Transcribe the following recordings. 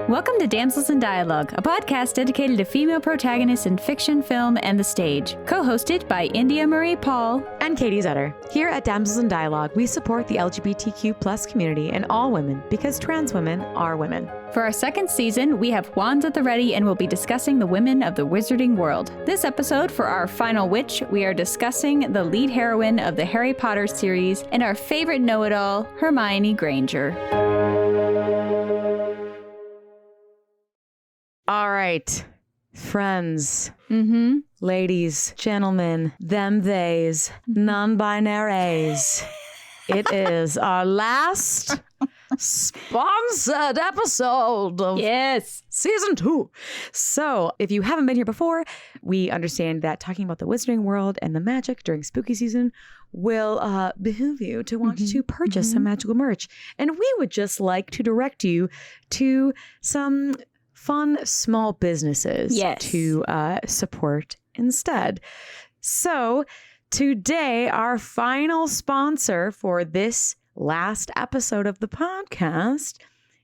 Welcome to Damsels in Dialogue, a podcast dedicated to female protagonists in fiction, film, and the stage. Co-hosted by India Marie Paul and Katie Zetter. Here at Damsels in Dialogue, we support the LGBTQ plus community and all women because trans women are women. For our second season, we have wands at the ready and we'll be discussing the women of the wizarding world. This episode, for our final witch, we are discussing the lead heroine of the Harry Potter series and our favorite know-it-all, Hermione Granger. All right, friends, ladies, gentlemen, them, theys, non-binaries. It is our last sponsored episode of season 2. So if you haven't been here before, we understand that talking about the wizarding world and the magic during spooky season will behoove you to want to purchase some magical merch. And we would just like to direct you to some fun small businesses to support instead. So today, our final sponsor for this last episode of the podcast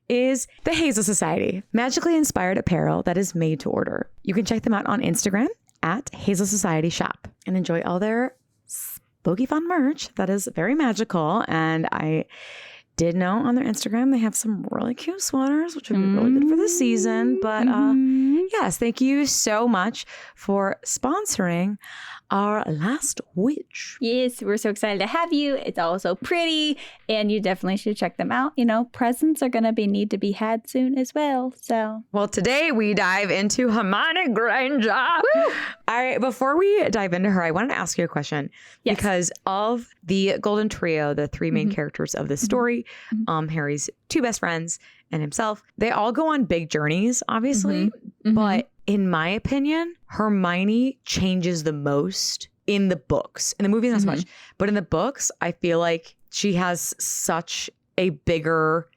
is the Hazel Society, magically inspired apparel that is made to order. You can check them out on Instagram at Hazel Society Shop and enjoy all their spooky fun merch that is very magical. And I did know on their Instagram they have some really cute sweaters, which would be really good for this season. But yes, thank you so much for sponsoring our last witch. Yes, we're so excited to have you. It's all so pretty, and you definitely should check them out. You know, presents are going to need to be had soon as well. So, well, today we dive into Hermione Granger. Woo! All right, before we dive into her, I wanted to ask you a question. Yes. Because of the Golden Trio, the three main characters of this story, Harry's two best friends and himself, they all go on big journeys, obviously, but in my opinion, Hermione changes the most in the books. In the movies, not so much. But in the books, I feel like she has such a bigger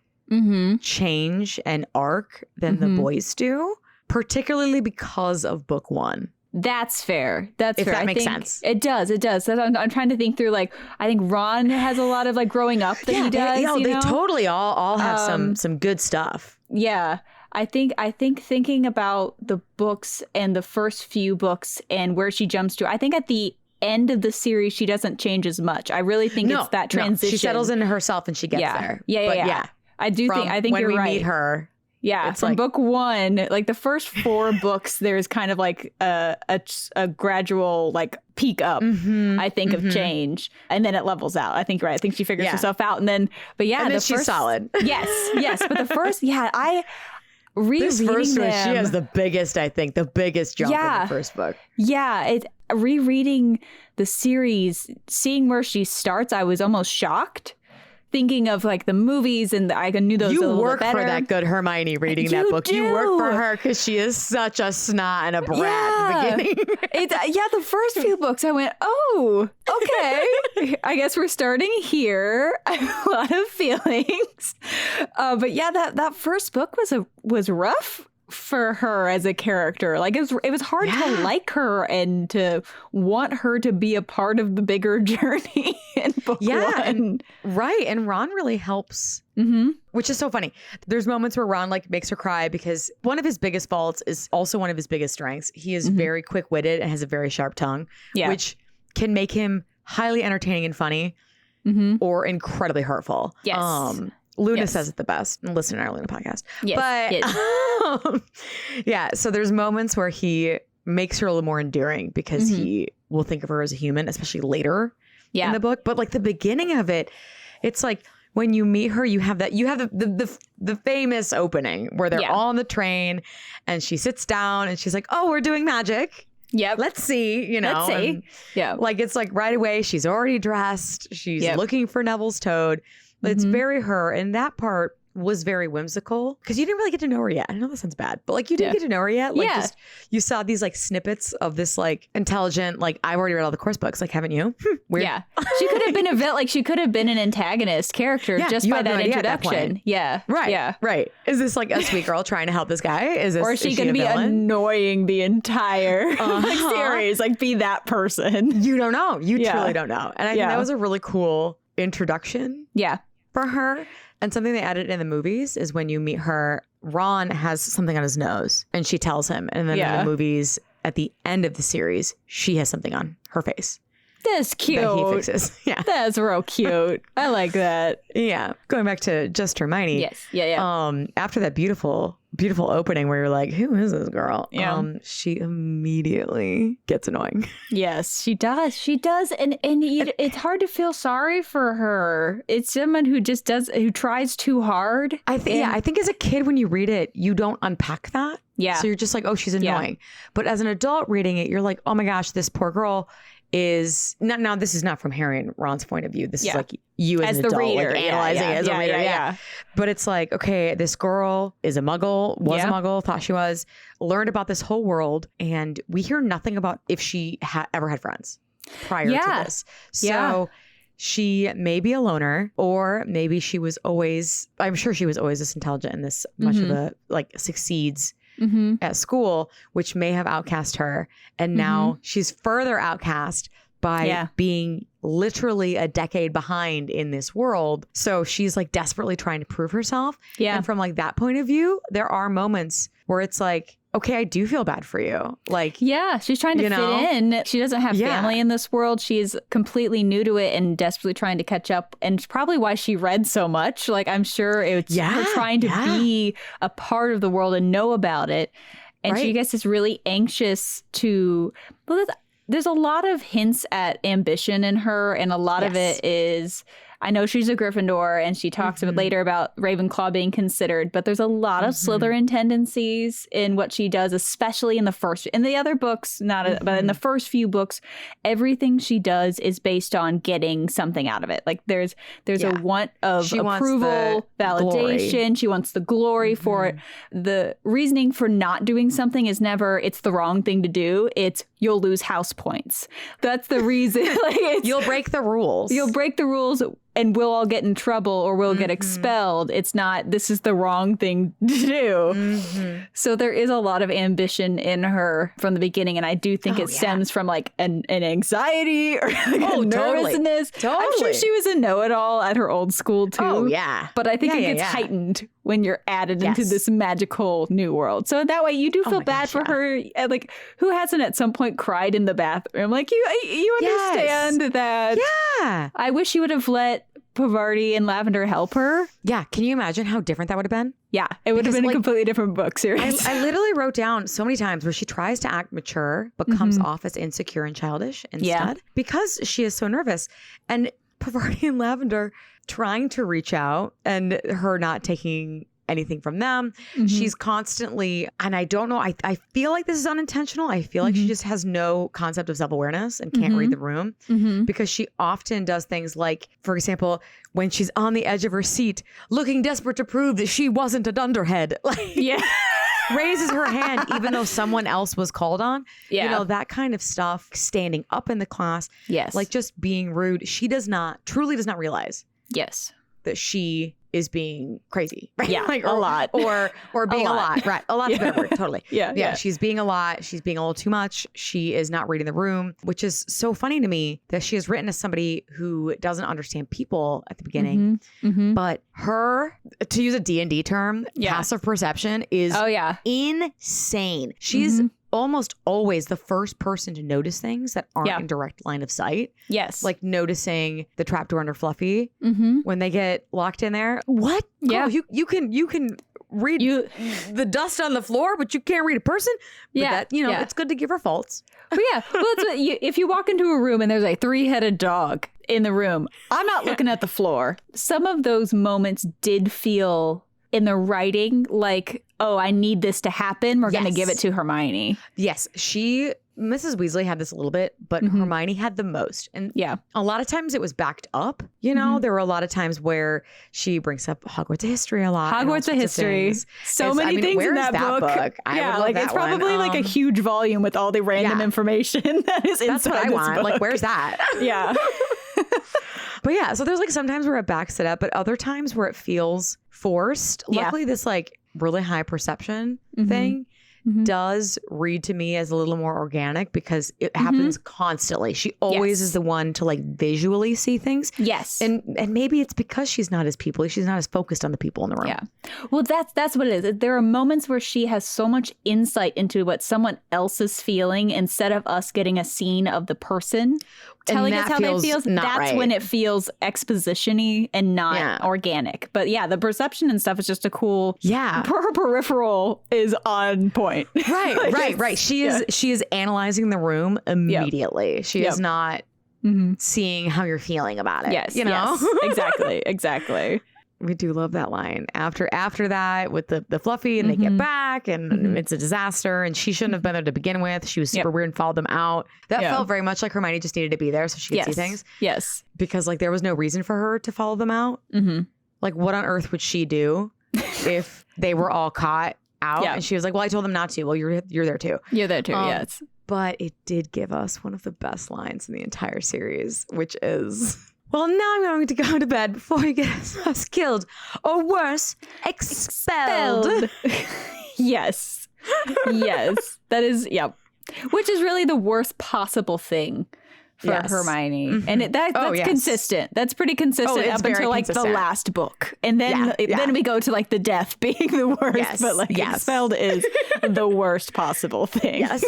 change and arc than the boys do, particularly because of book 1. That's fair. That's if fair. That makes sense. It does. It does. So I'm trying to think through, like, I think Ron has a lot of like growing up that he does. They totally all have some good stuff. Yeah. I think thinking about the books and the first few books and where she jumps to, I think at the end of the series, she doesn't change as much. I really think it's that transition. She settles into herself and she gets there. Yeah. I think you're right. When we meet her. Yeah, it's from like, book 1, like the first 4 books, there's kind of like a gradual like peak up, I think, of change. And then it levels out. I think you're right. I think she figures herself out. And then she's solid. Yes. But the first, rereading this first one, them, she has the biggest jump in the first book. Yeah, rereading the series, seeing where she starts, I was almost shocked. Thinking of like the movies, and I knew those a little bit better. You work for that good Hermione reading that book. Do. You work for her because she is such a snot and a brat at the beginning. The first few books I went, oh, okay. I guess we're starting here. I have a lot of feelings. But yeah, that first book was rough for her as a character. Like it was hard to like her and to want her to be a part of the bigger journey in book 1. And Ron really helps, which is so funny. There's moments where Ron like makes her cry because one of his biggest faults is also one of his biggest strengths. He is very quick-witted and has a very sharp tongue, which can make him highly entertaining and funny or incredibly hurtful. Yes. Luna says it the best. Listen to our Luna podcast. So there's moments where he makes her a little more endearing because he will think of her as a human, especially later in the book. But like the beginning of it, it's like when you meet her, you have the famous opening where they're all on the train and she sits down and she's like, oh, we're doing magic. Yep. Let's see, Let's see. Like it's like right away, she's already dressed. She's looking for Neville's toad. It's very her. And that part was very whimsical because you didn't really get to know her yet. I know that sounds bad, but like you didn't get to know her yet. Like just, you saw these like snippets of this like intelligent, like I've already read all the course books. Like, haven't you? Weird. Yeah. She could have been a villain. Like she could have been an antagonist character just by that introduction. Right. Is this like a sweet girl trying to help this guy? Or is she going to be annoying the entire series? Like be that person. You don't know. You truly don't know. And I think that was a really cool introduction. Yeah. for her. And something they added in the movies is when you meet her, Ron has something on his nose and she tells him. And then in the movies, at the end of the series, she has something on her face. That's cute. That he fixes. Yeah. That's real cute. I like that. Yeah. Going back to just Hermione. Yes. Yeah. After that beautiful opening where you're like, who is this girl? Yeah. She immediately gets annoying. Yes, she does. She does. And it's hard to feel sorry for her. It's someone who just who tries too hard. I think as a kid, when you read it, you don't unpack that. Yeah. So you're just like, oh, she's annoying. Yeah. But as an adult reading it, you're like, oh my gosh, this poor girl is not. Now, this is not from Harry and Ron's point of view. This is like you as an adult, reader, like analyzing it as a reader. Yeah. But it's like, okay, this girl is a muggle, was a muggle, thought she was, learned about this whole world. And we hear nothing about if she ever had friends prior to this. So she may be a loner, or maybe she was always, I'm sure she was always this intelligent and this much of a, like, succeeds at school, which may have outcast her. And now she's further outcast by being literally a decade behind in this world. So she's like desperately trying to prove herself. Yeah. And from like that point of view, there are moments where it's like, okay, I do feel bad for you. Like, yeah, she's trying to fit in. She doesn't have family in this world. She's completely new to it and desperately trying to catch up. And it's probably why she read so much. Like, I'm sure it's her trying to be a part of the world and know about it. And she gets is really anxious to, well, there's a lot of hints at ambition in her. And a lot of it is, I know she's a Gryffindor and she talks about later about Ravenclaw being considered, but there's a lot of Slytherin tendencies in what she does, especially in the other books, but in the first few books, everything she does is based on getting something out of it. Like there's a want of approval, validation. Glory. She wants the glory for it. The reasoning for not doing something is never, it's the wrong thing to do. It's you'll lose house points. That's the reason. You'll break the rules. You'll break the rules. And we'll all get in trouble or we'll get expelled. It's not, this is the wrong thing to do. So there is a lot of ambition in her from the beginning. And I do think it stems from like an anxiety or like a nervousness. Totally. I'm sure she was a know-it-all at her old school too. Oh, yeah. But I think it gets heightened when you're added into this magical new world. So that way you do feel bad for her. Like, who hasn't at some point cried in the bathroom? Like, you understand that. Yeah. I wish you would have let Pavarti and Lavender help her. Yeah. Can you imagine how different that would have been? Yeah. It would have been a completely different book series. I literally wrote down so many times where she tries to act mature, but comes off as insecure and childish instead because she is so nervous. And Pavarti and Lavender trying to reach out and her not taking anything from them. She's constantly, and I don't know, I feel like this is unintentional. I feel like she just has no concept of self-awareness and can't read the room because she often does things like, for example, when she's on the edge of her seat, looking desperate to prove that she wasn't a dunderhead. Like, raises her hand even though someone else was called on. You know, that kind of stuff, standing up in the class. Yes. Like just being rude. She truly does not realize. Yes. That she is being crazy, right? Yeah, like, a lot. Or being a lot. Right. A lot's a better word, totally. Yeah. She's being a lot. She's being a little too much. She is not reading the room, which is so funny to me that she is written as somebody who doesn't understand people at the beginning. But her, to use a D&D term, passive perception is insane. She's almost always the first person to notice things that aren't in direct line of sight. Yes. Like noticing the trapdoor under Fluffy when they get locked in there. What? Yeah. Girl, you can read the dust on the floor, but you can't read a person. But that, it's good to give her faults. But well, if you walk into a room and there's a 3-headed dog in the room, I'm not looking at the floor. Some of those moments did feel in the writing like, oh, I need this to happen. We're going to give it to Hermione. Yes. Mrs. Weasley had this a little bit, but Hermione had the most. And a lot of times it was backed up. You know, there were a lot of times where she brings up Hogwarts history a lot. Hogwarts history. So many things in that book. Yeah, like it's probably like a huge volume with all the random information that is inside That's what I want. book. Like, where's that? Yeah. But yeah, so there's like sometimes where it backs it up, but other times where it feels forced. Luckily, this like really high perception thing does read to me as a little more organic because it happens constantly. She always is the one to like visually see things. Yes. And maybe it's because she's not as people. She's not as focused on the people in the room. Yeah. Well, that's what it is. There are moments where she has so much insight into what someone else is feeling instead of us getting a scene of the person telling us how they feel. That's when it feels exposition-y and not organic. But yeah, the perception and stuff is just a cool. Yeah. Her peripheral is on point. Right. She is analyzing the room immediately. Yep. She is not seeing how you're feeling about it. Yes. You know? Yes. Exactly. We do love that line. After that with the Fluffy and they get back and it's a disaster and she shouldn't have been there to begin with. She was super weird and followed them out. That felt very much like Hermione just needed to be there so she could see things. Yes. Because like there was no reason for her to follow them out. Like what on earth would she do if they were all caught out? And she was like, well, I told them not to. Well, you're there too. You're there too, yes. But it did give us one of the best lines in the entire series, which is... Well, now I'm going to go to bed before he gets us killed. Or worse, expelled. Yes. That is, Which is really the worst possible thing for Hermione. And that's consistent. That's pretty consistent up until like the last book. And then then we go to like the death being the worst. Yes. But like expelled is the worst possible thing. Yes.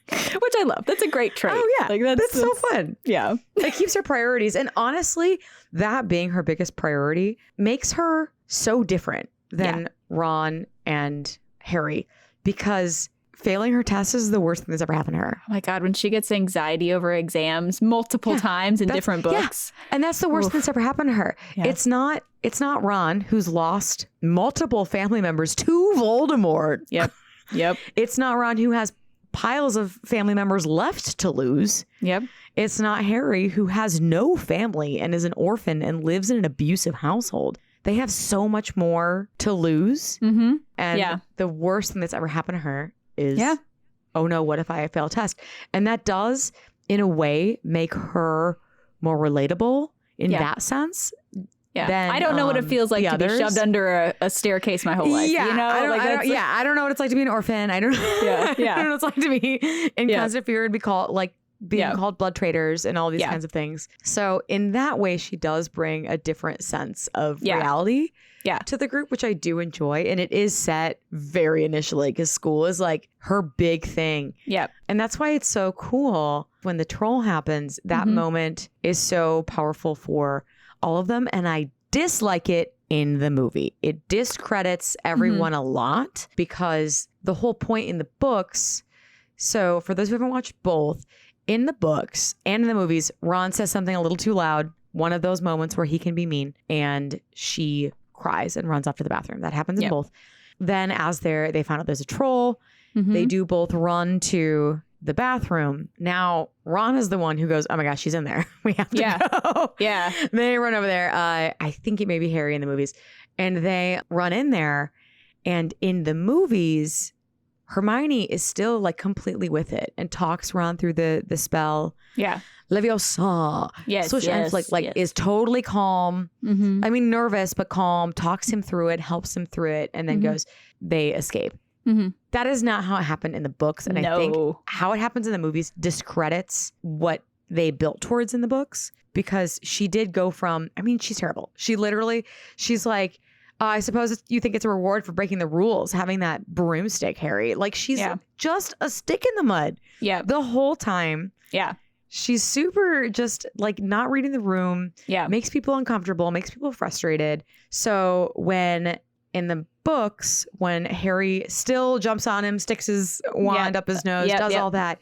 Which I love. That's a great trait. Oh, yeah. Like, that's so fun. Yeah. It keeps her priorities. And honestly, that being her biggest priority makes her so different than Ron and Harry because failing her test is the worst thing that's ever happened to her. Oh my God, when she gets anxiety over exams multiple times in different books. Yeah. And that's the worst thing that's ever happened to her. Yeah. It's not Ron who's lost multiple family members to Voldemort. Yep. It's not Ron who has piles of family members left to lose. Yep. It's not Harry who has no family and is an orphan and lives in an abusive household. They have so much more to lose. And the worst thing that's ever happened to her is, oh no, what if I fail a test? And that does, in a way, make her more relatable in that sense. Yeah, I don't know what it feels like to be shoved under a staircase my whole life. Yeah, you know? I don't know what it's like to be an orphan. I don't know what it's like to be in constant fear and be called being called blood traitors and all these kinds of things. So in that way, she does bring a different sense of reality to the group, which I do enjoy. And it is set very initially because school is like her big thing. Yeah. And that's why it's so cool when the troll happens. That moment is so powerful for all of them. And I dislike it in the movie. It discredits everyone a lot because the whole point in the books. So for those who haven't watched both, in the books and in the movies, Ron says something a little too loud. One of those moments where he can be mean and she cries and runs off to the bathroom. That happens in both. Then as they find out there's a troll, they do both run to the bathroom. Now, Ron is the one who goes, oh my gosh, she's in there. We have to go. Yeah. They run over there. I think it may be Harry in the movies. And they run in there. And in the movies, Hermione is still like completely with it and talks Ron through the spell. Yeah. Leviosa. Yes. So she is totally calm. I mean, nervous, but calm, talks him through it, helps him through it, and then goes, they escape. That is not how it happened in the books. And I think how it happens in the movies discredits what they built towards in the books because she did go from, I mean, she's terrible. She's like, I suppose you think it's a reward for breaking the rules, having that broomstick, Harry. Like she's just a stick in the mud. Yeah. The whole time. Yeah. She's super just like not reading the room. Yeah. Makes people uncomfortable, makes people frustrated. So when in the books, when Harry still jumps on him, sticks his wand up his nose, does all that.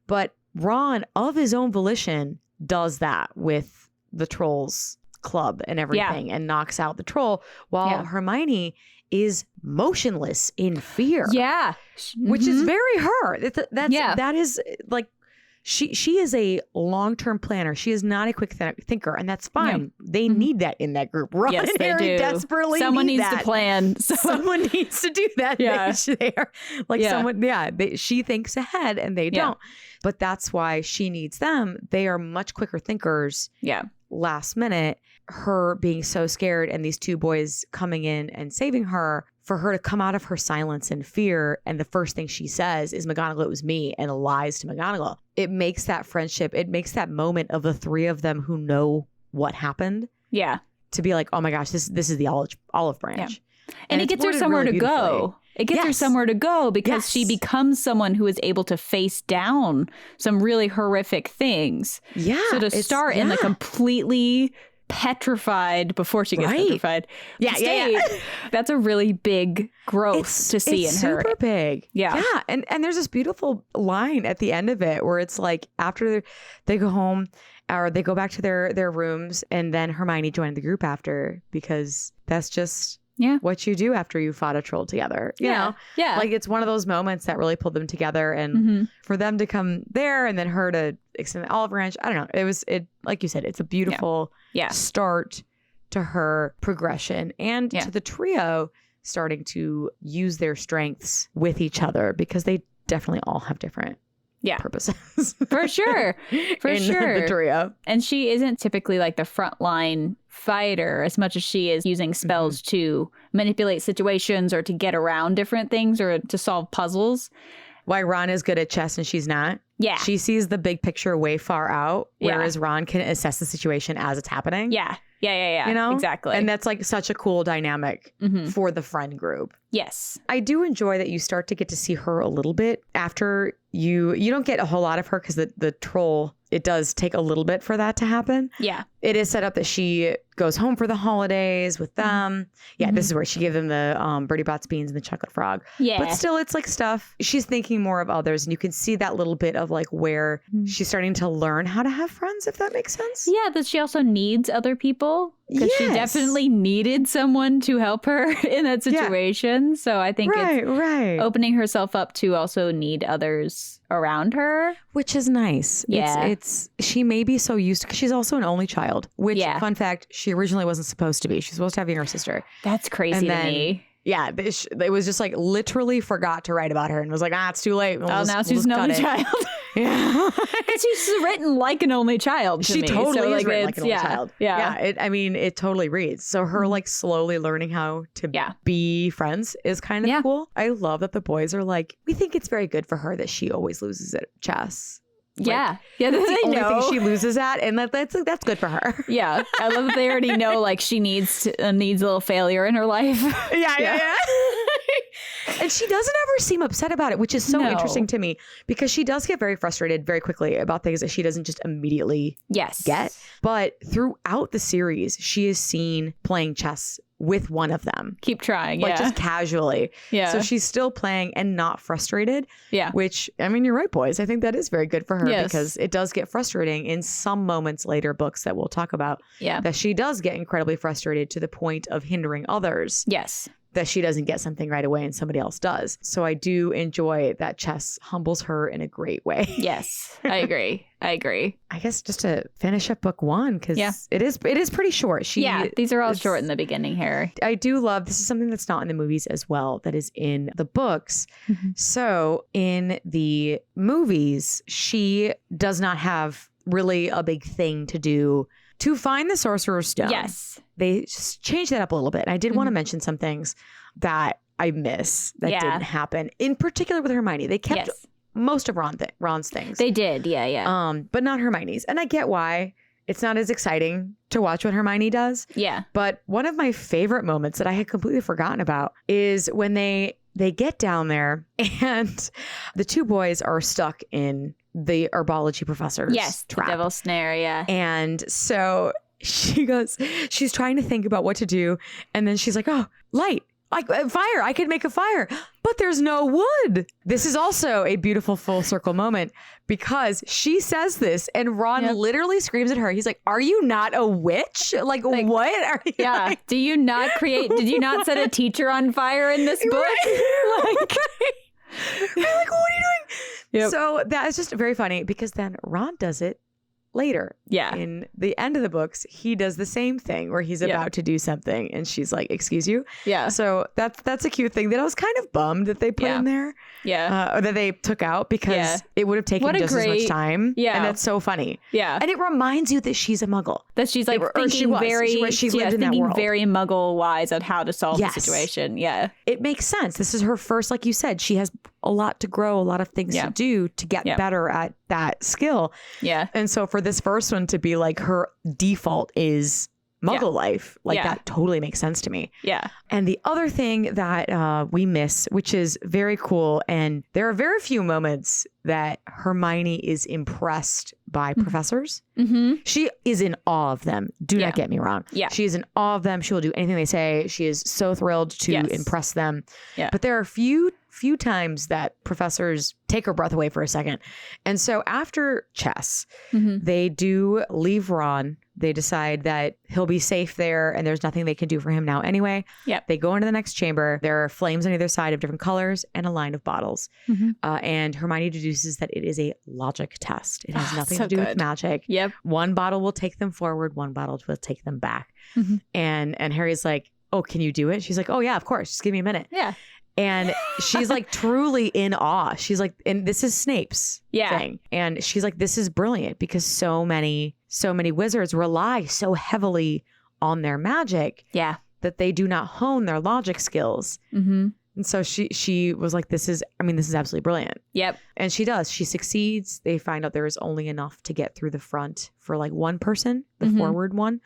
But Ron, of his own volition, does that with the trolls club and everything and knocks out the troll while Hermione is motionless in fear. Yeah. Which is very her. That is like she is a long-term planner. She is not a quick thinker, and that's fine. They need that in that group. Ron and Harry desperately someone need needs that. to plan. Someone needs to do that. Yeah. They are like someone, she thinks ahead and they don't. But that's why she needs them. They are much quicker thinkers. Yeah. Last minute, her being so scared and these two boys coming in and saving her for her to come out of her silence and fear, and the first thing she says is, McGonagall, it was me, and lies to McGonagall. It makes that friendship, it makes that moment of the three of them who know what happened. Yeah. To be like, oh my gosh, this is the olive branch. Yeah. And it gets her somewhere to go. It gets her somewhere to go because she becomes someone who is able to face down some really horrific things. Yeah. So to start in the completely petrified before she gets petrified state, that's a really big growth to see in her. Super big. Yeah. And there's this beautiful line at the end of it where it's like after they go home or they go back to their rooms, and then Hermione joined the group after, because that's just what you do after you fought a troll together. You know? Yeah. Like it's one of those moments that really pulled them together, and for them to come there and then her to extend the olive branch. I don't know. It like you said, it's a beautiful start to her progression and to the trio starting to use their strengths with each other, because they definitely all have different purposes. For sure. For sure. The trio. And she isn't typically like the frontline fighter as much as she is using spells to manipulate situations or to get around different things or to solve puzzles. Why Ron is good at chess and she's not. Yeah. She sees the big picture way far out, whereas Ron can assess the situation as it's happening. Yeah. You know? Exactly. And that's like such a cool dynamic for the friend group. Yes. I do enjoy that you start to get to see her a little bit after you don't get a whole lot of her, because the troll, it does take a little bit for that to happen. Yeah. It is set up that she goes home for the holidays with them. Yeah, this is where she gave them the Bertie Bott's beans and the chocolate frog. Yeah. But still, it's like stuff. She's thinking more of others, and you can see that little bit of like where she's starting to learn how to have friends, if that makes sense. Yeah, that she also needs other people, because she definitely needed someone to help her in that situation. So I think it's opening herself up to also need others around her, which is nice. Yeah, it's she may be so used to, because she's also an only child, which fun fact, she originally wasn't supposed to be. She's supposed to have a younger sister. That's crazy to me. Yeah, it was just like literally forgot to write about her and was like, it's too late. Now she's an only child. Yeah. She's written like an only child to me. She totally is like written like an only child. Yeah. It totally reads. So her like slowly learning how to be friends is kind of cool. I love that the boys are like, we think it's very good for her that she always loses at chess. Yeah. That's the only thing she loses at, and that's good for her. Yeah. I love that they already know like she needs a little failure in her life. Yeah. And she doesn't ever seem upset about it, which is so interesting to me, because she does get very frustrated very quickly about things that she doesn't just immediately get. But throughout the series, she is seen playing chess with one of them. Keep trying, like just casually. Yeah. So she's still playing and not frustrated. Yeah. Which, I mean, you're right, boys. I think that is very good for her because it does get frustrating in some moments later books that we'll talk about. Yeah. That she does get incredibly frustrated to the point of hindering others. Yes. That she doesn't get something right away and somebody else does. So I do enjoy that chess humbles her in a great way. Yes, I agree. I guess just to finish up book one, because it is pretty short. These are all short in the beginning here. I do love, this is something that's not in the movies as well, that is in the books. So in the movies, she does not have really a big thing to do to find the Sorcerer's Stone. Yes. They just changed that up a little bit. And I did want to mention some things that I miss that didn't happen. In particular with Hermione. They kept most of Ron's things. They did, yeah. But not Hermione's. And I get why. It's not as exciting to watch what Hermione does. Yeah. But one of my favorite moments that I had completely forgotten about is when they get down there and the two boys are stuck in the herbology professor's trap. The devil's snare, yeah. And so she's trying to think about what to do. And then she's like, oh, light, like fire. I could make a fire, but there's no wood. This is also a beautiful full circle moment because she says this and Ron literally screams at her. He's like, are you not a witch? Like what are you? Yeah. Like? Did you not set a teacher on fire in this book? Right. Like, what are you doing? Yep. So that is just very funny because then Ron does it later. Yeah. In the end of the books, he does the same thing where he's about to do something and she's like, excuse you. Yeah. So that's a cute thing that I was kind of bummed that they put in there. Yeah. Or that they took out because it would have taken just as much time. Yeah. And that's so funny. Yeah. And it reminds you that she's a muggle. That she's like thinking she lived in that world. very muggle wise on how to solve the situation. Yeah. It makes sense. This is her first, like you said, she has a lot to grow, a lot of things to do to get better at that skill. Yeah. And so for this first one to be like her default is muggle life, like that totally makes sense to me. Yeah. And the other thing that we miss, which is very cool, and there are very few moments that Hermione is impressed by professors. Mm-hmm. She is in awe of them. Do not get me wrong. Yeah. She is in awe of them. She will do anything they say. She is so thrilled to impress them. Yeah. But there are few times that professors take her breath away for a second. And so after chess, they do leave Ron. They decide that he'll be safe there and there's nothing they can do for him now anyway. Yep. They go into the next chamber. There are flames on either side of different colors and a line of bottles. And Hermione deduces that it is a logic test. It has nothing to do with magic. Yep. One bottle will take them forward. One bottle will take them back. And Harry's like, oh, can you do it? She's like, oh yeah, of course. Just give me a minute. Yeah. And she's like truly in awe. She's like, and this is Snape's thing. And she's like, this is brilliant because so many wizards rely so heavily on their magic that they do not hone their logic skills. And so she was like, this is absolutely brilliant. Yep. And she does. She succeeds. They find out there is only enough to get through the front for like one person, the forward one.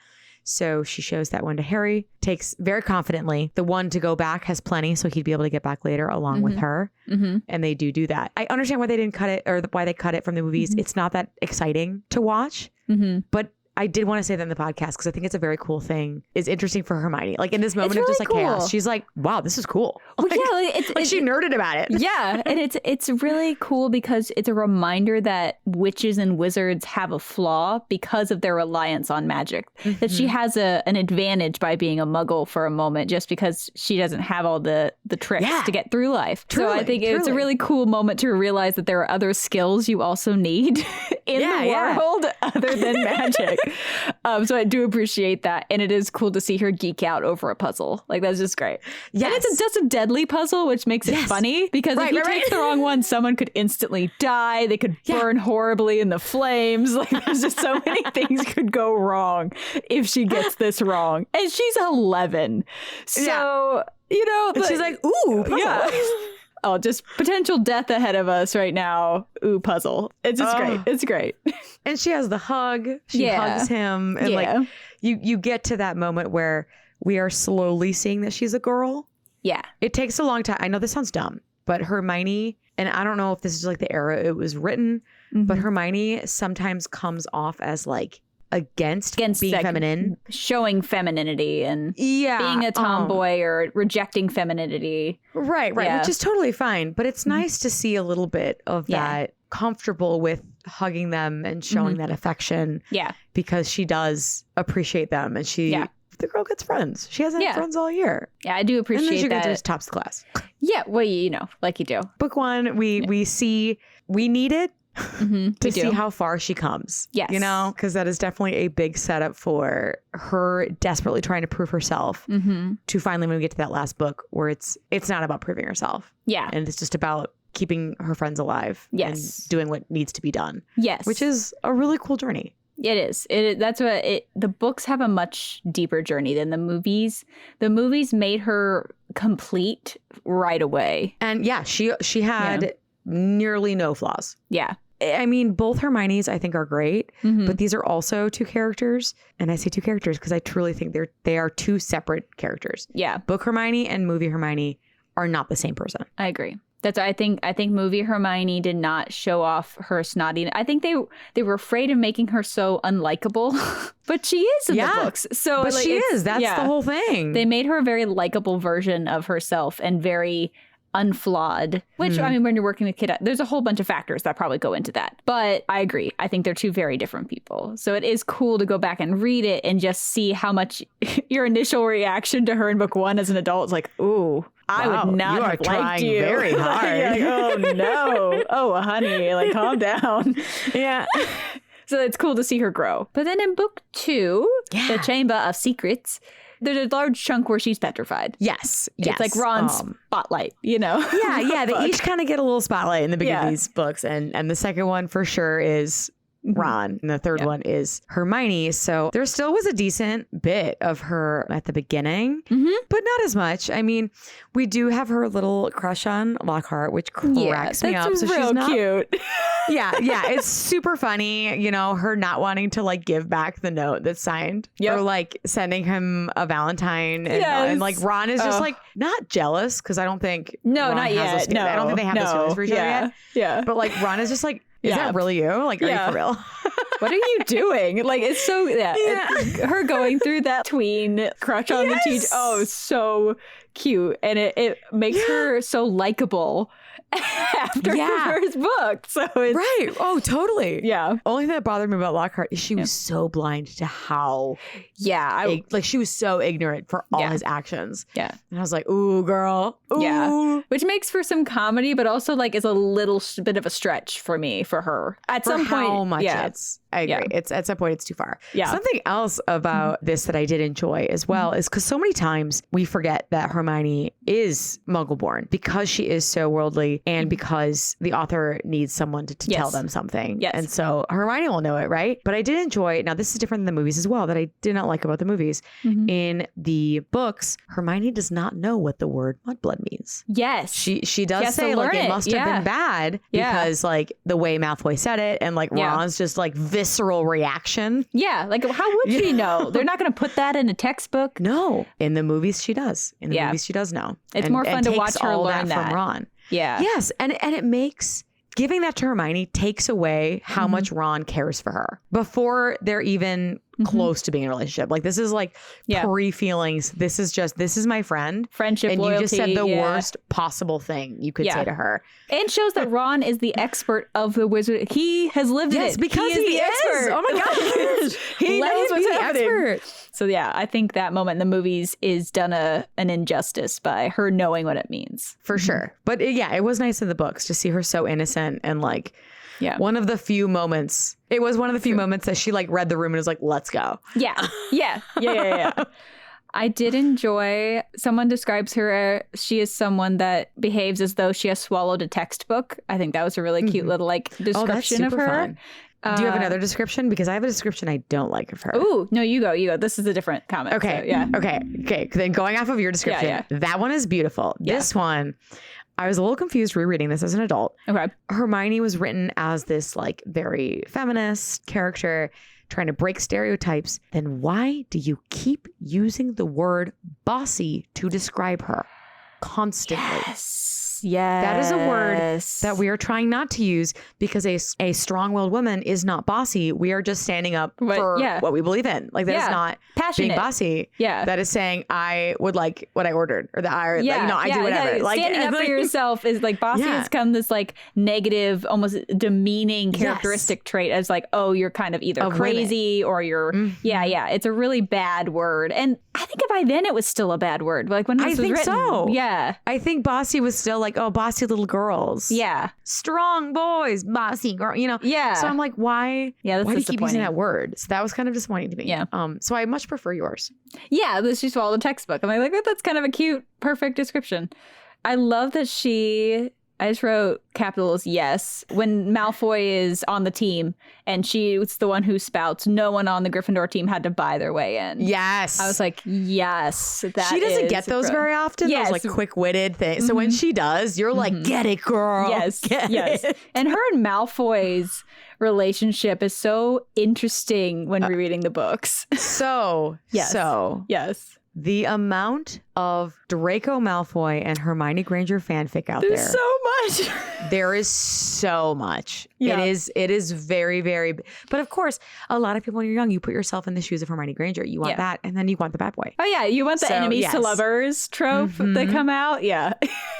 So she shows that one to Harry, takes very confidently. The one to go back has plenty, so he'd be able to get back later along with her. And they do that. I understand why they didn't cut it or why they cut it from the movies. It's not that exciting to watch, but I did want to say that in the podcast because I think it's a very cool thing. It's interesting for Hermione. Like in this moment of just like chaos, she's like, wow, this is cool. Well, like she nerded about it. Yeah. And it's really cool because it's a reminder that witches and wizards have a flaw because of their reliance on magic. That she has an advantage by being a muggle for a moment just because she doesn't have all the tricks to get through life. So I think it's a really cool moment to realize that there are other skills you also need in the world other than magic. So I do appreciate that. And it is cool to see her geek out over a puzzle. Like, that's just great. Yeah. And it's just a deadly puzzle, which makes it funny because if he takes the wrong one, someone could instantly die. They could burn horribly in the flames. Like, there's just so many things could go wrong if she gets this wrong. And she's 11. So, you know. And she's like, ooh, puzzle. Yeah. Oh, just potential death ahead of us right now. Ooh, puzzle. It's just great. It's great. And she has the hug. She hugs him. And like you get to that moment where we are slowly seeing that she's a girl. Yeah. It takes a long time. I know this sounds dumb, but Hermione, and I don't know if this is like the era it was written, but Hermione sometimes comes off as like against being like, feminine, showing femininity and being a tomboy or rejecting femininity. Right. Which is totally fine. But it's nice to see a little bit of that comfortable with hugging them and showing that affection. Yeah. Because she does appreciate them and the girl gets friends. She hasn't had friends all year. Yeah, I do appreciate that. And then she just tops the class. Yeah, well, you know, like you do. Book one, we see, we need it. To see how far she comes. Yes. You know, because that is definitely a big setup for her desperately trying to prove herself to finally when we get to that last book where it's not about proving herself. Yeah. And it's just about keeping her friends alive and doing what needs to be done. Yes. Which is a really cool journey. It is. That's what the books have a much deeper journey than the movies. The movies made her complete right away. And she had nearly no flaws. Yeah. I mean, both Hermione's I think are great, but these are also two characters. And I say two characters because I truly think they are two separate characters. Yeah. Book Hermione and movie Hermione are not the same person. I agree. That's I think movie Hermione did not show off her snottiness. I think they were afraid of making her so unlikable, but she is in the books. So but like, she is. That's the whole thing. They made her a very likable version of herself and very unflawed, which I mean, when you're working with kids, there's a whole bunch of factors that probably go into that. But I agree. I think they're two very different people. So it is cool to go back and read it and just see how much your initial reaction to her in book one as an adult is like, ooh, I would not have liked you. Very hard. Like, oh no. Oh, honey, like calm down. Yeah. So it's cool to see her grow. But then in book 2, The Chamber of Secrets, there's a large chunk where she's petrified. Yes. It's like Ron's spotlight, you know? Yeah. They each kind of get a little spotlight in the beginning of these books. And the second one for sure is Ron. And the third one is Hermione. So there still was a decent bit of her at the beginning, but not as much. I mean, we do have her little crush on Lockhart, which cracks me up. So real cute. Yeah. It's super funny. You know, her not wanting to like give back the note that's signed or like sending him a Valentine. And like Ron is just like not jealous because I don't think Ron not has yet. I don't think they have those feelings for each other yet. Yeah. But like Ron is just like, is that really you? Like, are you for real? What are you doing? Like, it's so, it's her going through that tween crush on the teacher. Oh, so cute. And it makes her so likable after her first book. So it's right. Oh, totally. Yeah. Only thing that bothered me about Lockhart is she was so blind to how like she was so ignorant for all his actions. Yeah. And I was like, ooh, girl. Ooh. Yeah. Which makes for some comedy, but also like is a little bit of a stretch for me for her. At some point. How much I agree. It's at some point it's too far. Yeah. Something else about this that I did enjoy as well is because so many times we forget that Hermione is Muggle-born because she is so worldly and because the author needs someone to tell them something. Yes. And so Hermione will know it, right? But I did enjoy, now this is different than the movies as well, that I did not like about the movies. In the books, Hermione does not know what the word mudblood means. Yes. She does say like it must have been bad because like the way Malfoy said it and like Ron's just like visceral reaction. Yeah. Like how would she know? They're not going to put that in a textbook. No. In the movies she does. In the movies she does know. It's more fun to watch her learn that from Ron. Yeah. Yes. And it makes giving that to Hermione takes away how much Ron cares for her before they're even close to being in a relationship. Like this is like pre-feelings. This is my friend. Friendship, and loyalty, you just said the worst possible thing you could say to her. And shows that Ron is the expert of the wizard. He has lived it. Because he is the expert. Oh my gosh. He knows what's happening. So yeah, I think that moment in the movies is done an injustice by her knowing what it means. For sure. But it was nice in the books to see her so innocent and like one of the few moments. It was one of the few moments that she like read the room and was like, let's go. Yeah. I did enjoy, someone describes her, she is someone that behaves as though she has swallowed a textbook. I think that was a really cute little like description of her. Fun. Do you have another description? Because I have a description I don't like of her. Ooh, no, you go. This is a different comment. Okay. So, Okay. Then going off of your description, that one is beautiful. This one, I was a little confused rereading this as an adult. Okay. Hermione was written as this like very feminist character trying to break stereotypes. Then why do you keep using the word bossy to describe her constantly? Yes. That is a word that we are trying not to use because a strong-willed woman is not bossy. We are just standing up for what we believe in. Like that is not passionate. Being bossy. Yeah. That is saying I would like what I ordered or that I do whatever. Yeah. Like standing up for yourself is like bossy has come this like negative, almost demeaning characteristic trait as like, oh, you're kind of either crazy or you're it's a really bad word. And I think by then it was still a bad word. Like when this was written. So. Yeah. I think bossy was still like, oh, bossy little girls. Yeah. Strong boys, bossy girl, you know? Yeah. So I'm like, why do you keep using that word? So that was kind of disappointing to me. Yeah. So I much prefer yours. Yeah. She swallowed a textbook. I'm like, that's kind of a cute, perfect description. I love that I just wrote capitals yes. When Malfoy is on the team and she's the one who spouts, no one on the Gryffindor team had to buy their way in. Yes. I was like, yes. She doesn't get those very often. Yes. Those like quick-witted things. So when she does, you're like, get it, girl. Yes. Get it. And her and Malfoy's relationship is so interesting when rereading the books. Yes. The amount of Draco Malfoy and Hermione Granger fanfic out There's so much. There is so much. Yeah. It is very, very. But of course, a lot of people when you're young, you put yourself in the shoes of Hermione Granger. You want that, and then you want the bad boy. Oh yeah, you want the enemies to lovers trope that come out. Yeah.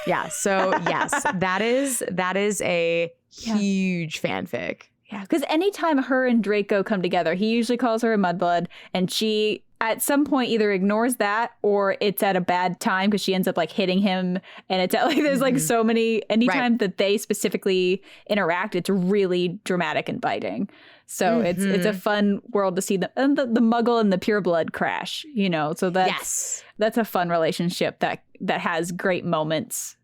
Yeah. So yes, that is a huge fanfic. Yeah, because anytime her and Draco come together, he usually calls her a mudblood, and she at some point either ignores that or it's at a bad time because she ends up like hitting him. And it's like there's like so many anytime that they specifically interact, it's really dramatic and biting. So it's a fun world to see and the muggle and the pureblood crash, you know. So that's a fun relationship that has great moments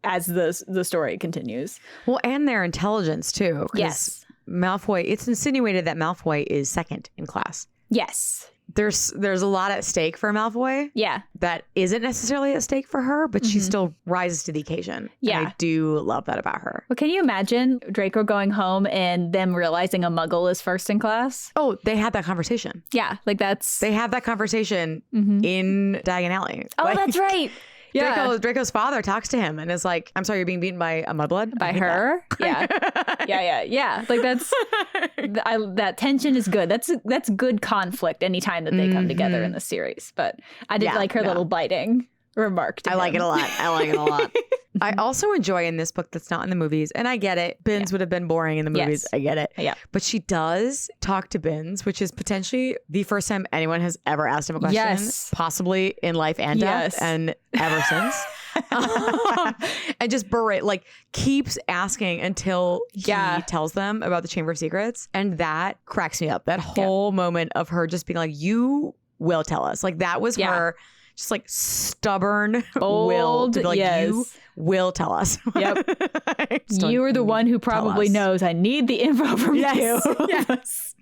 as the story continues. Well, and their intelligence too. Yes. Malfoy, it's insinuated that Malfoy is second in class. Yes. There's a lot at stake for Malfoy. Yeah. That isn't necessarily at stake for her, but she still rises to the occasion. Yeah. And I do love that about her. Well, can you imagine Draco going home and them realizing a muggle is first in class? Oh, they had that conversation. Yeah. Like they had that conversation in Diagon Alley. Oh, like, that's right. Yeah. Draco's father talks to him and is like, I'm sorry, you're being beaten by a mudblood? By her? Yeah. Like that tension is good. That's good conflict anytime that they come together in the series. But I did like her little biting remark to him. Like it a lot. I also enjoy in this book that's not in the movies, and I get it. Binns would have been boring in the movies. I get it. Yeah. But she does talk to Binns, which is potentially the first time anyone has ever asked him a question, possibly in life and death, and ever since. And just keeps asking until he tells them about the Chamber of Secrets. And that cracks me up. That whole moment of her just being like, you will tell us. Like that was her just like stubborn will to be like, you will tell us. Yep. You are the one who probably knows. I need the info from you. Yes.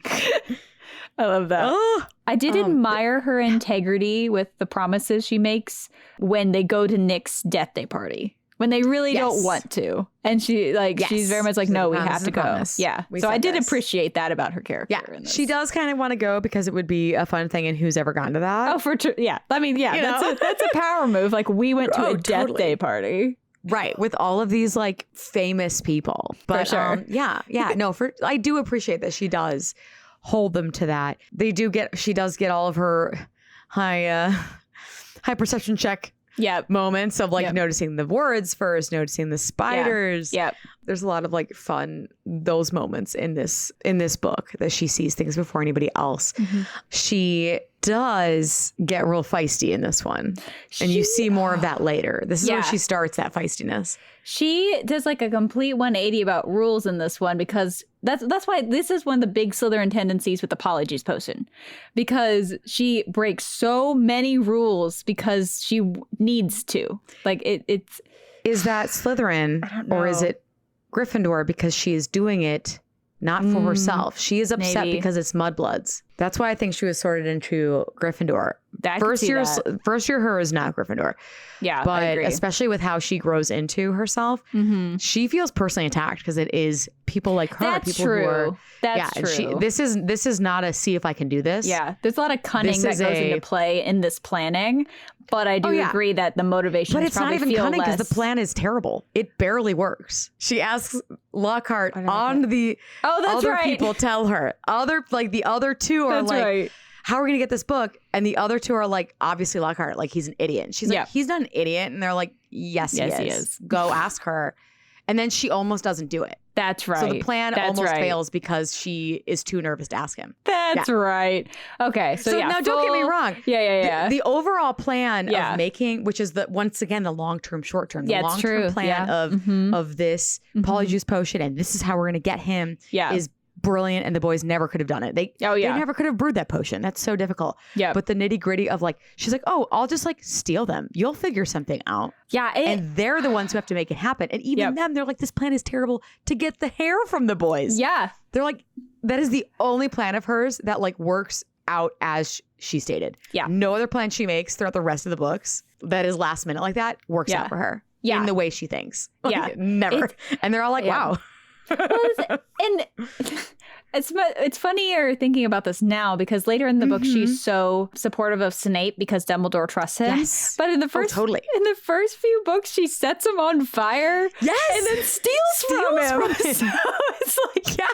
I love that. I did admire her integrity with the promises she makes when they go to Nick's death day party. When they really don't want to. And she she's very much like, no, we have to go. Yeah. So I did appreciate that about her character. Yeah. She does kind of want to go because it would be a fun thing, and who's ever gone to that? Oh, for true. Yeah. I mean, that's a power move. Like we went to a death day party. Right. With all of these like famous people. But for sure. No, I do appreciate that she does hold them to that. She does get all of her high perception check moments of noticing the words first, noticing the spiders. Yep. There's a lot of like fun, those moments in this book that she sees things before anybody else. She does get real feisty in this one. And you see more of that later. This is where she starts that feistiness. She does like a complete 180 about rules in this one, because that's why this is one of the big Slytherin tendencies with the Polyjuice Potion, because she breaks so many rules because she needs to. Like it's is that Slytherin or is it Gryffindor because she is doing it not for herself? She is upset because it's mudbloods. That's why I think she was sorted into Gryffindor. First year her is not Gryffindor. Yeah, but I agree. Especially with how she grows into herself, she feels personally attacked because it is people like her. That's people true. Who are, That's true. This is not a see if I can do this. Yeah, there's a lot of cunning that goes into play in this planning. But I do agree that the motivation. But it's not even cunning because the plan is terrible. It barely works. She asks Lockhart on the other people tell her. The other two are how are we going to get this book? And the other two are like, obviously Lockhart, like he's an idiot. And she's like, he's not an idiot. And they're like, yes, he is. Go ask her. And then she almost doesn't do it. That's right. So the plan almost fails because she is too nervous to ask him. That's right. Okay. So now don't get me wrong. Yeah. The overall plan of making, which is once again the long-term, short-term, the long-term plan of this Polyjuice Potion, and this is how we're going to get him is brilliant, and the boys never could have done it. They never could have brewed that potion. That's so difficult. Yeah. But the nitty-gritty of she's like, oh, I'll just steal them. You'll figure something out. Yeah. And they're the ones who have to make it happen. And even them, they're like, this plan is terrible to get the hair from the boys. Yeah. They're like, that is the only plan of hers that works out as she stated. Yeah. No other plan she makes throughout the rest of the books that is last minute like that works out for her. Yeah. In the way she thinks. Yeah. Never. And they're all like, wow. And it's funnier thinking about this now because later in the book she's so supportive of Snape because Dumbledore trusts him. Yes. But in the first in the first few books she sets him on fire. Yes. And then steals from him. So it's like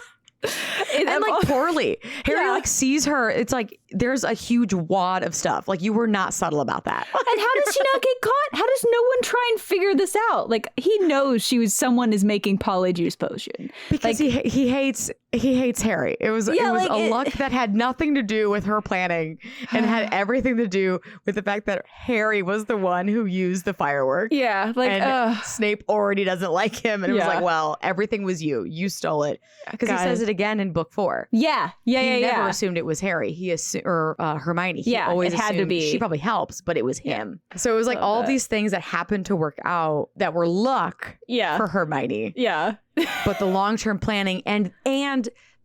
and poorly. Harry sees her. It's like there's a huge wad of stuff. You were not subtle about that. And how does she not get caught? How does no one try and figure this out? He knows someone is making Polyjuice Potion because he hates he hates Harry. It was a luck that had nothing to do with her planning and had everything to do with the fact that Harry was the one who used the firework. Yeah. Like, and Snape already doesn't like him. And it was like, well, everything was you. You stole it. Because he says it again in book 4. Yeah. He never assumed it was Harry. Or Hermione. He always it had to be. She probably helps, but it was him. So it was like all these things that happened to work out that were luck for Hermione. Yeah. But the long-term planning and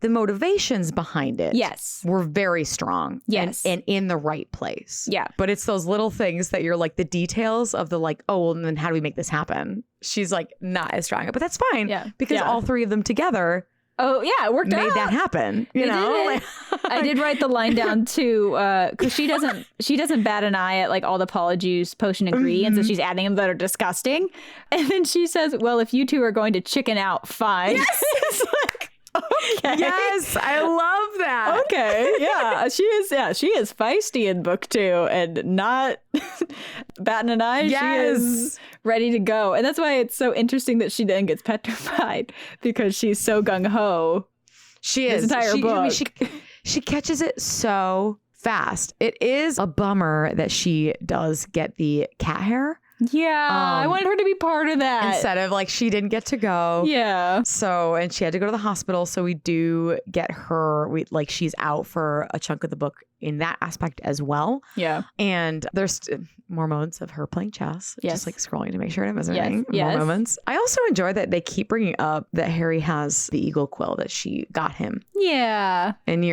the motivations behind it were very strong. Yes. And in the right place. Yeah. But it's those little things that you're like the details of the like, oh, well, and then how do we make this happen? She's like not as strong. But that's fine. Yeah. Because all 3 of them together it worked out. Made that happen. You know? I did write the line down too, because she doesn't bat an eye at like all the polyjuice potion ingredients, and she's adding them that are disgusting. And then she says, "Well, if you two are going to chicken out, fine." Yes. It's like, okay. Yes, I love that. Okay, yeah, she is. Yeah, she is feisty in book 2 and not batting an eye. Yes. She is ready to go, and that's why it's so interesting that she then gets petrified because she's so gung ho. She is. This entire book. I mean, she catches it so fast. It is a bummer that she does get the cat hair. Yeah, I wanted her to be part of that. Instead of like she didn't get to go. Yeah. So, and she had to go to the hospital. So we do get her, she's out for a chunk of the book in that aspect as well. Yeah. And there's more moments of her playing chess. Yes. Just like scrolling to make sure I didn't miss anything. Yes. More moments. I also enjoy that they keep bringing up that Harry has the eagle quill that she got him. Yeah. And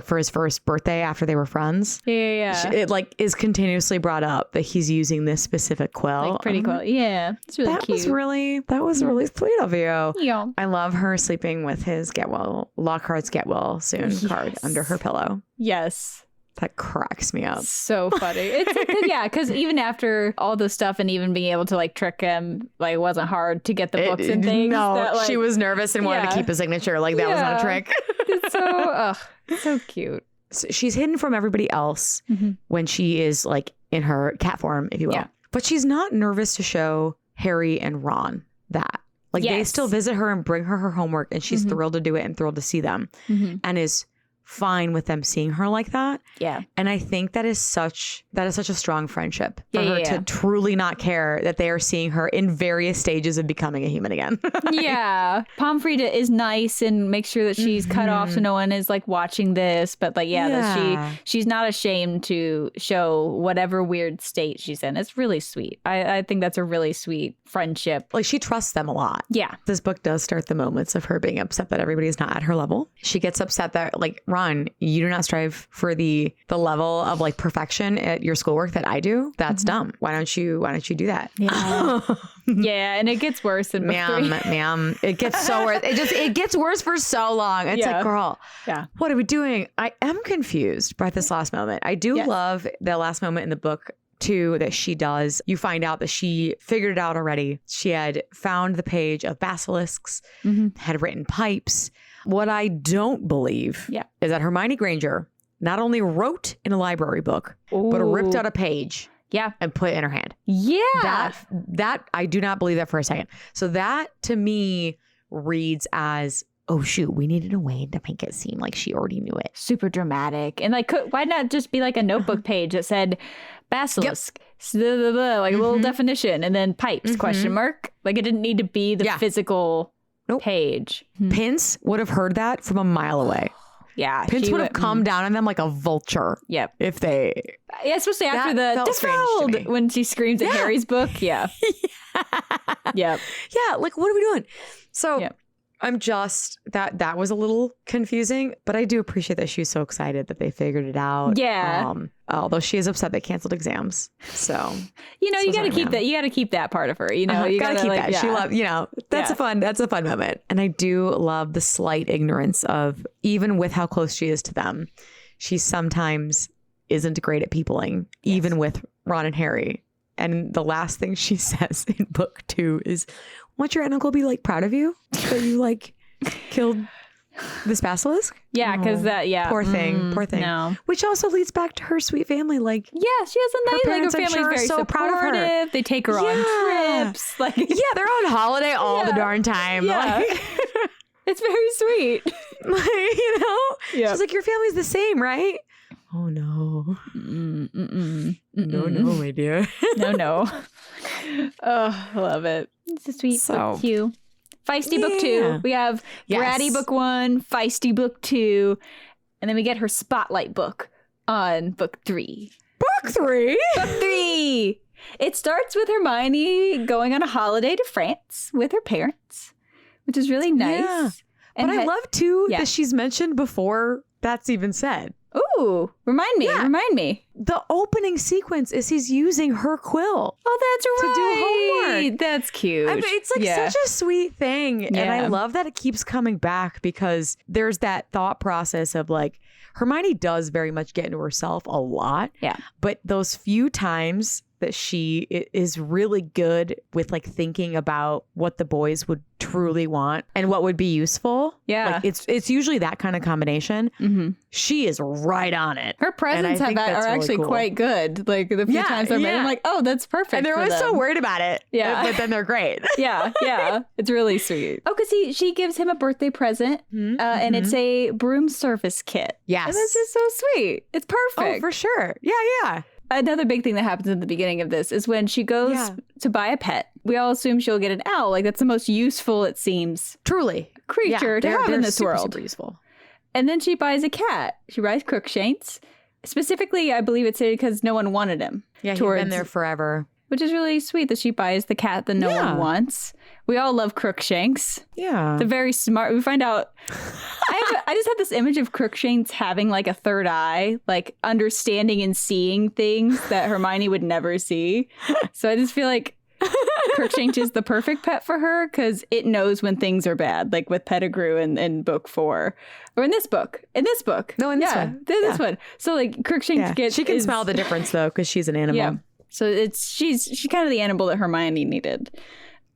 for his first birthday after they were friends. Yeah. It is continuously brought up that he's using this specific quill. Like pretty quill. Yeah. It's really cute. That was really sweet of you. Yeah. I love her sleeping with his Lockhart's get well soon card under her pillow. Yes. That cracks me up. So funny. It's because even after all the stuff and even being able to like trick him, like it wasn't hard to get the books and things. No, she was nervous and wanted to keep a signature. Like that was not a trick. It's so cute. So she's hidden from everybody else when she is like in her cat form, if you will. Yeah. But she's not nervous to show Harry and Ron that. Like they still visit her and bring her homework, and she's thrilled to do it and thrilled to see them, and is fine with them seeing her like that. Yeah. And I think that is such a strong friendship for her to truly not care that they are seeing her in various stages of becoming a human again. Yeah. Pomfrey is nice and makes sure that she's cut off so no one is like watching this. But like, that she's not ashamed to show whatever weird state she's in. It's really sweet. I think that's a really sweet friendship. Like she trusts them a lot. Yeah. This book does start the moments of her being upset that everybody is not at her level. She gets upset that like, Ron, you do not strive for the level of like perfection at your schoolwork that I do. That's dumb. Why don't you do that? Yeah. Yeah, and it gets worse in ma'am. It gets so worse. It gets worse for so long. It's like, girl, what are we doing? I am confused by this last moment. I do love the last moment in the book too that she does. You find out that she figured it out already. She had found the page of basilisks, had written pipes. What I don't believe is that Hermione Granger not only wrote in a library book, but ripped out a page and put it in her hand. Yeah. That I do not believe that for a second. So that to me reads as, oh shoot, we needed a way to make it seem like she already knew it. Super dramatic. And like, why not just be like a notebook page that said basilisk, like a little definition, and then pipes, question mark. Like it didn't need to be the physical page. Pince would have heard that from a mile away. Yeah. Pince would have come down on them like a vulture. Yep. If they... Yeah, especially after the defiled when she screams at Harry's book. Yeah. Yep. Yeah. Like, what are we doing? So... I'm just that was a little confusing, but I do appreciate that she's so excited that they figured it out. Yeah. Although she is upset they canceled exams. So you got to keep that. You got to keep that part of her. You know, you got to keep that. She loves. That's a fun moment. And I do love the slight ignorance of, even with how close she is to them, she sometimes isn't great at peopling, even with Ron and Harry. And the last thing she says in book 2 is, won't your uncle be like proud of you that you like killed this basilisk? Yeah, because poor thing. No. Which also leads back to her sweet family. Like, yeah, she has a nice, like her family's sure very so proud of her. They take her on trips. Like, they're on holiday all the darn time. Yeah. Like, It's very sweet. You know? Yeah. She's like, your family's the same, right? Oh, no. No, my dear. No. Oh, I love it. It's a sweet book 2. Feisty book 2. We have bratty book 1, feisty book 2, and then we get her spotlight book on book 3. Book 3? Book 3! It starts with Hermione going on a holiday to France with her parents, which is really nice. Yeah. And but I love, too, that she's mentioned before that's even said. Ooh, remind me. The opening sequence is he's using her quill. Oh, that's right. To do homework. That's cute. I mean, it's like such a sweet thing. Yeah. And I love that it keeps coming back because there's that thought process of like, Hermione does very much get into herself a lot. Yeah. But those few times that she is really good with like thinking about what the boys would truly want and what would be useful. Yeah. Like it's usually that kind of combination. Mm-hmm. She is right on it. Her presents are actually quite good. Like the few times I've met, I'm like, oh, that's perfect. And they're always so worried about it. Yeah. But then they're great. Yeah. It's really sweet. Oh, because she gives him a birthday present and it's a broom service kit. Yes. And this is so sweet. It's perfect. Oh, for sure. Yeah. Another big thing that happens in the beginning of this is when she goes to buy a pet. We all assume she'll get an owl. Like that's the most useful, it seems, truly creature to have in this world. Super useful. And then she buys a cat. She buys Crookshanks. Specifically, I believe it's because no one wanted him. Yeah, he's been there forever. Which is really sweet that she buys the cat that no one wants. We all love Crookshanks. Yeah. They're very smart. We find out... I just have this image of Crookshanks having like a third eye, like understanding and seeing things that Hermione would never see. So I just feel like Crookshanks is the perfect pet for her because it knows when things are bad, like with Pettigrew in book 4. Or in this book. No, in this one. This one. So like Crookshanks gets... She can smell the difference though because she's an animal. Yeah. So she's kind of the animal that Hermione needed.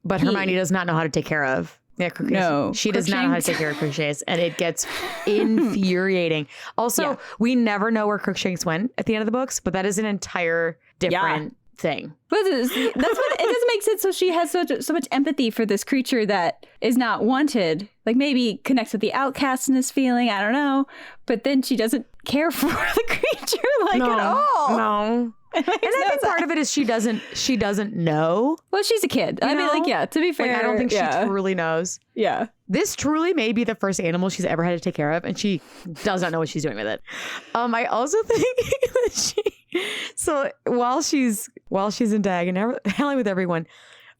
But Hermione does not know how to take care of. Yeah, no, she does not know how to take care of Crookshanks, and it gets infuriating. Also, we never know where Crookshanks went at the end of the books, but that is an entire different thing. But that's what it doesn't make sense. So she has so much empathy for this creature that is not wanted. Like maybe connects with the outcastness feeling. I don't know, but then she doesn't care for the creature at all. No. And I think part of it is she doesn't know. Well, she's a kid. I mean, like, to be fair. Like, I don't think she truly knows. Yeah. This truly may be the first animal she's ever had to take care of, and she does not know what she's doing with it. I also think that so while she's in diagonally with everyone,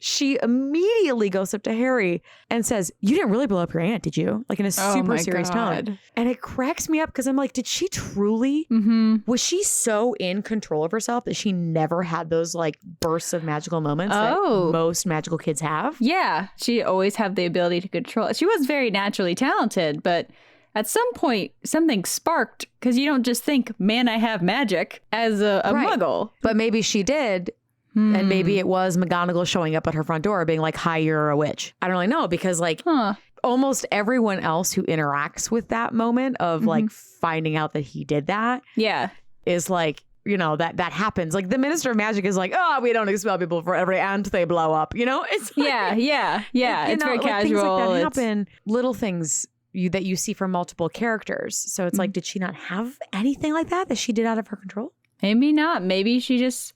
she immediately goes up to Harry and says, "You didn't really blow up your aunt, did you?" Like in a super serious tone. And it cracks me up because I'm like, did she truly? Was she so in control of herself that she never had those like bursts of magical moments that most magical kids have? Yeah. She always had the ability to control it. She was very naturally talented, but at some point, something sparked because you don't just think, man, I have magic as a muggle. But maybe she did. And maybe it was McGonagall showing up at her front door being like, "Hi, you're a witch." I don't really know because like almost everyone else who interacts with that moment of like finding out that he did that is like, you know, that happens. Like the Minister of Magic is like, "Oh, we don't expel people for every ant they blow up." You know, it's like, yeah. It's very casual. Things like that happen. Little things that you see from multiple characters. So it's like, did she not have anything like that she did out of her control? Maybe not. Maybe she just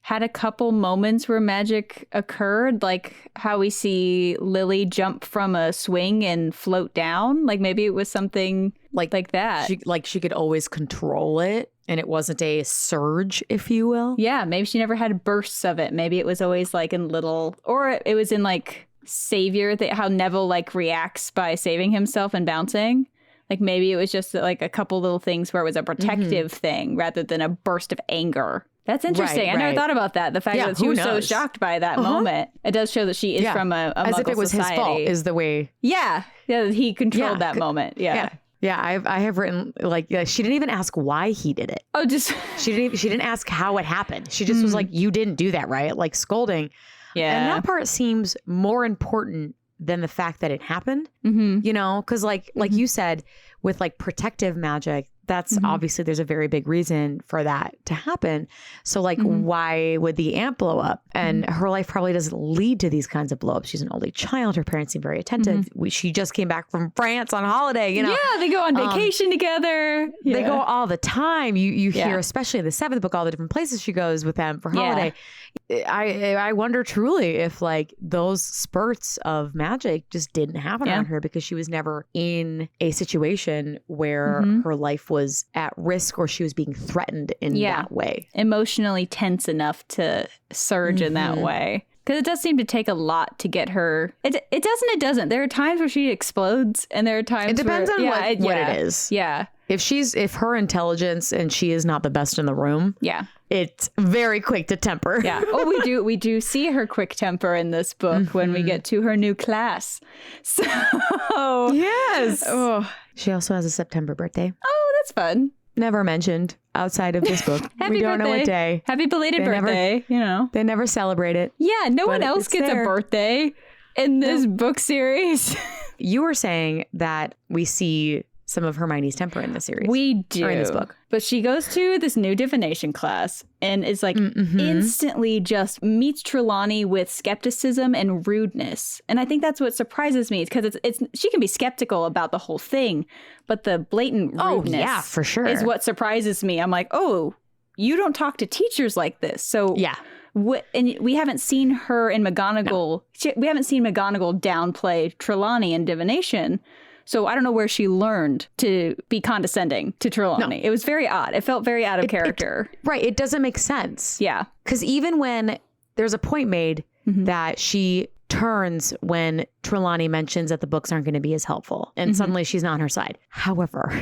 had a couple moments where magic occurred, like how we see Lily jump from a swing and float down. Like maybe it was something like that. She could always control it and it wasn't a surge, if you will. Yeah, maybe she never had bursts of it. Maybe it was always like in little, or it was in like Savior, how Neville like reacts by saving himself and bouncing. Like maybe it was just like a couple little things where it was a protective thing rather than a burst of anger. That's interesting. I never thought about that. The fact that she was so shocked by that moment. It does show that she is from a Muggle as if it was society. His fault is the way. Yeah, he controlled that moment. Yeah. I have written like she didn't even ask why he did it. Oh, just she didn't ask how it happened. She just was like, "You didn't do that, right?" Like scolding. Yeah, and that part seems more important than the fact that it happened. You know, because like you said, with like protective magic, that's obviously there's a very big reason for that to happen. So like, why would the amp blow up? And her life probably doesn't lead to these kinds of blow ups. She's an only child. Her parents seem very attentive. She just came back from France on holiday, you know? Yeah, they go on vacation together. Yeah. They go all the time. You hear, especially in the 7th book, all the different places she goes with them for holiday. I wonder truly if like those spurts of magic just didn't happen on her because she was never in a situation where her life was at risk or she was being threatened in that way. Emotionally tense enough to surge in that way. Because it does seem to take a lot to get her. It doesn't. There are times where she explodes and there are times it depends where, on what it is. Yeah. If her intelligence and she is not the best in the room, it's very quick to temper. Yeah. Oh, we do see her quick temper in this book when we get to her new class. So yes. Oh. She also has a September birthday. Oh, that's fun. Never mentioned outside of this book. Happy we don't birthday. know what day. Happy belated birthday. You know. They never celebrate it. Yeah, no one else gets a birthday in this book series. You were saying that we see some of Hermione's temper in this series. We do. Or in this book. But she goes to this new divination class and is like instantly just meets Trelawney with skepticism and rudeness. And I think that's what surprises me because it's she can be skeptical about the whole thing, but the blatant rudeness for sure. is what surprises me. I'm like, oh, you don't talk to teachers like this. So and we haven't seen her in McGonagall. We haven't seen McGonagall downplay Trelawney in divination. So I don't know where she learned to be condescending to Trelawney. No. It was very odd. It felt very out of character. Right. It doesn't make sense. Yeah. Because even when there's a point made that she turns when Trelawney mentions that the books aren't going to be as helpful and suddenly she's not on her side. However,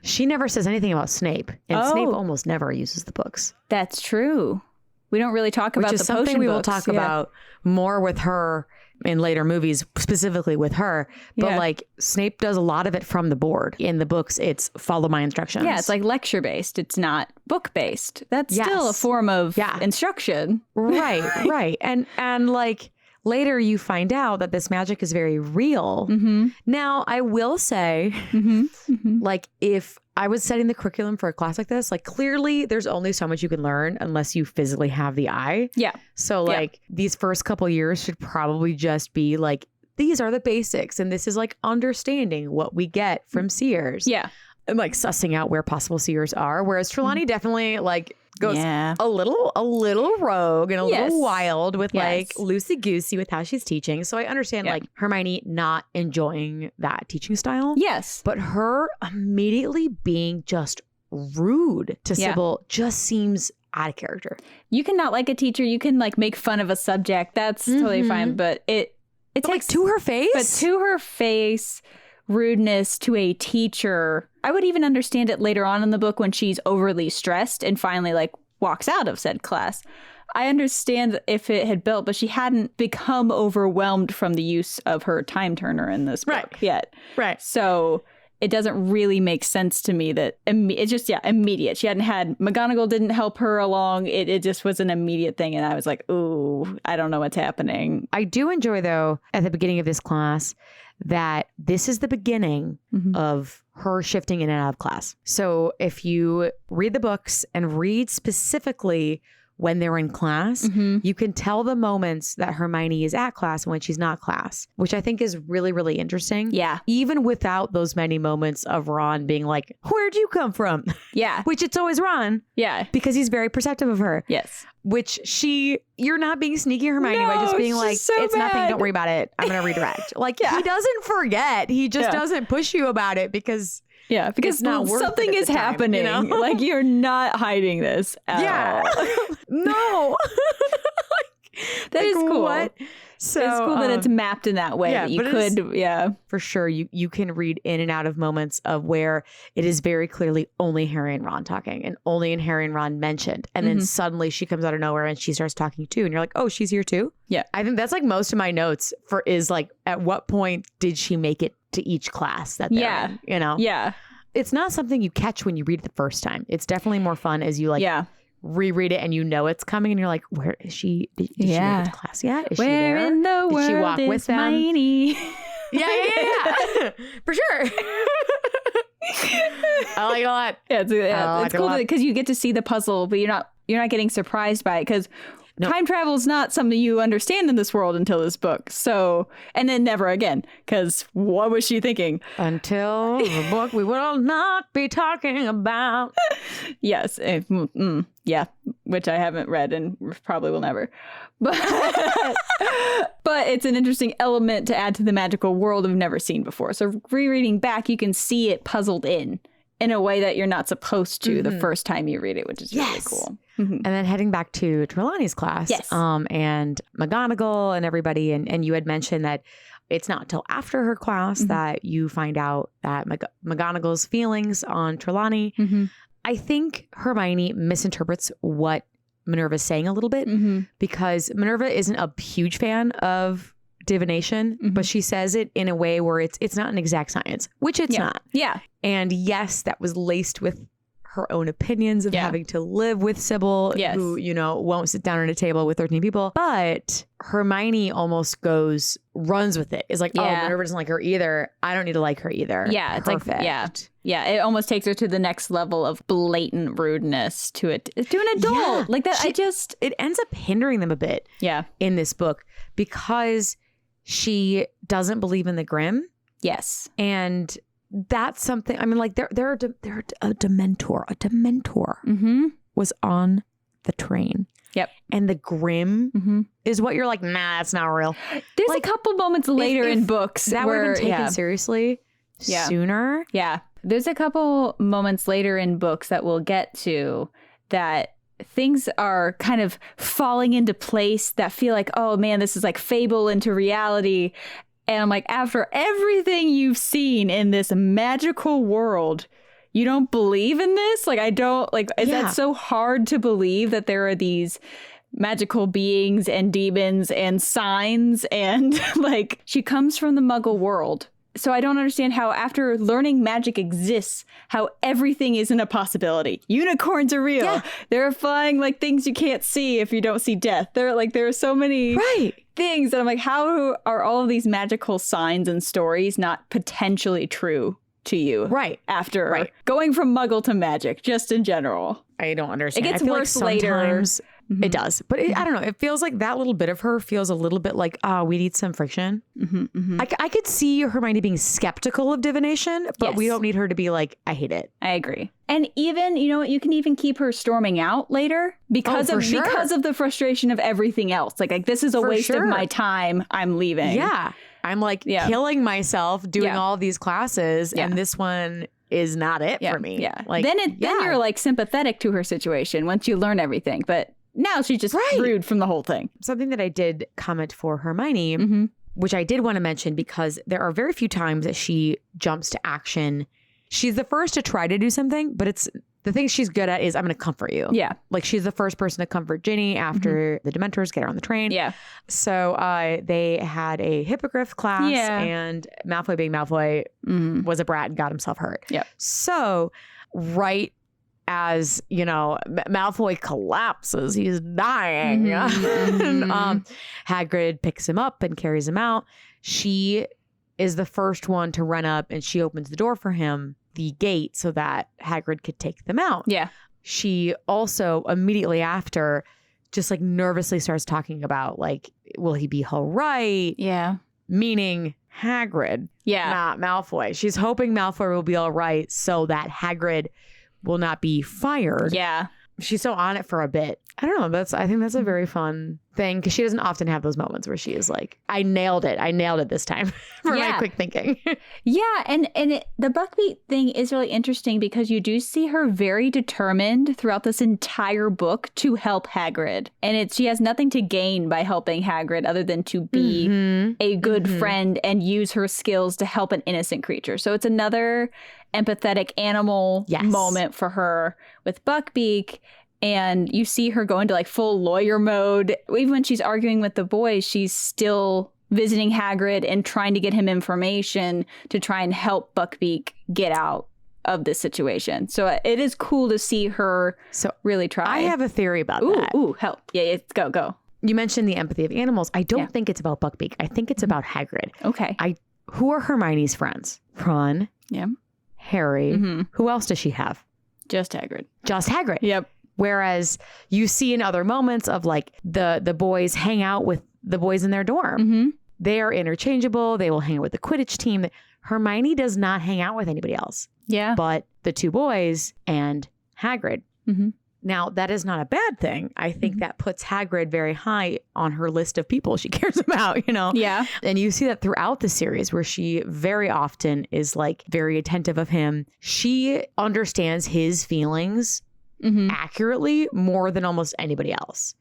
she never says anything about Snape and Snape almost never uses the books. That's true. We don't really talk about the potion books. Which is something we will talk about more with her in later movies, specifically with her. But like Snape does a lot of it from the board. In the books, it's follow my instructions. Yeah, it's like lecture based. It's not book based. That's still a form of instruction. Right. And like later you find out that this magic is very real. Now, I will say, like if I was setting the curriculum for a class like this, like clearly there's only so much you can learn unless you physically have the eye. Yeah. So like these first couple years should probably just be like, these are the basics. And this is like understanding what we get from seers. Yeah. And like sussing out where possible seers are. Whereas Trelawney definitely like goes a little rogue and a little wild with like loosey goosey with how she's teaching. So I understand like Hermione not enjoying that teaching style. Yes. But her immediately being just rude to Sybil just seems out of character. You can not like a teacher. You can like make fun of a subject. That's totally fine. But it takes like to her face. But to her face, rudeness to a teacher. I would even understand it later on in the book when she's overly stressed and finally like walks out of said class. I understand if it had built, but she hadn't become overwhelmed from the use of her time turner in this book yet. Right. So it doesn't really make sense to me that it's just, immediate. She hadn't had, McGonagall didn't help her along. It just was an immediate thing. And I was like, ooh, I don't know what's happening. I do enjoy, though, at the beginning of this class, that this is the beginning of her shifting in and out of class. So if you read the books and read specifically when they're in class, you can tell the moments that Hermione is at class and when she's not class, which I think is really, really interesting. Yeah. Even without those many moments of Ron being like, where'd you come from? Yeah. Which it's always Ron. Yeah. Because he's very perceptive of her. Yes. Which you're not being sneaky, Hermione, by just being like, so it's nothing, don't worry about it. I'm going to redirect. Like, he doesn't forget. He just doesn't push you about it because... Yeah, because something is happening. You know? Like, you're not hiding this at all. No. That is cool. What? So, it's cool that it's mapped in that way. That you could, for sure, you can read in and out of moments of where it is very clearly only Harry and Ron talking and only Harry and Ron mentioned. And then suddenly she comes out of nowhere and she starts talking too. And you're like, oh, she's here too? Yeah. I think that's like most of my notes is like, at what point did she make it to each class that they're in, you know? Yeah. It's not something you catch when you read it the first time. It's definitely more fun as you reread it and you know it's coming and you're like, where is she? Did she make it to class yet? Is where she there? In the Did she walk world with them? Hermione? Yeah. For sure. I like it a lot. Yeah, it's cool because you get to see the puzzle, but you're not getting surprised by it because time travel is not something you understand in this world until this book. So, and then never again, because what was she thinking? Until the book we will not be talking about. Yes. Yeah, which I haven't read and probably will never. But it's an interesting element to add to the magical world we've never seen before. So rereading back, you can see it puzzled in a way that you're not supposed to the first time you read it, which is really cool. And then heading back to Trelawney's class, and McGonagall and everybody, and you had mentioned that it's not till after her class that you find out that McGonagall's feelings on Trelawney. I think Hermione misinterprets what Minerva's saying a little bit because Minerva isn't a huge fan of divination, but she says it in a way where it's not an exact science, which it's not. Yeah. And yes, that was laced with her own opinions of having to live with Sybil, who, won't sit down at a table with 13 people. But Hermione almost runs with it. Is like, oh, Minerva doesn't like her either. I don't need to like her either. Yeah. It's perfect. Like, yeah. It almost takes her to the next level of blatant rudeness to an adult. Yeah. Like that. It ends up hindering them a bit. Yeah. In this book because she doesn't believe in the Grimm. Yes. And that's something. I mean, like they're a Dementor. A Dementor was on the train. Yep. And the Grimm is what you're like, nah, that's not real. There's a couple moments later in books that would have been taken seriously sooner. Yeah. There's a couple moments later in books that we'll get to that things are kind of falling into place that feel like, oh man, this is like fable into reality. And I'm like, after everything you've seen in this magical world, you don't believe in this? Like, I don't, like, is that so hard to believe that there are these magical beings and demons and signs? And like, she comes from the Muggle world. So I don't understand how after learning magic exists, how everything isn't a possibility. Unicorns are real. Yeah. They're flying like things you can't see if you don't see death. There are so many things that I'm like, how are all of these magical signs and stories not potentially true to you? Right. After going from Muggle to magic, just in general. I don't understand. It gets worse later. It does. But I don't know. It feels like that little bit of her feels a little bit like, we need some friction. I could see Hermione being skeptical of divination, but we don't need her to be like, I hate it. I agree. And even, you know what, you can even keep her storming out later because of the frustration of everything else. Like this is a waste of my time. I'm leaving. Yeah. I'm like killing myself doing all these classes and this one is not it for me. Yeah. Like then you're like sympathetic to her situation once you learn everything. But now she's just rude from the whole thing. Something that I did comment for Hermione, which I did want to mention because there are very few times that she jumps to action. She's the first to try to do something, but it's the thing she's good at is I'm going to comfort you. Yeah. Like she's the first person to comfort Ginny after the Dementors get her on the train. Yeah. So they had a hippogriff class and Malfoy being Malfoy was a brat and got himself hurt. Yeah. So as, Malfoy collapses, he's dying. Hagrid picks him up and carries him out. She is the first one to run up and she opens the door for him, the gate, so that Hagrid could take them out. Yeah. She also immediately after just like nervously starts talking about like, will he be all right? Yeah. Meaning Hagrid. Yeah. Not Malfoy. She's hoping Malfoy will be all right so that Hagrid will not be fired. Yeah. She's so on it for a bit. I don't know. I think that's a very fun thing because she doesn't often have those moments where she is like, I nailed it. I nailed it this time for my quick thinking. And the Buckbeak thing is really interesting because you do see her very determined throughout this entire book to help Hagrid. And she has nothing to gain by helping Hagrid other than to be a good friend and use her skills to help an innocent creature. So it's another empathetic animal moment for her with Buckbeak. And you see her go into like full lawyer mode. Even when she's arguing with the boys, she's still visiting Hagrid and trying to get him information to try and help Buckbeak get out of this situation. So it is cool to see her really try. I have a theory about that. Ooh, help. Yeah, go. You mentioned the empathy of animals. I don't think it's about Buckbeak. I think it's about Hagrid. Okay. Who are Hermione's friends? Ron. Yeah. Harry. Who else does she have? Just Hagrid. Just Hagrid. Yep. Whereas you see in other moments of like the boys hang out with the boys in their dorm. They are interchangeable. They will hang out with the Quidditch team. Hermione does not hang out with anybody else. Yeah. But the two boys and Hagrid. Now, that is not a bad thing. I think that puts Hagrid very high on her list of people she cares about, you know? Yeah. And you see that throughout the series where she very often is like very attentive of him. She understands his feelings accurately more than almost anybody else.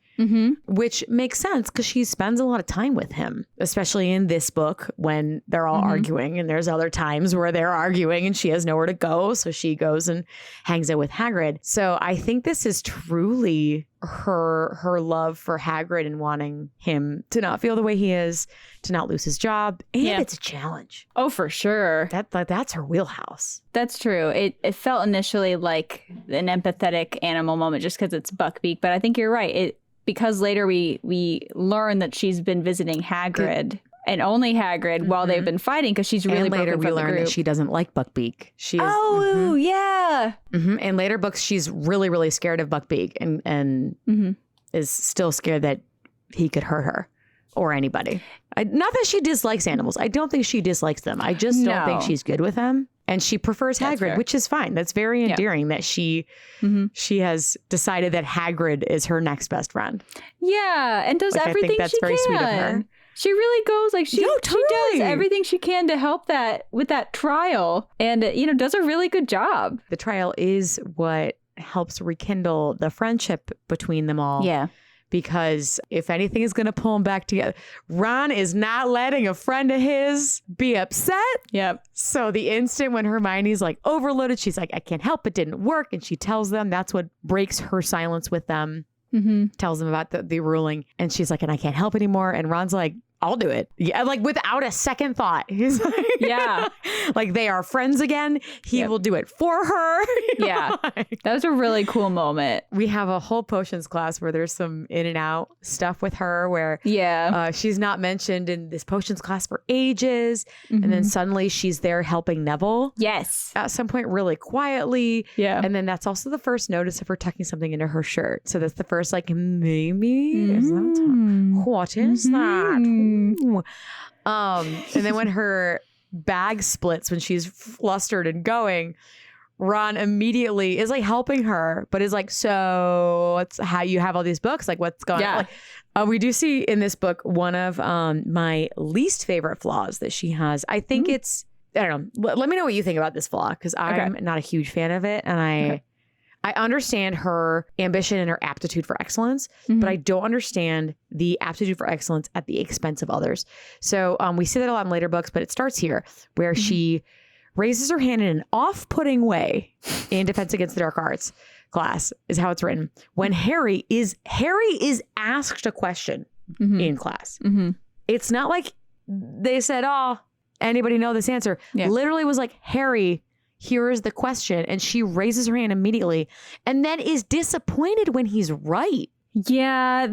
Which makes sense because she spends a lot of time with him, especially in this book when they're all arguing, and there's other times where they're arguing and she has nowhere to go. So she goes and hangs out with Hagrid. So I think this is truly her love for Hagrid and wanting him to not feel the way he is, to not lose his job. And it's a challenge. Oh, for sure. That's her wheelhouse. That's true. It felt initially like an empathetic animal moment just because it's Buckbeak. But I think you're right. Because later we learn that she's been visiting Hagrid and only Hagrid while they've been fighting because she's really broken from the group. And later we learn that she doesn't like Buckbeak. She is, yeah. In later books, she's really, really scared of Buckbeak and is still scared that he could hurt her or anybody. Not that she dislikes animals. I don't think she dislikes them. I just don't think she's good with them. And she prefers Hagrid, which is fine. That's very endearing that she has decided that Hagrid is her next best friend. Yeah, and does everything she can. I think that's very sweet of her. She really goes like she does everything she can to help with that trial, and does a really good job. The trial is what helps rekindle the friendship between them all. Yeah. Because if anything is going to pull them back together, Ron is not letting a friend of his be upset. Yep. So the instant when Hermione's like overloaded, she's like, I can't help it didn't work. And she tells them that's what breaks her silence with them. Tells them about the ruling. And she's like, and I can't help anymore. And Ron's like, I'll do it. Yeah, like without a second thought. He's like, yeah, like they are friends again. He will do it for her. Yeah, that was a really cool moment. We have a whole potions class where there's some in and out stuff with her where she's not mentioned in this potions class for ages. And then suddenly she's there helping Neville. Yes. At some point really quietly. Yeah. And then that's also the first notice of her tucking something into her shirt. So that's the first like, maybe is that what is that? And then when her bag splits when she's flustered and going, Ron immediately is like helping her, but is like, so it's how you have all these books, like what's going on? Like, we do see in this book one of my least favorite flaws that she has. I think it's, I don't know, let me know what you think about this flaw because I'm not a huge fan of it, and I understand her ambition and her aptitude for excellence, but I don't understand the aptitude for excellence at the expense of others. So we see that a lot in later books, but it starts here where she raises her hand in an off-putting way in Defense Against the Dark Arts class, is how it's written. When Harry is asked a question in class. It's not like they said, oh, anybody know this answer? Yeah. Literally was like, Harry, here is the question. And she raises her hand immediately and then is disappointed when he's right. Yeah,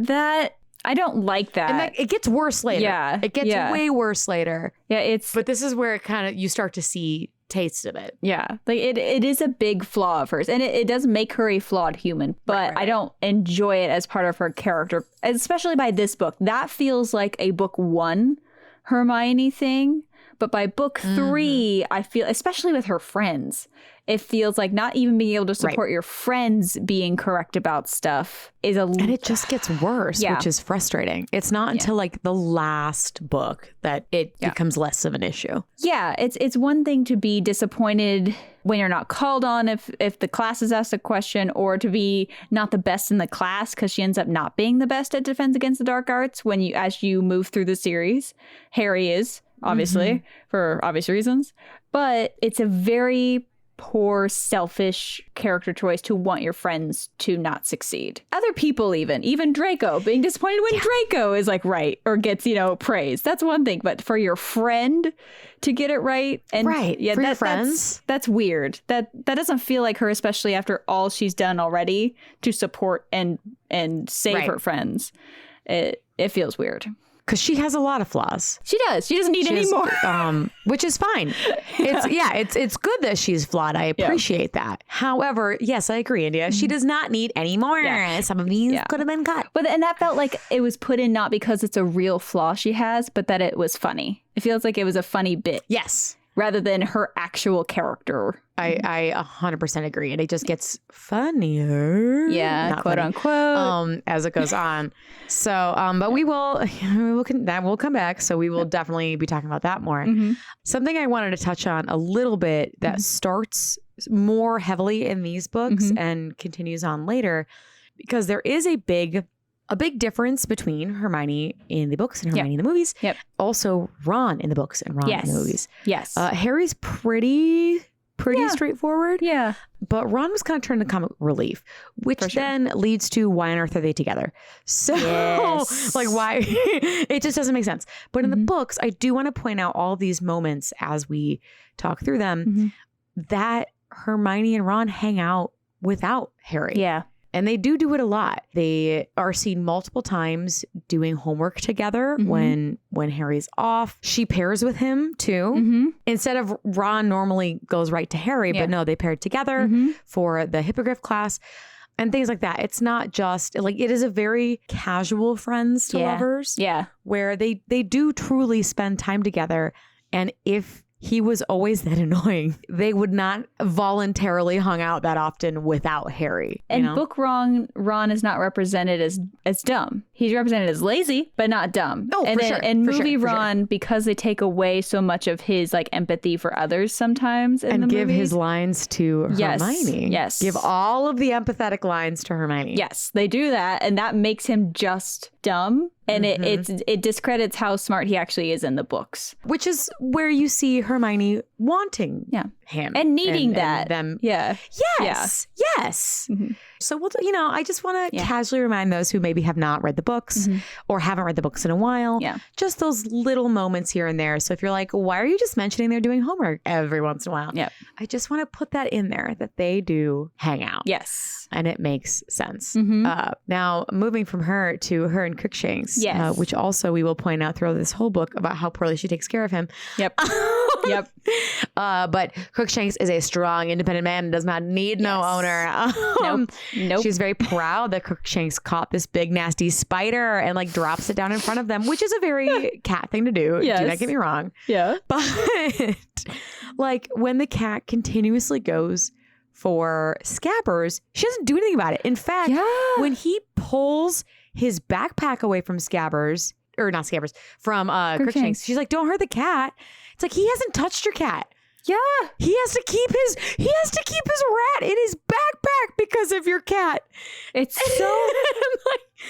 I don't like that. And it gets worse later. Yeah. It gets way worse later. Yeah, but this is where it kind of, you start to see tastes of it. Yeah. Like it is a big flaw of hers. And it does make her a flawed human. But I don't enjoy it as part of her character, especially by this book. That feels like a book 1 Hermione thing. But by book 3, I feel, especially with her friends, it feels like not even being able to support your friends being correct about stuff is a... And it just gets worse, which is frustrating. It's not until like the last book that it becomes less of an issue. Yeah, it's one thing to be disappointed when you're not called on if the class is asked a question, or to be not the best in the class because she ends up not being the best at Defense Against the Dark Arts as you move through the series. Harry is, obviously, for obvious reasons. But it's a very poor, selfish character choice to want your friends to not succeed. Other people even Draco, being disappointed when Draco is like right or gets, praise. That's one thing. But for your friend to get it right. And for your friends. That's weird. That doesn't feel like her, especially after all she's done already to support and save her friends. It feels weird. because she has a lot of flaws. She does. She doesn't need any more. Which is fine. It's good that she's flawed. I appreciate that. However, yes, I agree, India. She does not need any more. Yeah. Some of these could have been cut. And that felt like it was put in not because it's a real flaw she has, but that it was funny. It feels like it was a funny bit. Yes. Rather than her actual character. I 100% agree. And it just gets funnier. Yeah, not quote funny, unquote. as it goes on. So, but that will come back. So we will definitely be talking about that more. Mm-hmm. Something I wanted to touch on a little bit that starts more heavily in these books and continues on later, because there is a big difference between Hermione in the books and Hermione in the movies. Yep. Also Ron in the books and Ron in the movies. Yes. Harry's pretty straightforward. Yeah. But Ron was kind of turned to comic relief, which then leads to why on earth are they together? So like why? It just doesn't make sense. But in the books, I do want to point out all these moments as we talk through them that Hermione and Ron hang out without Harry. Yeah. And they do it a lot. They are seen multiple times doing homework together when Harry's off. She pairs with him too. Instead of Ron normally goes right to Harry, but no, they paired together for the hippogriff class and things like that. It's not just like, it is a very casual friends to lovers. Yeah. Where they do truly spend time together. And if he was always that annoying, they would not voluntarily hung out that often without Harry. And book Ron is not represented as dumb. He's represented as lazy, but not dumb. Oh, and for sure. And movie Ron, because they take away so much of his like empathy for others sometimes in the give movies. His lines to Hermione. Yes. Give all of the empathetic lines to Hermione. Yes, they do that. And that makes him just dumb. And it discredits how smart he actually is in the books. Which is where you see Hermione wanting him. And needing that. And them. Yeah. Yes. Yeah. Yes. So, I just want to casually remind those who maybe have not read the books or haven't read the books in a while. Yeah. Just those little moments here and there. So if you're like, why are you just mentioning they're doing homework every once in a while? Yeah. I just want to put that in there that they do hang out. Yes. And it makes sense. Now, moving from her to her and Crookshanks, which also we will point out throughout this whole book about how poorly she takes care of him. Yep. Yep. But Crookshanks is a strong, independent man and does not need no owner. Nope. She's very proud that Crookshanks caught this big, nasty spider and like drops it down in front of them, which is a very cat thing to do. Yes. Do not get me wrong. Yeah. But like when the cat continuously goes for Scabbers, she doesn't do anything about it. In fact, when he pulls his backpack away from Scabbers, or not Scabbers, from Crookshanks, she's like, don't hurt the cat. It's like, he hasn't touched your cat. Yeah. He has to keep his rat in his backpack because of your cat. It's so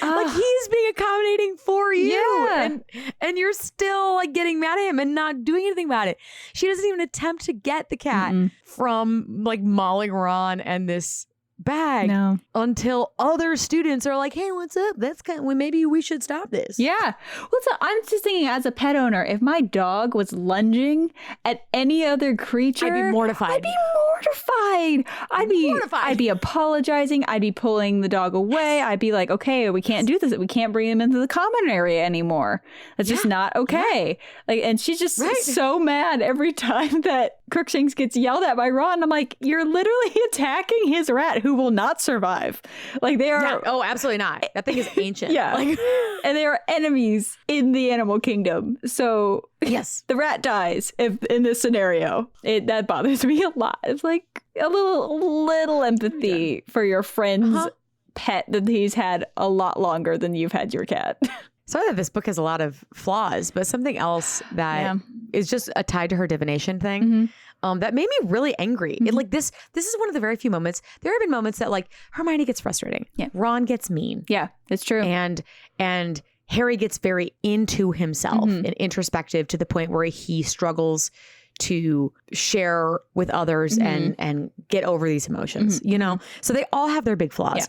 like he's being accommodating for you. Yeah. And you're still like getting mad at him and not doing anything about it. She doesn't even attempt to get the cat from like mauling Ron and this bag until other students are like, hey, what's up? That's maybe we should stop this. Yeah. Well, so I'm just thinking, as a pet owner, if my dog was lunging at any other creature, I'd be mortified. I'd be apologizing. I'd be pulling the dog away. I'd be like, okay, we can't do this. We can't bring him into the common area anymore. That's just not okay. Like, and she's just so mad every time that Crookshanks gets yelled at by Ron. I'm like, you're literally attacking his rat who will not survive. Like they are. Oh, absolutely not. That thing is ancient. And they are enemies in the animal kingdom. So yes, the rat dies in this scenario. That bothers me a lot. It's like a little empathy for your friend's pet that he's had a lot longer than you've had your cat. Sorry that this book has a lot of flaws, but something else that is just a tied to her divination thing that made me really angry. It, like this is one of the very few moments. There have been moments that like Hermione gets frustrating. Yeah. Ron gets mean. Yeah, it's true. And Harry gets very into himself and introspective to the point where he struggles to share with others and get over these emotions, you know? So they all have their big flaws. Yeah.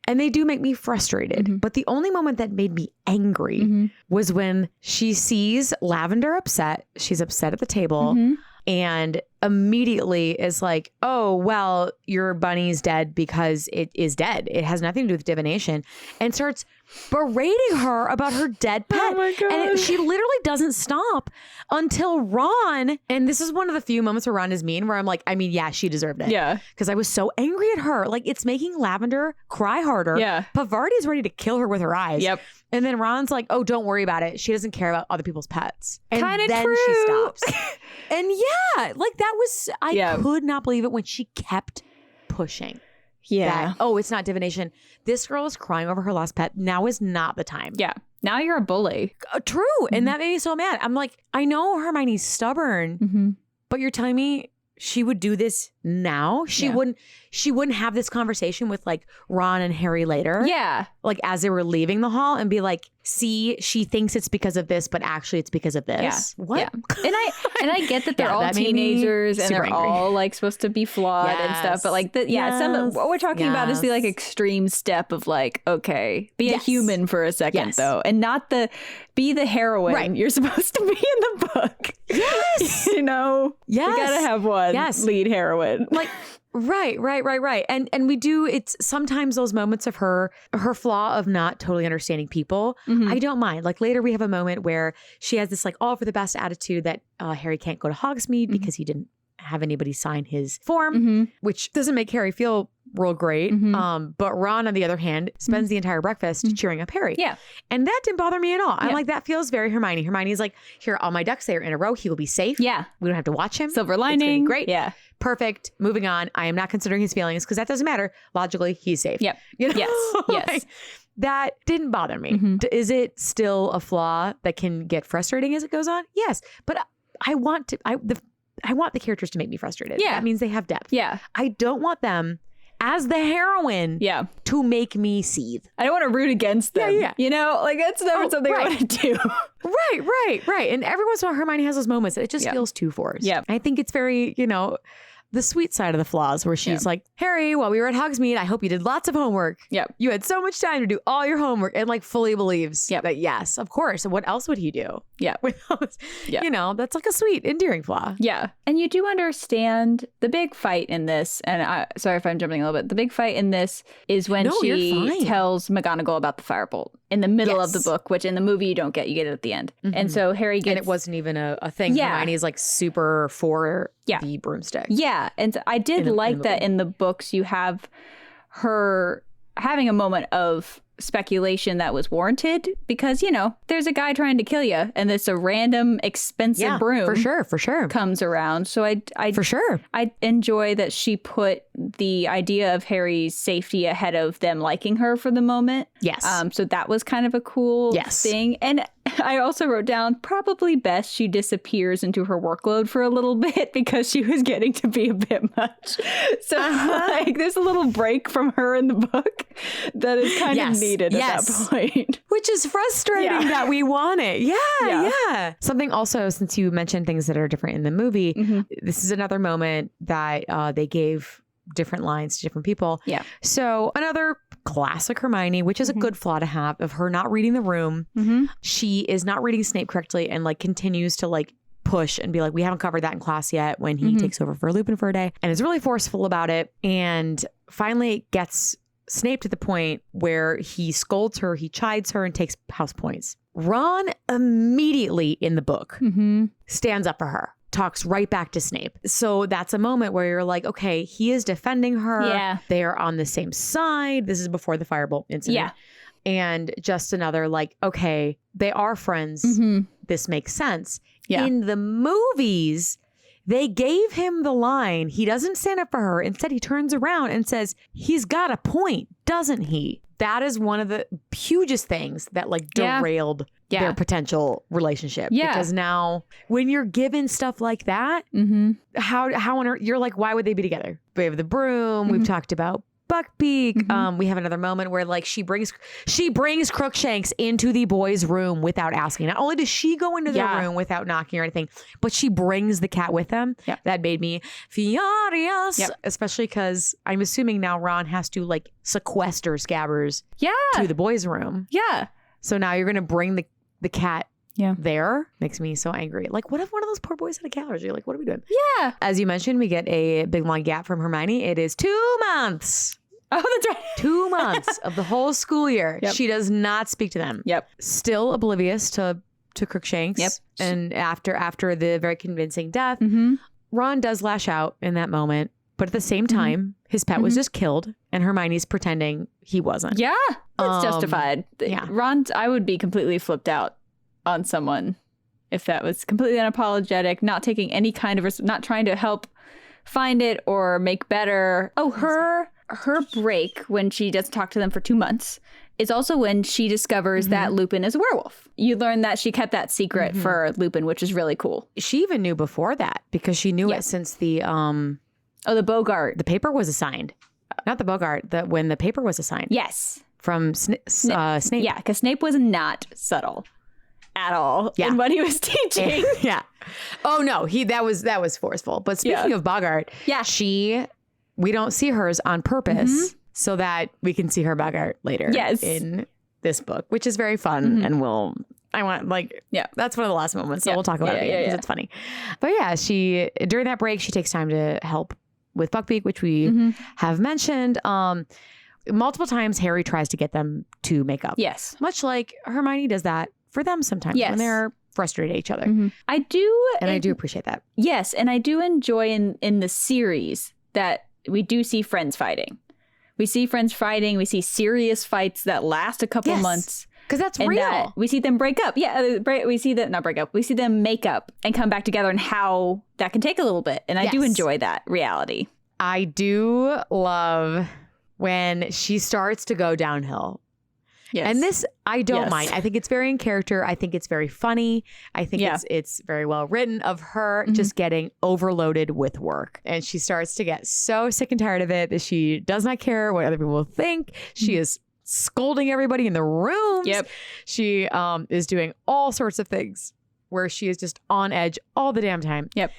And they do make me frustrated. But the only moment that made me angry was when she sees Lavender upset. She's upset at the table and immediately is like, oh, well, your bunny's dead because it is dead. It has nothing to do with divination. And starts berating her about her dead pet. Oh my God. And she literally doesn't stop until Ron, and this is one of the few moments where Ron is mean, where I'm like, I mean, yeah, she deserved it. Yeah. Because I was so angry at her. Like, it's making Lavender cry harder. Yeah. Pavardi's ready to kill her with her eyes. Yep. And then Ron's like, oh, don't worry about it. She doesn't care about other people's pets. And Kinda then true. she stops. And yeah, like that was, I could not believe it when she kept pushing. Yeah. That, oh, it's not divination. This girl is crying over her lost pet. Now is not the time. Yeah. Now you're a bully. True. And that made me so mad. I'm like, I know Hermione's stubborn, but you're telling me she would do this now? She wouldn't have this conversation with like Ron and Harry later. Yeah. Like as they were leaving the hall and be like, see, she thinks it's because of this, but actually it's because of this. Yeah. What? Yeah. And I get that they're Yeah, all that made me teenagers and super they're angry. all like supposed to be flawed and stuff. But like, some what we're talking about is the like extreme step of like, okay, be a human for a second though, and not be the heroine you're supposed to be in the book. Yes. You know? Yes. You gotta have one lead heroine. Like, right. And we do, it's sometimes those moments of her flaw of not totally understanding people. I don't mind. Like later we have a moment where she has this like all for the best attitude that Harry can't go to Hogsmeade because he didn't have anybody sign his form, which doesn't make Harry feel real great. But Ron, on the other hand, spends the entire breakfast cheering up Harry. Yeah. And that didn't bother me at all. I'm like, that feels very Hermione. Hermione's like, here, all my ducks, they are in a row. He will be safe. Yeah. We don't have to watch him. Silver It's gonna lining. be great. Yeah. Perfect. Moving on. I am not considering his feelings because that doesn't matter. Logically, he's safe. Yep. You know? Yes. Like, that didn't bother me. Is it still a flaw that can get frustrating as it goes on? Yes. But I want the characters to make me frustrated. Yeah. That means they have depth. Yeah. I don't want them as the heroine to make me seethe. I don't want to root against them. Yeah. You know, like that's never something I want to do. Right. And every once in a while, Hermione has those moments that it just feels too forced. Yeah. I think it's very, the sweet side of the flaws where she's like, Harry, while we were at Hogsmeade, I hope you did lots of homework. Yep. You had so much time to do all your homework, and like fully believes that yes, of course. What else would he do? Yeah. That's like a sweet, endearing flaw. Yeah. And you do understand the big fight in this. And sorry if I'm jumping a little bit. The big fight in this is when she tells McGonagall about the firebolt in the middle of the book, which in the movie you don't get. You get it at the end. And so Harry gets... And it wasn't even a thing. Yeah. Hermione's like super for the broomstick. Yeah. And I did like that in the books you have her having a moment of speculation that was warranted because, there's a guy trying to kill you and it's a random expensive broom. For sure. Comes around. So I enjoy that she put the idea of Harry's safety ahead of them liking her for the moment. Yes. So that was kind of a cool thing. And I also wrote down probably best she disappears into her workload for a little bit because she was getting to be a bit much. So like there's a little break from her in the book that is kind of needed at that point. Which is frustrating that we want it. Yeah. Something also, since you mentioned things that are different in the movie, this is another moment that they gave different lines to different people. Yeah. So another classic Hermione, which is a good flaw to have, of her not reading the room. She is not reading Snape correctly and like continues to like push and be like, we haven't covered that in class yet, when he takes over for Lupin for a day and is really forceful about it, and finally gets Snape to the point where he scolds her, he chides her, and takes house points. Ron immediately in the book stands up for her, talks right back to Snape. So that's a moment where you're like, okay, he is defending her. Yeah. They are on the same side. This is before the firebolt incident. Yeah. And just another like, okay, they are friends. This makes sense. Yeah. In the movies, they gave him the line. He doesn't stand up for her. Instead, he turns around and says, he's got a point, doesn't he? That is one of the hugest things that like derailed their potential relationship. Yeah. Because now when you're given stuff like that, how on earth, you're like, why would they be together? We have the broom. We've talked about Buckbeak. We have another moment where like she brings Crookshanks into the boys' room without asking. Not only does she go into their room without knocking or anything, but she brings the cat with them. That made me furious, especially because I'm assuming now Ron has to like sequester Scabbers to the boys' room. Yeah. So now you're gonna bring the cat there. Makes me so angry. Like, what if one of those poor boys had a cat allergy? Like, what are we doing? Yeah. As you mentioned, we get a big long gap from Hermione. It is 2 months. Oh, that's right. 2 months of the whole school year. Yep. She does not speak to them. Yep. Still oblivious to Crookshanks. Yep. And after the very convincing death, Mm-hmm. Ron does lash out in that moment. But at the same time, his pet was just killed, and Hermione's pretending he wasn't. Yeah, it's justified. Yeah. Ron, I would be completely flipped out on someone if that was completely unapologetic, not taking any kind of, not trying to help find it or make better. Oh, her break when she doesn't talk to them for 2 months is also when she discovers that Lupin is a werewolf. You learn that she kept that secret for Lupin, which is really cool. She even knew before that because she knew it since the the Bogart. the paper was assigned. Not the Bogart, when the paper was assigned. Yes. From Snape. Yeah, because Snape was not subtle at all in what he was teaching. Yeah. Oh no, that was forceful. But speaking of Bogart, we don't see hers on purpose so that we can see her Bogart later in this book, which is very fun and that's one of the last moments. So we'll talk about it because it's funny. But yeah, during that break, she takes time to help with Buckbeak, which we have mentioned. Multiple times Harry tries to get them to make up. Yes. Much like Hermione does that for them sometimes when they're frustrated at each other. I do. And I do appreciate that. Yes. And I do enjoy in the series that we do see friends fighting. We see friends fighting. We see serious fights that last a couple months. Because that's real. We see them break up. Yeah, we see that, not break up. We see them make up and come back together and how that can take a little bit. And I do enjoy that reality. I do love when she starts to go downhill. Yes. And this, I don't mind. I think it's very in character. I think it's very funny. I think it's very well written of her just getting overloaded with work. And she starts to get so sick and tired of it that she does not care what other people will think. She is scolding everybody in the rooms. Yep. She is doing all sorts of things where she is just on edge all the damn time. Yep.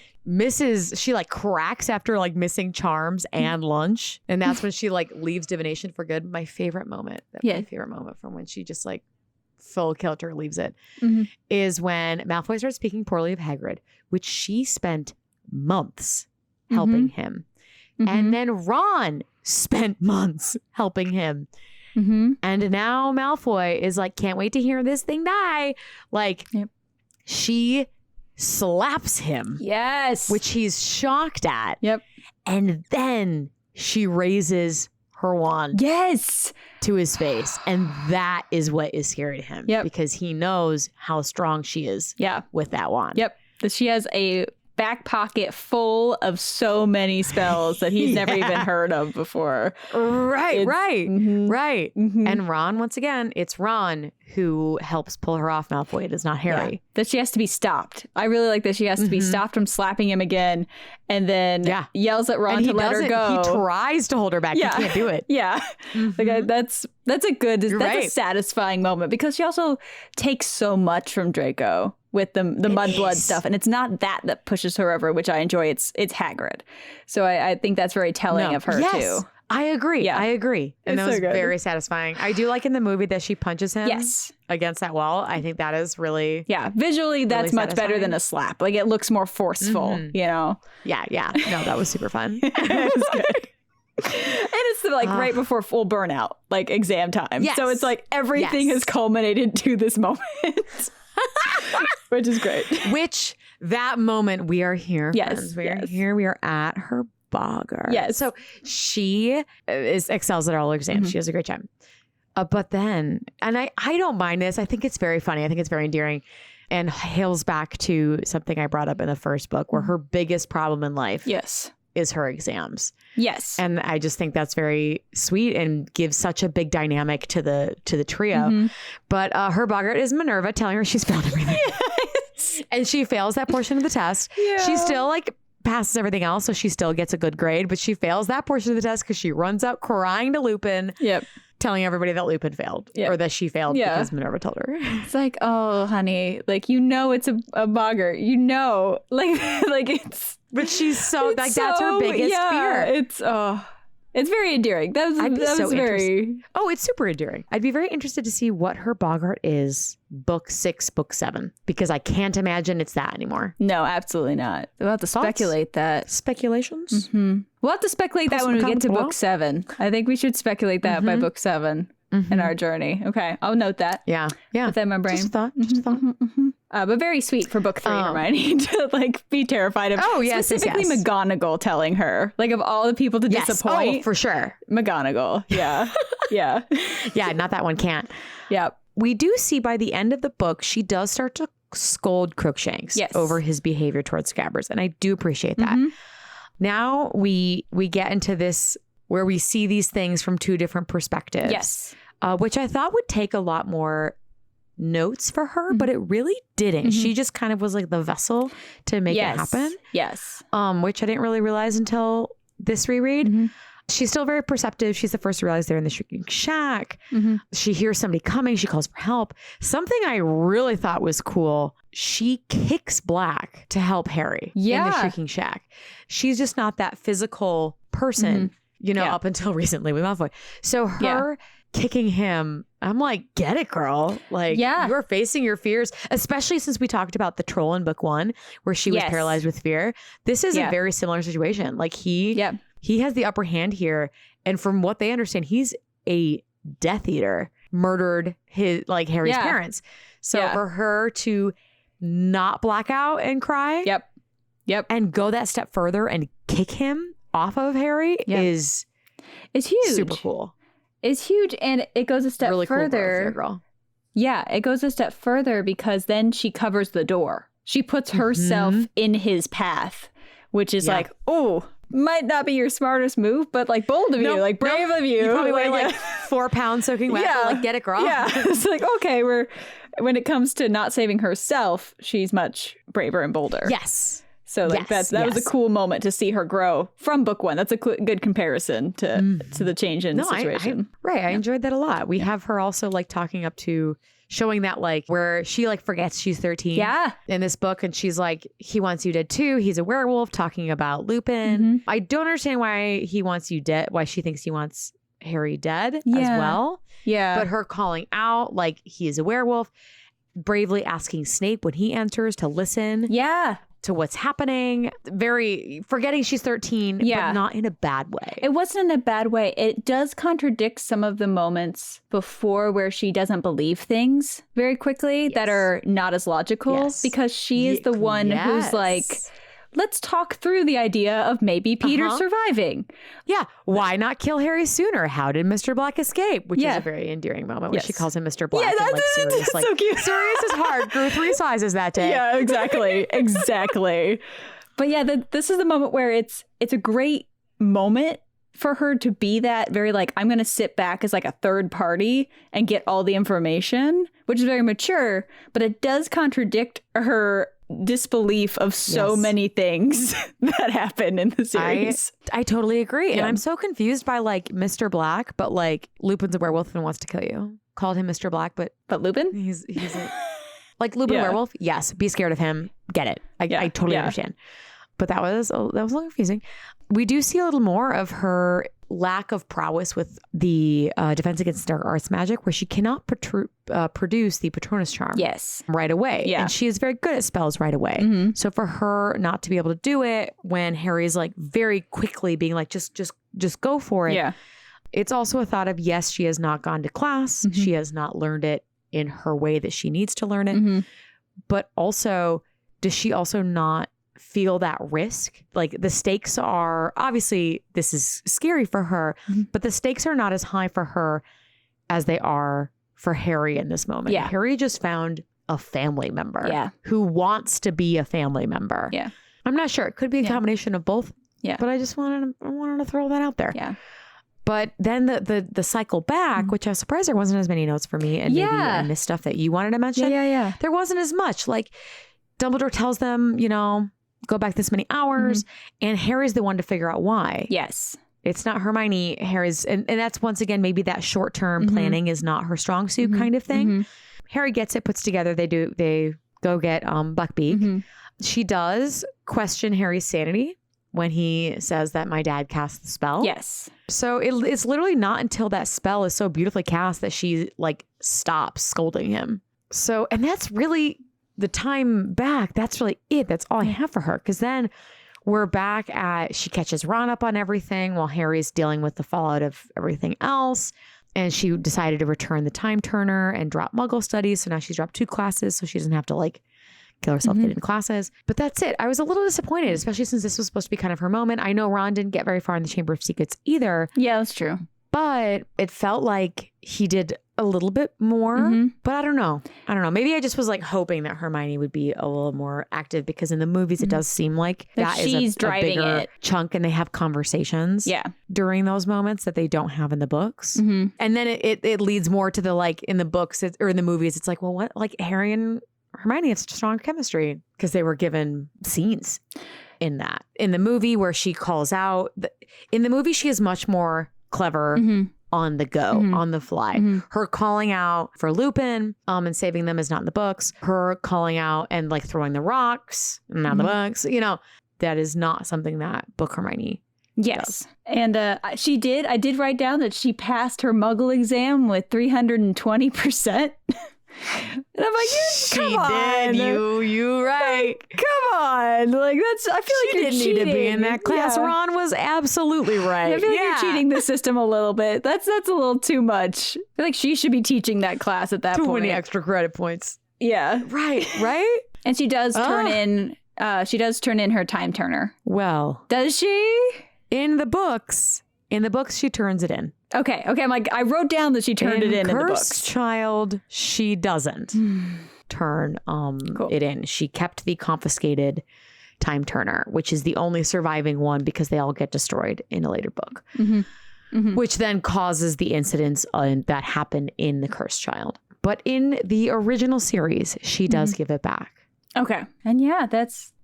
She cracks after missing charms and lunch. And that's when she leaves divination for good. My favorite moment. My favorite moment from when she just full kilter leaves it is when Malfoy starts speaking poorly of Hagrid, which she spent months helping him. And then Ron spent months helping him. And now Malfoy is can't wait to hear this thing die. She slaps him. Yes. Which he's shocked at. Yep. And then she raises her wand. Yes. To his face. And that is what is scary to him. Yep. Because he knows how strong she is with that wand. Yep. That she has a back pocket full of so many spells that he's never even heard of before. Right. And Ron, once again, it's Ron who helps pull her off Malfoy. It is not Harry. Yeah. That she has to be stopped. I really like that she has to be stopped from slapping him again and then yells at Ron to let her go. He tries to hold her back. He can't do it. Yeah. That's a good, a satisfying moment because she also takes so much from Draco with the mudblood stuff. And it's not that pushes her over, which I enjoy. It's Hagrid. So I think that's very telling of her too. I agree. Yeah. I agree. And that was very satisfying. I do like in the movie that she punches him against that wall. I think that is really visually that's really much better than a slap. It looks more forceful, you know? Yeah. No, that was super fun. It was good. And it's right before full burnout, exam time. Yes. So it's everything has culminated to this moment. Which is great. Which that moment we are here. Yes. Friends. We are here. We are at her Bogart. Yes. So she excels at all her exams. She does a great job. But then, and I don't mind this. I think it's very funny. I think it's very endearing and hails back to something I brought up in the first book where her biggest problem in life is her exams. Yes. And I just think that's very sweet and gives such a big dynamic to the trio. But her Bogart is Minerva telling her she's failed everything. Yes. And she fails that portion of the test. Yeah. She still passes everything else, so she still gets a good grade, but she fails that portion of the test because she runs out crying to Lupin. Yep. Telling everybody that Lupin failed or that she failed because Minerva told her. It's oh, honey, it's a Bogart, it's. But she's so that's her biggest fear. It's It's very endearing. That was very... Oh, it's super endearing. I'd be very interested to see what her Bogart is book 6, book 7, because I can't imagine it's that anymore. No, absolutely not. We'll have to speculate that. Speculations? Mm-hmm. We'll have to speculate that when we get to book 7. I think we should speculate that by book 7 in our journey. Okay, I'll note that. Yeah. Put that in my brain. Just a thought. Just a thought. But very sweet for book 3, Hermione, to like be terrified of. Oh, yes, specifically yes. McGonagall telling her, like, of all the people to disappoint. Oh, for sure. McGonagall. Yeah. Yeah. Yeah, not that one can't. Yeah. We do see by the end of the book, she does start to scold Crookshanks over his behavior towards Scabbers. And I do appreciate that. Now we get into this where we see these things from 2 different perspectives. Yes. Which I thought would take a lot more notes for her, but it really didn't. She just kind of was like the vessel to make it happen. Yes. Which I didn't really realize until this reread. She's still very perceptive. She's the first to realize they're in the Shrieking Shack. She hears somebody coming. She calls for help. Something I really thought was cool. She kicks Black to help Harry in the Shrieking Shack. She's just not that physical person, you know, up until recently with Malfoy. So her kicking him, I'm like, get it, girl. Like, you're facing your fears, especially since we talked about the troll in book 1 where she was paralyzed with fear. This is a very similar situation. Like he has the upper hand here. And from what they understand, he's a Death Eater, murdered his Harry's parents. So for her to not black out and cry and go that step further and kick him off of Harry is huge. Super cool. It's huge, and it goes a step really further. Cool growth here, girl. Yeah, it goes a step further because then she covers the door. She puts herself in his path, which is like, oh, might not be your smartest move, but like bold of you, like brave of you. You probably weigh like 4 pounds soaking wet. But like, get it, girl. Yeah, it's like, okay, when it comes to not saving herself, she's much braver and bolder. Yes. So like that was a cool moment to see her grow from book 1. That's a good comparison to the change in situation. I enjoyed that a lot. We have her also like talking up to showing that like where she like forgets she's 13 in this book. And she's like, he wants you dead too. He's a werewolf, talking about Lupin. I don't understand why he wants you dead, why she thinks he wants Harry dead as well. Yeah. But her calling out like he is a werewolf, bravely asking Snape when he enters to listen. Yeah. To what's happening, very forgetting she's 13, but not in a bad way. It wasn't in a bad way. It does contradict some of the moments before where she doesn't believe things very quickly that are not as logical because she is the one who's like, let's talk through the idea of maybe Peter surviving. Yeah. Why not kill Harry sooner? How did Mr. Black escape? Which is a very endearing moment where she calls him Mr. Black. Yeah, that's like, so cute. Sirius is hard. Grew 3 sizes that day. Yeah, exactly. Exactly. But yeah, this is the moment where it's a great moment for her to be that very like, I'm going to sit back as like a third party and get all the information, which is very mature, but it does contradict her disbelief of so many things that happen in the series. I totally agree. And I'm so confused by like Mr. Black, but like Lupin's a werewolf and wants to kill you. Called him Mr. Black, but Lupin? He's like Lupin werewolf. Yes. Be scared of him. Get it. I totally understand. But that was a little confusing. We do see a little more of her lack of prowess with the defense against dark arts magic, where she cannot produce the Patronus charm right away. Yeah. And she is very good at spells right away. So for her not to be able to do it when Harry's like very quickly being like, just go for it. Yeah. It's also a thought of, yes, she has not gone to class. She has not learned it in her way that she needs to learn it. But also, does she also not feel that risk? Like the stakes are, obviously this is scary for her, but the stakes are not as high for her as they are for Harry in this moment. Yeah. Harry just found a family member who wants to be a family member. Yeah. I'm not sure. It could be a combination of both. Yeah. But I just wanted to throw that out there. Yeah. But then the cycle back, which I was surprised there wasn't as many notes for me, and maybe I missed stuff that you wanted to mention. Yeah. There wasn't as much. Like Dumbledore tells them, go back this many hours, and Harry's the one to figure out why. Yes. It's not Hermione. Harry's, and that's once again, maybe that short-term planning is not her strong suit kind of thing. Harry gets it, puts together, they go get Buckbeak. She does question Harry's sanity when he says that my dad cast the spell. Yes. So it's literally not until that spell is so beautifully cast that she like stops scolding him. So, and that's really the time back. That's really it. That's all I have for her. Because then we're back at, she catches Ron up on everything while Harry's dealing with the fallout of everything else. And she decided to return the time turner and drop Muggle studies. So now she's dropped 2 classes so she doesn't have to like kill herself getting classes. But that's it. I was a little disappointed, especially since this was supposed to be kind of her moment. I know Ron didn't get very far in the Chamber of Secrets either. Yeah, that's true. But it felt like he did a little bit more. But I don't know. Maybe I just was like hoping that Hermione would be a little more active, because in the movies it does seem like that she's driving a bigger it. chunk, and they have conversations during those moments that they don't have in the books. And then it leads more to the like in the books or in the movies. It's like, well, what, like Harry and Hermione have such strong chemistry because they were given scenes in that. In the movie where she calls out, in the movie she is much more clever on the go, on the fly. Her calling out for Lupin and saving them is not in the books. Her calling out and like throwing the rocks, not in the books. You know, that is not something that book Hermione does. And I did write down that she passed her Muggle exam with 320%. And I'm like, come on. You right. Like, come on. Like, that's, I feel like she you're didn't cheating. need to be in that class. Yeah. Ron was absolutely right. I feel like you're cheating the system a little bit. That's a little too much. I feel like she should be teaching that class at that point. Too many extra credit points. Yeah. Right? And she does turn in her time turner. Well. Does she? In the books, she turns it in. Okay. I'm like, I wrote down that she turned it in the books. Cursed Child, she doesn't turn it in. She kept the confiscated time turner, which is the only surviving one because they all get destroyed in a later book, which then causes the incidents that happen in the Cursed Child. But in the original series, she does give it back. Okay. And yeah,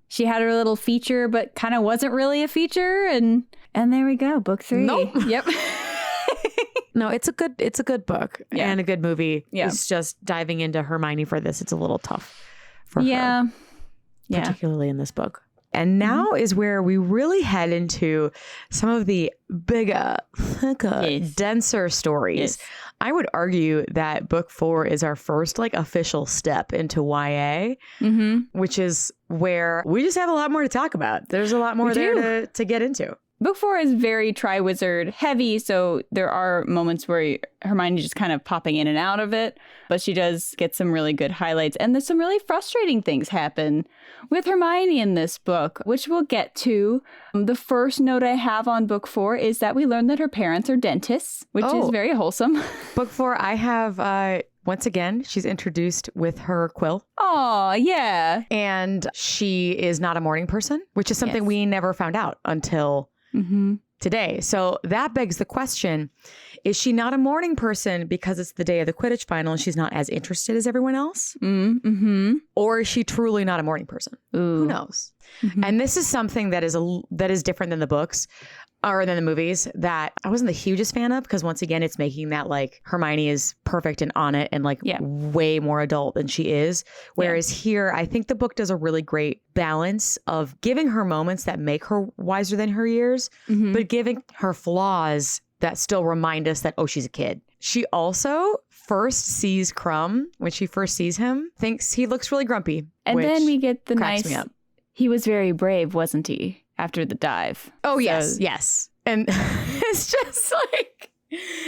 she had her little feature, but kind of wasn't really a feature. And there we go. Book 3. Nope. Yep. No, it's a good book and a good movie. Yeah. It's just diving into Hermione for this. It's a little tough for her, particularly in this book. And now is where we really head into some of the bigger, thicker, denser stories. Yes. I would argue that book 4 is our first like official step into YA, which is where we just have a lot more to talk about. There's a lot more there to get into. Book 4 is very Triwizard heavy, so there are moments where Hermione just kind of popping in and out of it, but she does get some really good highlights. And there's some really frustrating things happen with Hermione in this book, which we'll get to. The first note I have on book 4 is that we learn that her parents are dentists, which is very wholesome. Book 4, I have... once again, she's introduced with her quill. Oh, yeah. And she is not a morning person, which is something we never found out until today. So that begs the question, is she not a morning person because it's the day of the Quidditch final and she's not as interested as everyone else? Or is she truly not a morning person? Who knows? And this is something that is different than the books. Or than the movies that I wasn't the hugest fan of, because once again, it's making that like Hermione is perfect and on it and like way more adult than she is. Whereas here, I think the book does a really great balance of giving her moments that make her wiser than her years, but giving her flaws that still remind us that, oh, she's a kid. She also first sees Crumb when she first sees him, thinks he looks really grumpy. And then we get the nice, he was very brave, wasn't he? After the dive. Oh, so. Yes. And it's just like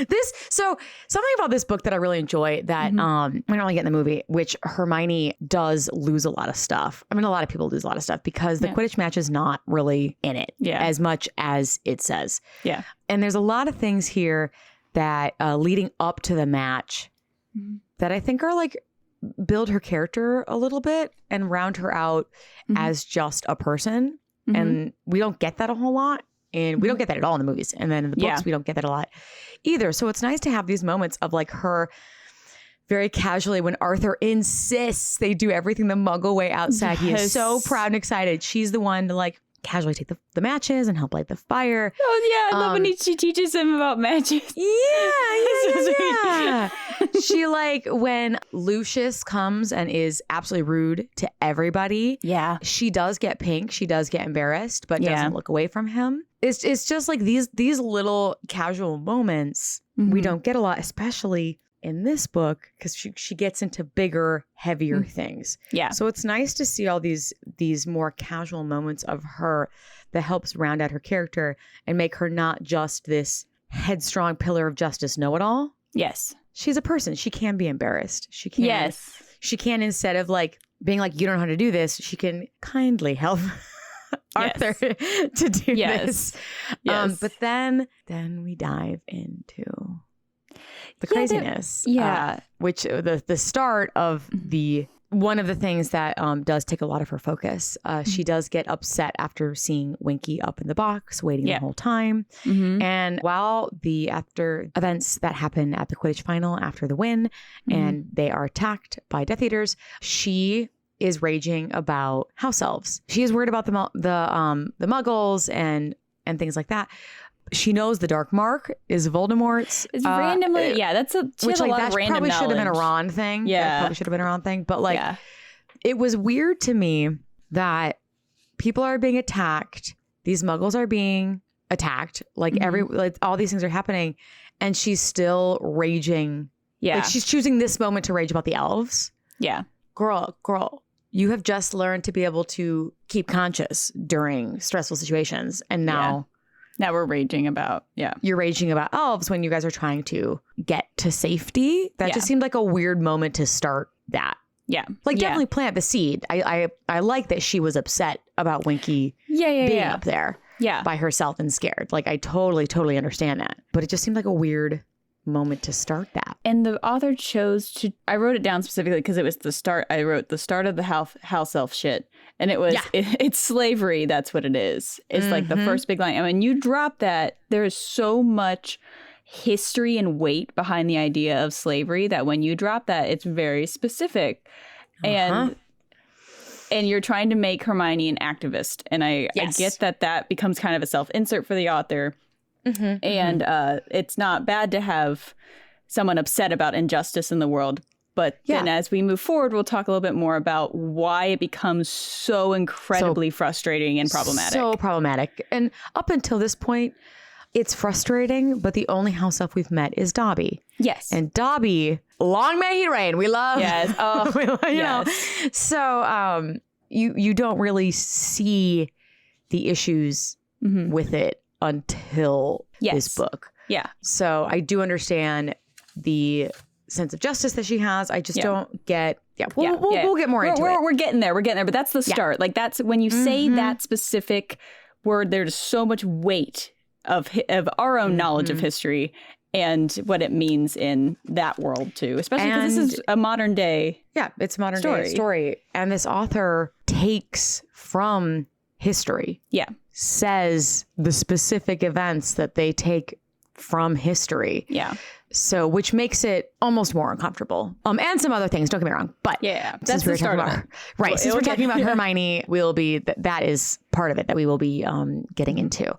this. So something about this book that I really enjoy that we don't really get in the movie, which Hermione does lose a lot of stuff. I mean, a lot of people lose a lot of stuff because the Quidditch match is not really in it as much as it says. Yeah. And there's a lot of things here that leading up to the match that I think are like build her character a little bit and round her out as just a person. And we don't get that a whole lot. And we don't get that at all in the movies. And then in the books, we don't get that a lot either. So it's nice to have these moments of like her very casually when Arthur insists they do everything the Muggle way outside. He is so proud and excited. She's the one to like casually take the matches and help light the fire. Oh, yeah. I love when she teaches him about matches. Yeah. She like when Lucius comes and is absolutely rude to everybody. Yeah. She does get pink. She does get embarrassed, but doesn't look away from him. It's just like these little casual moments we don't get a lot, especially in this book, because she gets into bigger, heavier things. Yeah. So it's nice to see all these more casual moments of her that helps round out her character and make her not just this headstrong pillar of justice know-it-all. Yes. She's a person. She can be embarrassed. She can. Yes. She can, instead of like being like, you don't know how to do this, she can kindly help Arthur to do this. Yes. But then we dive into the craziness. Which the start of one of the things that does take a lot of her focus. She does get upset after seeing Winky up in the box waiting the whole time. And while after events that happen at the Quidditch final after the win and they are attacked by Death Eaters, she is raging about house elves. She is worried about the Muggles and things like that. She knows the Dark Mark is Voldemort's. It's randomly, that's a lot of random probably knowledge. Should have been a Ron thing. Yeah, that probably should have been a Ron thing. But like, it was weird to me that people are being attacked. These Muggles are being attacked. Like all these things are happening, and she's still raging. Yeah, like she's choosing this moment to rage about the elves. Yeah, girl. You have just learned to be able to keep conscious during stressful situations. And now we're raging about, you're raging about elves when you guys are trying to get to safety. That just seemed like a weird moment to start that. Yeah. Like definitely plant the seed. I like that she was upset about Winky being up there by herself and scared. Like I totally understand that. But it just seemed like a weird moment to start that. And the author chose to, I wrote it down specifically because it was the start. I wrote the start of the house elf shit. And it was, it's slavery. That's what it is. It's like the first big line. And when you drop that, there is so much history and weight behind the idea of slavery that when you drop that, it's very specific. And you're trying to make Hermione an activist. And I get that becomes kind of a self-insert for the author. And it's not bad to have someone upset about injustice in the world. But then as we move forward, we'll talk a little bit more about why it becomes so incredibly frustrating and problematic. So problematic. And up until this point, it's frustrating, but the only house elf we've met is Dobby. Yes. And Dobby, long may he reign. We love. Yes. Oh, you know. So you don't really see the issues with it until this book. Yeah. So I do understand the sense of justice that she has. I just don't get. We'll get more into it. We're getting there. But that's the start. Like that's when you say that specific word. There's so much weight of our own knowledge of history and what it means in that world too. Especially because this is a modern day. Yeah, it's a modern day story. And this author takes from history. Yeah. Says the specific events that they take from history. Yeah. So, which makes it almost more uncomfortable. And some other things, don't get me wrong. But that's the start of it. Right. Since we're talking about Hermione, we'll be, that is part of it that we will be getting into.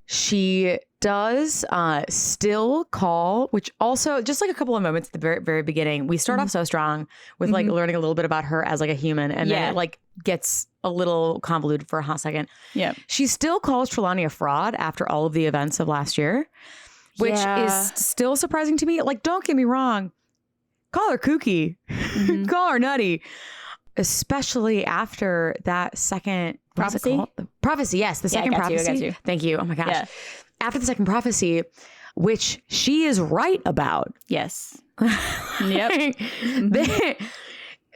She does still call, which also just like a couple of moments at the very, very beginning, we start off so strong with like learning a little bit about her as like a human. And then it like gets a little convoluted for a hot second. Yeah. She still calls Trelawney a fraud after all of the events of last year. Which is still surprising to me. Like, don't get me wrong. Call her kooky. Call her nutty. Especially after that second... Prophecy? Prophecy, yes. The second prophecy. I got you. Thank you. Oh, my gosh. Yeah. After the second prophecy, which she is right about. Yes. Yep.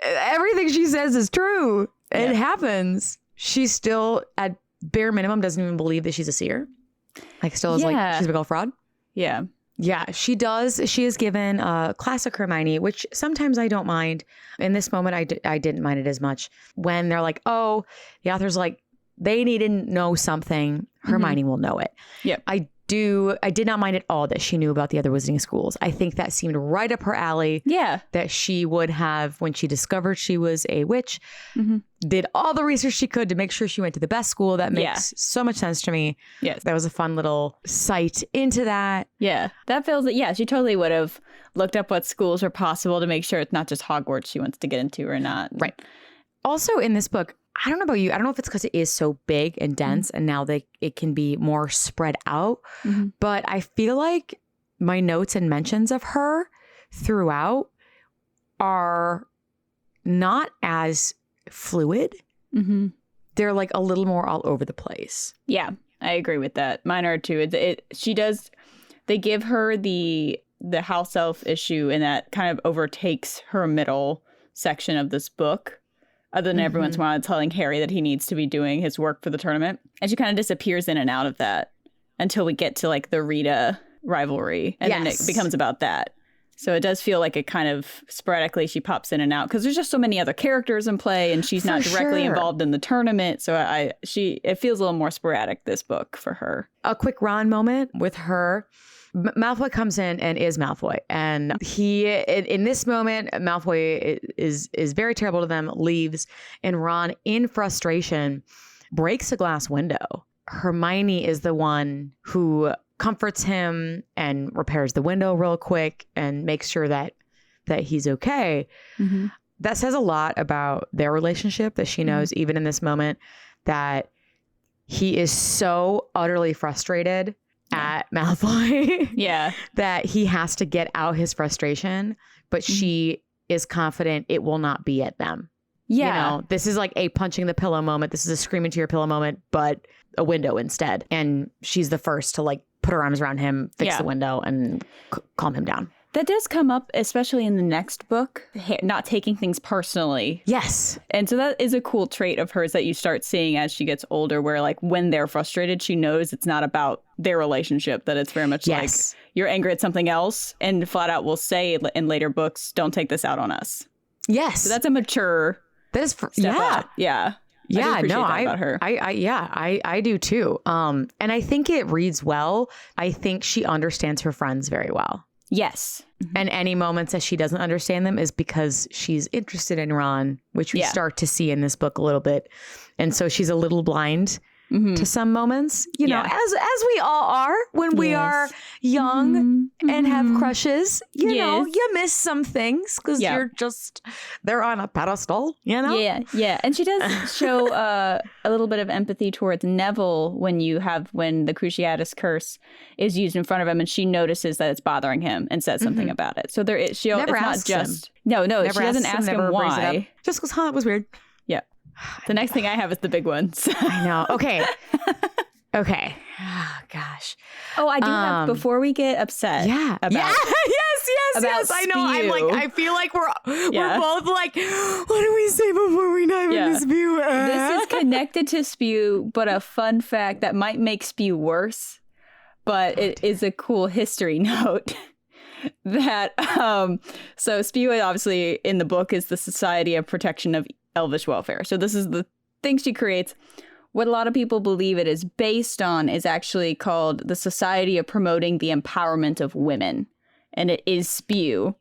Everything she says is true. Yep. It happens. She still, at bare minimum, doesn't even believe that she's a seer. Like, still is like, she's a big old fraud. Yeah. Yeah, she does. She is given classic Hermione, which sometimes I don't mind. In this moment, I didn't mind it as much. When they're like, oh, the author's like, they need to know something. Hermione will know it. Yeah. I did not mind at all that she knew about the other wizarding schools. I think that seemed right up her alley. Yeah. That she would have, when she discovered she was a witch, did all the research she could to make sure she went to the best school. That makes so much sense to me. Yes. That was a fun little sight into that. Yeah. That feels, she totally would have looked up what schools are possible to make sure it's not just Hogwarts she wants to get into or not. Right. Also in this book, I don't know about you. I don't know if it's because it is so big and dense and now it can be more spread out. But I feel like my notes and mentions of her throughout are not as fluid. They're like a little more all over the place. Yeah, I agree with that. Mine are too. They give her the house elf issue, and that kind of overtakes her middle section of this book. Other than every once in a while telling Harry that he needs to be doing his work for the tournament. And she kind of disappears in and out of that until we get to like the Rita rivalry. And then it becomes about that. So it does feel like it kind of sporadically she pops in and out because there's just so many other characters in play and she's not directly involved in the tournament. So it feels a little more sporadic, this book, for her. A quick Ron moment with her. Malfoy comes in and is Malfoy. And he, in this moment, Malfoy is very terrible to them, leaves. And Ron, in frustration, breaks a glass window. Hermione is the one who comforts him and repairs the window real quick and makes sure that he's okay. That says a lot about their relationship, that she knows, even in this moment, that he is so utterly frustrated at Malfoy that he has to get out his frustration, but she is confident it will not be at them. You know, this is like a punching the pillow moment. This is a screaming to your pillow moment, but a window instead. And she's the first to like put her arms around him, fix the window, and calm him down. That does come up, especially in the next book, not taking things personally. Yes. And so that is a cool trait of hers that you start seeing as she gets older, where like when they're frustrated, she knows it's not about their relationship, that it's very much like you're angry at something else, and flat out will say in later books, don't take this out on us. Yes. So that's a mature step up. Yeah. Yeah, about her. I do too. And I think it reads well. I think she understands her friends very well. Yes. And any moments that she doesn't understand them is because she's interested in Ron, which we start to see in this book a little bit. And so she's a little blind to some moments, you know, as we all are when we are young and have crushes, you know, you miss some things because they're on a pedestal, you know? Yeah. And she does show a little bit of empathy towards Neville when the Cruciatus curse is used in front of him, and she notices that it's bothering him and says something about it. So she never asks him. She doesn't ask him why. Just because, that was weird. Yeah. The next thing I have is the big ones. I know. Okay. Oh, gosh. Oh, I do have, before we get upset. Yeah. About, yes. I know. I'm like, I feel like we're both like, what do we say before we dive into spew? This is connected to spew, but a fun fact that might make spew worse, but it is a cool history note. That, so spew obviously in the book is the Society of Protection of Elvish Welfare. So this is the thing she creates. What a lot of people believe it is based on is actually called the Society of Promoting the Empowerment of Women. And it is spew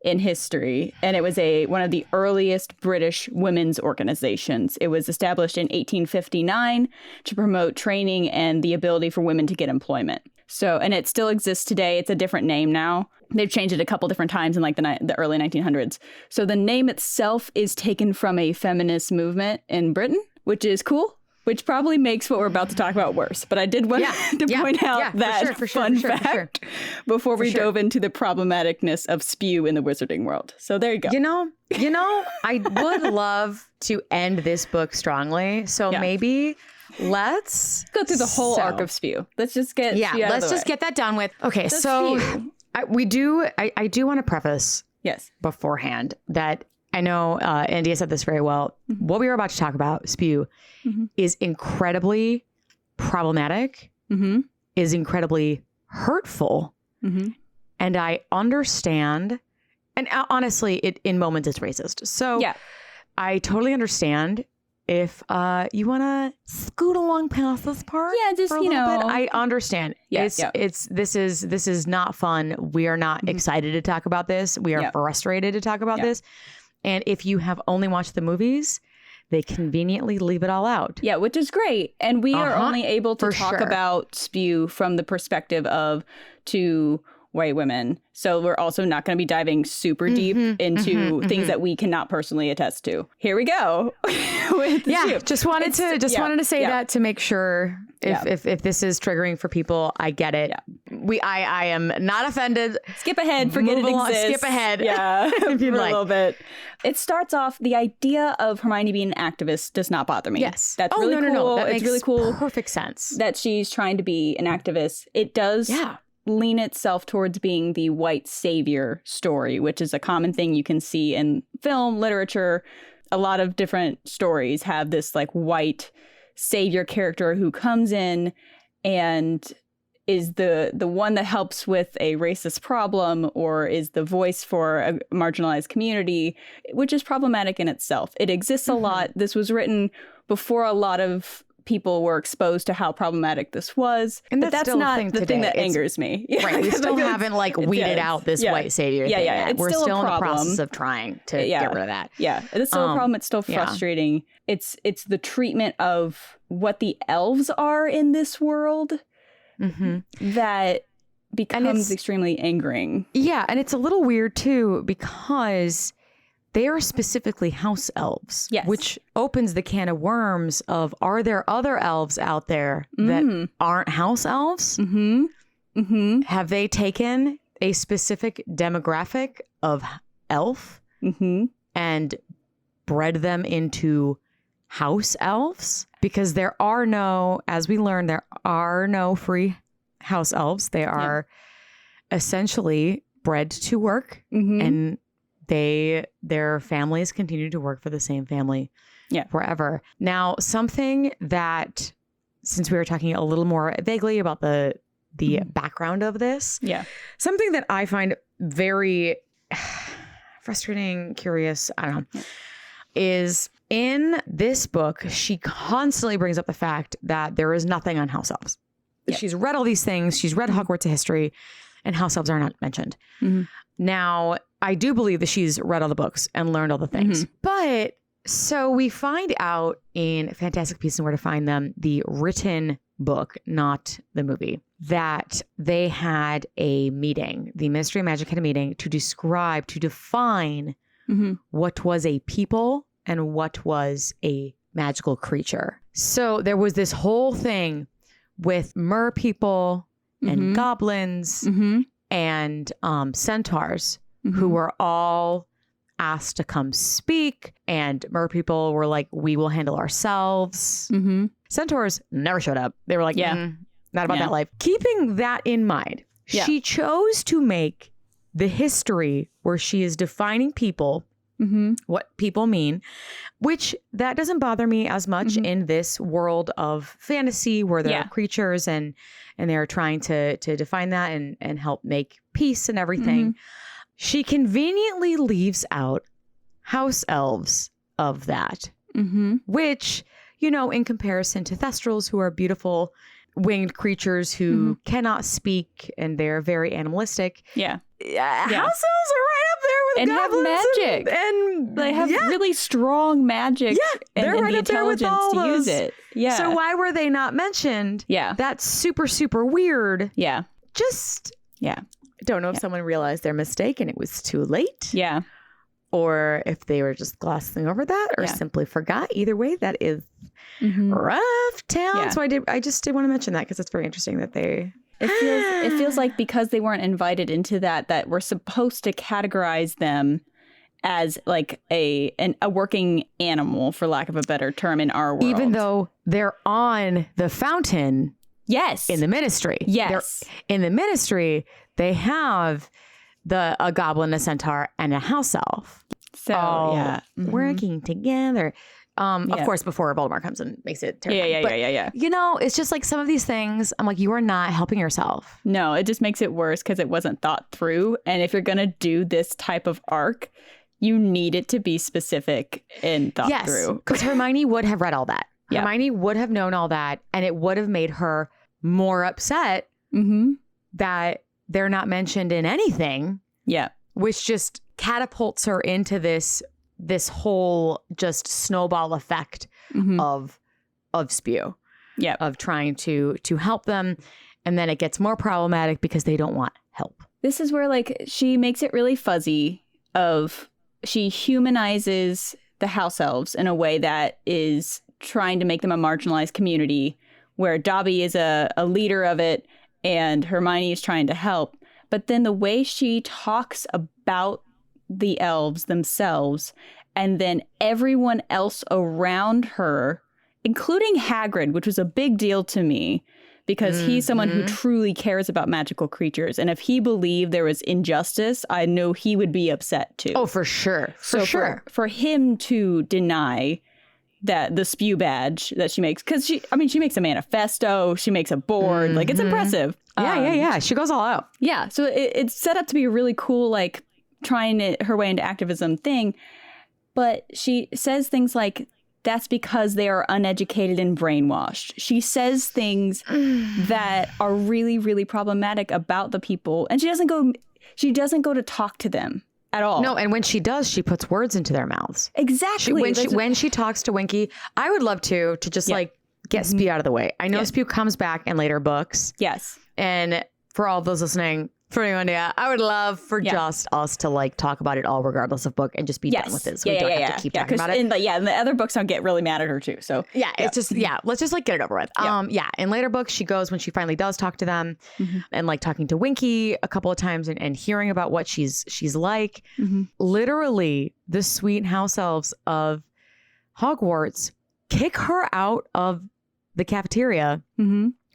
in history. And it was one of the earliest British women's organizations. It was established in 1859 to promote training and the ability for women to get employment. So, and it still exists today. It's a different name now. They've changed it a couple different times in like the early 1900s. So the name itself is taken from a feminist movement in Britain, which is cool, which probably makes what we're about to talk about worse. But I did want to point out that fun fact before we dove into the problematicness of spew in the wizarding world. So there you go. You know, I would love to end this book strongly. So maybe let's go through the whole arc of spew. Let's just get get that done with. Okay, I do want to preface beforehand that I know Andy said this very well. What we were about to talk about, spew, is incredibly problematic, is incredibly hurtful, and I understand. And honestly, in moments it's racist. So I totally understand if you want to scoot along past this part, just for a little bit, I understand. This is not fun. We are not excited to talk about this. We are frustrated to talk about this. And if you have only watched the movies, they conveniently leave it all out. Yeah, which is great. And we are only able to talk about Spew from the perspective of two white women. So we're also not going to be diving super deep into things that we cannot personally attest to. Here we go. Just wanted to say that to make sure if this is triggering for people, I get it. I am not offended. Skip ahead, forget it exists. Skip ahead. For a little bit. It starts off, the idea of Hermione being an activist does not bother me. Yes. That's really cool. No. That it's makes really cool. Perfect sense. That she's trying to be an activist. It does lean itself towards being the white savior story, which is a common thing you can see in film, literature. A lot of different stories have this like white savior character who comes in and is the one that helps with a racist problem or is the voice for a marginalized community, which is problematic in itself. It exists a lot. This was written before a lot of people were exposed to how problematic this was. And but that's not the thing that angers me. Right. We still haven't weeded out this white savior thing yet. We're still in the process of trying to get rid of that. Yeah. It's still a problem. It's still frustrating. It's the treatment of what the elves are in this world that becomes extremely angering. Yeah. And it's a little weird too, because they are specifically house elves, which opens the can of worms of, are there other elves out there that aren't house elves? Have they taken a specific demographic of elf and bred them into house elves? Because there are no, as we learned, there are no free house elves. They are essentially bred to work and their families continue to work for the same family forever. Now, something that, since we were talking a little more vaguely about the background of this, something that I find very frustrating, curious, I don't know, is in this book, she constantly brings up the fact that there is nothing on house elves. She's read all these things. She's read Hogwarts history, and house elves are not mentioned. Now, I do believe that she's read all the books and learned all the things. But so we find out in Fantastic Beasts and Where to Find Them, the written book, not the movie, that they had a meeting. The Ministry of Magic had a meeting to define what was a people and what was a magical creature. So there was this whole thing with mer people and goblins and centaurs who were all asked to come speak, and mer people were like, we will handle ourselves. Centaurs never showed up. They were like, not about that life. Keeping that in mind, she chose to make the history where she is defining people, what people mean, which that doesn't bother me as much in this world of fantasy where there are creatures and they're trying to define that and help make peace and everything. She conveniently leaves out house elves of that, which, in comparison to Thestrals, who are beautiful winged creatures who cannot speak and they're very animalistic. House elves are right up there with and goblins have magic. And they have really strong magic they're and right the up there with all intelligence to use those. it. Yeah. So why were they not mentioned? That's super, super weird. Just don't know if someone realized their mistake and it was too late. Or if they were just glossing over that or simply forgot. Either way, that is rough town. So I just did want to mention that because it's very interesting that they... It feels like because they weren't invited into that we're supposed to categorize them as like a working animal, for lack of a better term, in our world. Even though they're on the fountain. Yes. In the ministry. Yes. In the ministry, they have a goblin, a centaur, and a house elf. So, working together. Of course, before Voldemort comes and makes it terrifying. It's just like some of these things, I'm like, you are not helping yourself. No, it just makes it worse because it wasn't thought through. And if you're going to do this type of arc, you need it to be specific and thought through. Because Hermione would have read all that. Yeah. Hermione would have known all that, and it would have made her more upset that they're not mentioned in anything. Yeah. Which just catapults her into this whole just snowball effect of spew. Yeah. Of trying to help them. And then it gets more problematic because they don't want help. This is where, like, she makes it really fuzzy she humanizes the house elves in a way that is trying to make them a marginalized community, where Dobby is a leader of it and Hermione is trying to help. But then the way she talks about the elves themselves and then everyone else around her, including Hagrid, which was a big deal to me because he's someone who truly cares about magical creatures. And if he believed there was injustice, I know he would be upset too. Oh, for sure. For him to deny that the spew badge that she makes, because she makes a manifesto, she makes a board, like, it's impressive. Yeah. She goes all out. Yeah. So it's set up to be a really cool, like, trying her way into activism thing. But she says things like, that's because they are uneducated and brainwashed. She says things that are really, really problematic about the people. And she doesn't go to talk to them at all. No, and when she does, she puts words into their mouths. Exactly. When she talks to Winky, I would love to just like get Spew out of the way. I know Spew comes back in later books. Yes. And for all those listening, for anyone, I would love for just us to like talk about it all regardless of book and just be done with it. So we don't have to keep talking about it. And the other books don't get really mad at her too. So it's just, let's just like get it over with. In later books, she goes when she finally does talk to them and like talking to Winky a couple of times and hearing about what she's like. Literally the sweet house elves of Hogwarts kick her out of the cafeteria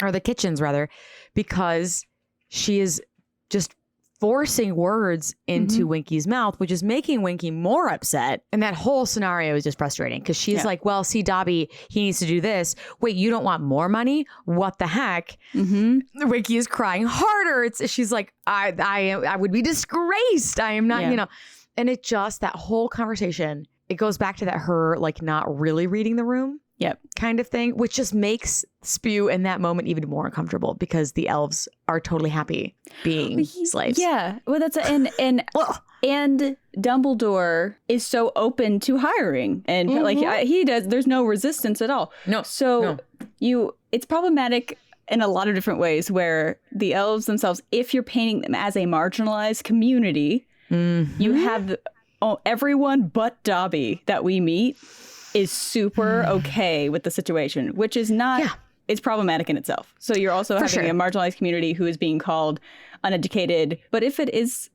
or the kitchens rather, because she is just forcing words into Winky's mouth, which is making Winky more upset. And that whole scenario is just frustrating because she's like, well, see, Dobby, he needs to do this. Wait, you don't want more money? What the heck? Winky is crying harder. She's like, I would be disgraced. I am not, and it just, that whole conversation, it goes back to that her like not really reading the room. Kind of thing, which just makes Spew in that moment even more uncomfortable because the elves are totally happy being slaves. Yeah. Well, that's and Dumbledore is so open to hiring and like he does. There's no resistance at all. No. So it's problematic in a lot of different ways where the elves themselves, if you're painting them as a marginalized community, you have everyone but Dobby that we meet is super okay with the situation, which is not, it's problematic in itself. So you're also having a marginalized community who is being called uneducated. But if it is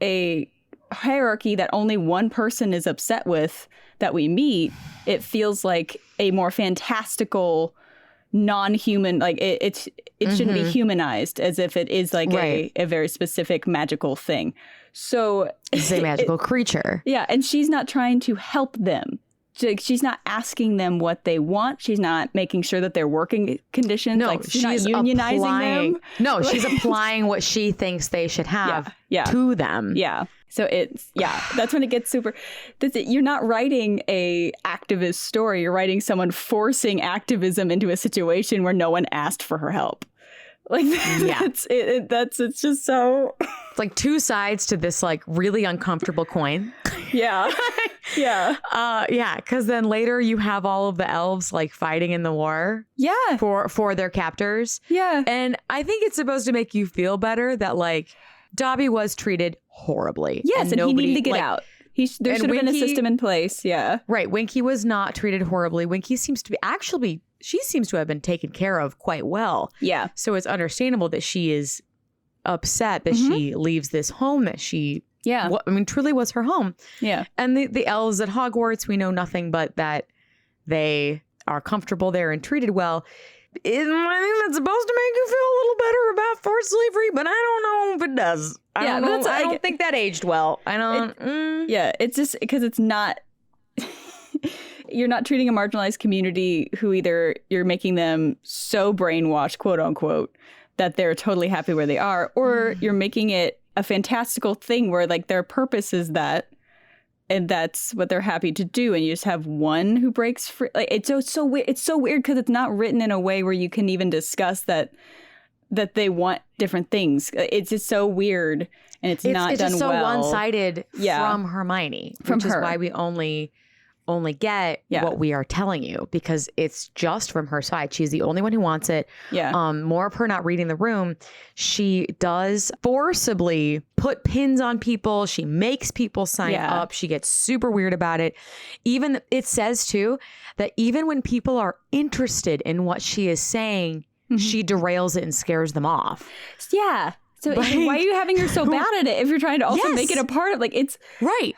a hierarchy that only one person is upset with that we meet, it feels like a more fantastical, non-human, like it shouldn't be humanized as if it is like a very specific magical thing. So it's a magical creature. Yeah. And she's not trying to help them. She's not asking them what they want. She's not making sure that their working conditions, no, like she's not unionizing them. No, she's applying what she thinks they should have to them. Yeah. So that's when it gets super, you're not writing a activist story. You're writing someone forcing activism into a situation where no one asked for her help. Like, it's just so... It's like two sides to this like really uncomfortable coin. Yeah. Because then later you have all of the elves like fighting in the war. Yeah. For their captors. Yeah. And I think it's supposed to make you feel better that like Dobby was treated horribly. Yes, and he needed to get out. There should have been a system in place. Yeah. Right. Winky was not treated horribly. Winky seems to be she seems to have been taken care of quite well. Yeah. So it's understandable that she is upset that she leaves this home that she truly was her home. Yeah. And the elves at Hogwarts, we know nothing but that they are comfortable there and treated well. I think that's supposed to make you feel a little better about forced slavery, but I don't know if it does. I don't think that aged well. I don't. Yeah, it's just because it's not. You're not treating a marginalized community who either you're making them so brainwashed, quote unquote, that they're totally happy where they are, or you're making it a fantastical thing where like their purpose is that and that's what they're happy to do. And you just have one who breaks free. Like, it's so weird. It's so weird because it's not written in a way where you can even discuss that they want different things. It's just so weird, and it's not done well. It's just so one-sided from Hermione, which is why we only get what we are telling you, because it's just from her side. She's the only one who wants it. Yeah. More of her not reading the room. She does forcibly put pins on people. She makes people sign up. She gets super weird about it. Even it says too that even when people are interested in what she is saying, she derails it and scares them off. Yeah. So Like, why are you having her so bad at it if you're trying to also make it a part of, like, it's right.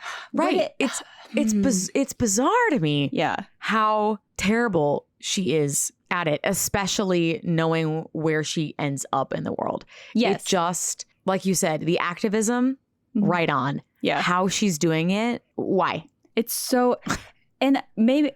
It's bizarre to me. Yeah. How terrible she is at it, especially knowing where she ends up in the world. Yes. It just, like you said, the activism, right on. Yeah. How she's doing it. Why? It's so, and maybe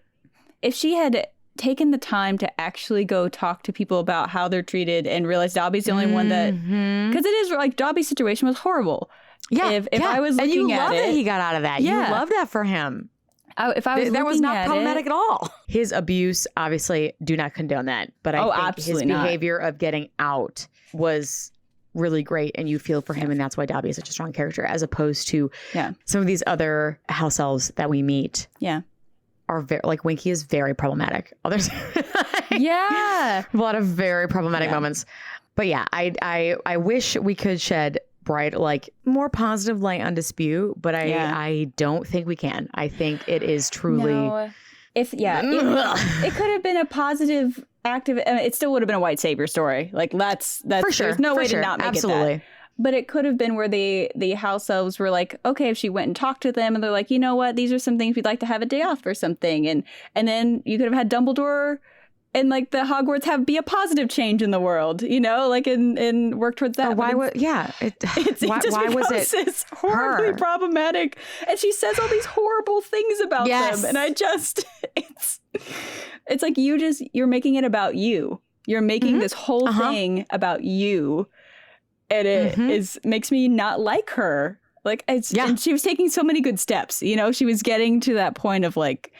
if she had taken the time to actually go talk to people about how they're treated and realize Dobby's the only one that, because it is like Dobby's situation was horrible. Yeah. If I was looking at it. And you love that he got out of that. Yeah. You love that for him. If I was that was not problematic at all. His abuse, obviously, do not condone that. But I think his behavior of getting out was really great, and you feel for him, and that's why Dobby is such a strong character, as opposed to some of these other house elves that we meet. Yeah. Are very, like, Winky is very problematic. Oh, there's a lot of very problematic moments. But yeah, I wish we could shed bright, like, more positive light on Dispute, but I don't think we can. I think it is truly it could have been a positive active. It still would have been a white savior story. Like, that's for sure. There's no way to not make it that. But it could have been where the house elves were like, okay, if she went and talked to them and they're like, you know what, these are some things we'd like to have a day off or something. And then you could have had Dumbledore and, like, the Hogwarts be a positive change in the world, you know, like, and work towards that. Or why was why was it this horribly problematic? And she says all these horrible things about them. And I just, it's like you're making it about you. You're making this whole thing about you. And it makes me not like her. Like, and she was taking so many good steps. You know, she was getting to that point of, like,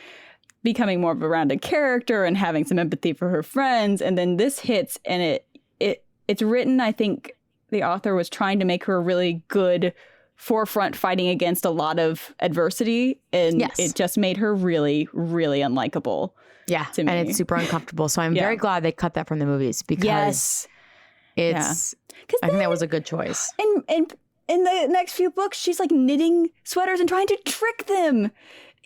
becoming more of a rounded character and having some empathy for her friends. And then this hits, and it's written, I think the author was trying to make her a really good forefront fighting against a lot of adversity. And it just made her really, really unlikable. Yeah. To me. And it's super uncomfortable. So I'm very glad they cut that from the movies, because I think that was a good choice. And in the next few books, she's, like, knitting sweaters and trying to trick them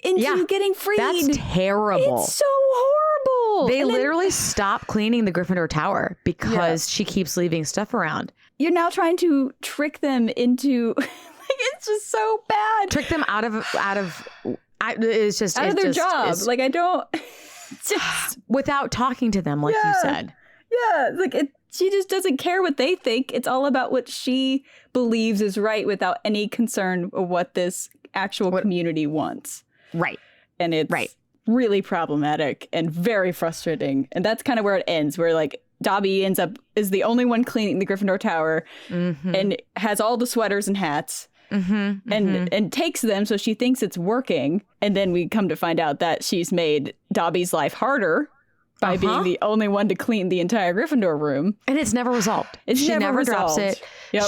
into getting freed. That's terrible. It's so horrible. They literally stop cleaning the Gryffindor Tower because she keeps leaving stuff around. You're now trying to trick them into, like, it's just so bad. Trick them out of it's just out of their job. Like, I don't just without talking to them, like you said. Yeah, like she just doesn't care what they think. It's all about what she believes is right without any concern of what this actual community wants. Right. And it's really problematic and very frustrating. And that's kind of where it ends, where, like, Dobby is the only one cleaning the Gryffindor Tower and has all the sweaters and hats and takes them, so she thinks it's working. And then we come to find out that she's made Dobby's life harder by being the only one to clean the entire Gryffindor room. And it's never resolved. She never drops it. Yep.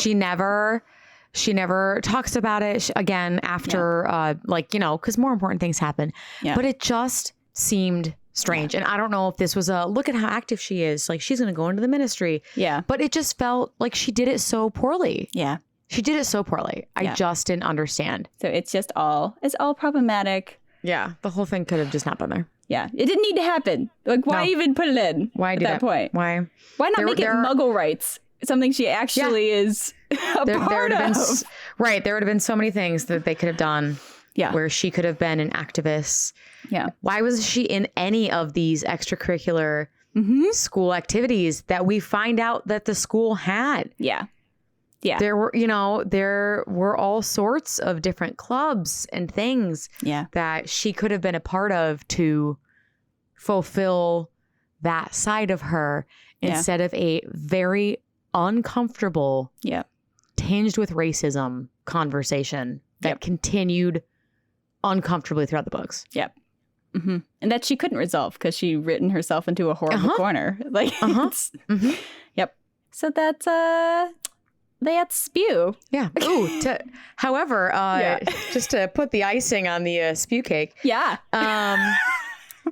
She never talks about it again after, like, you know, because more important things happen. Yeah. But it just seemed strange. And I don't know if this was look at how active she is. Like, she's going to go into the ministry. Yeah. But it just felt like she did it so poorly. Yeah. She did it so poorly. I just didn't understand. So it's all problematic. Yeah. The whole thing could have just not been there. Yeah, it didn't need to happen. Like, why even put it in? Why at do that point? Why not make it Muggle rights? Something she actually is a part of. Right. There would have been so many things that they could have done. Yeah. Where she could have been an activist. Yeah. Why was she in any of these extracurricular school activities that we find out that the school had? Yeah. Yeah. There were all sorts of different clubs and things that she could have been a part of to fulfill that side of her instead of a very uncomfortable, tinged with racism conversation that continued uncomfortably throughout the books. Yep. Mm-hmm. And that she couldn't resolve because she written herself into a horrible corner. Like, yep. So that's spew. Yeah. Ooh. However, just to put the icing on the spew cake. Yeah.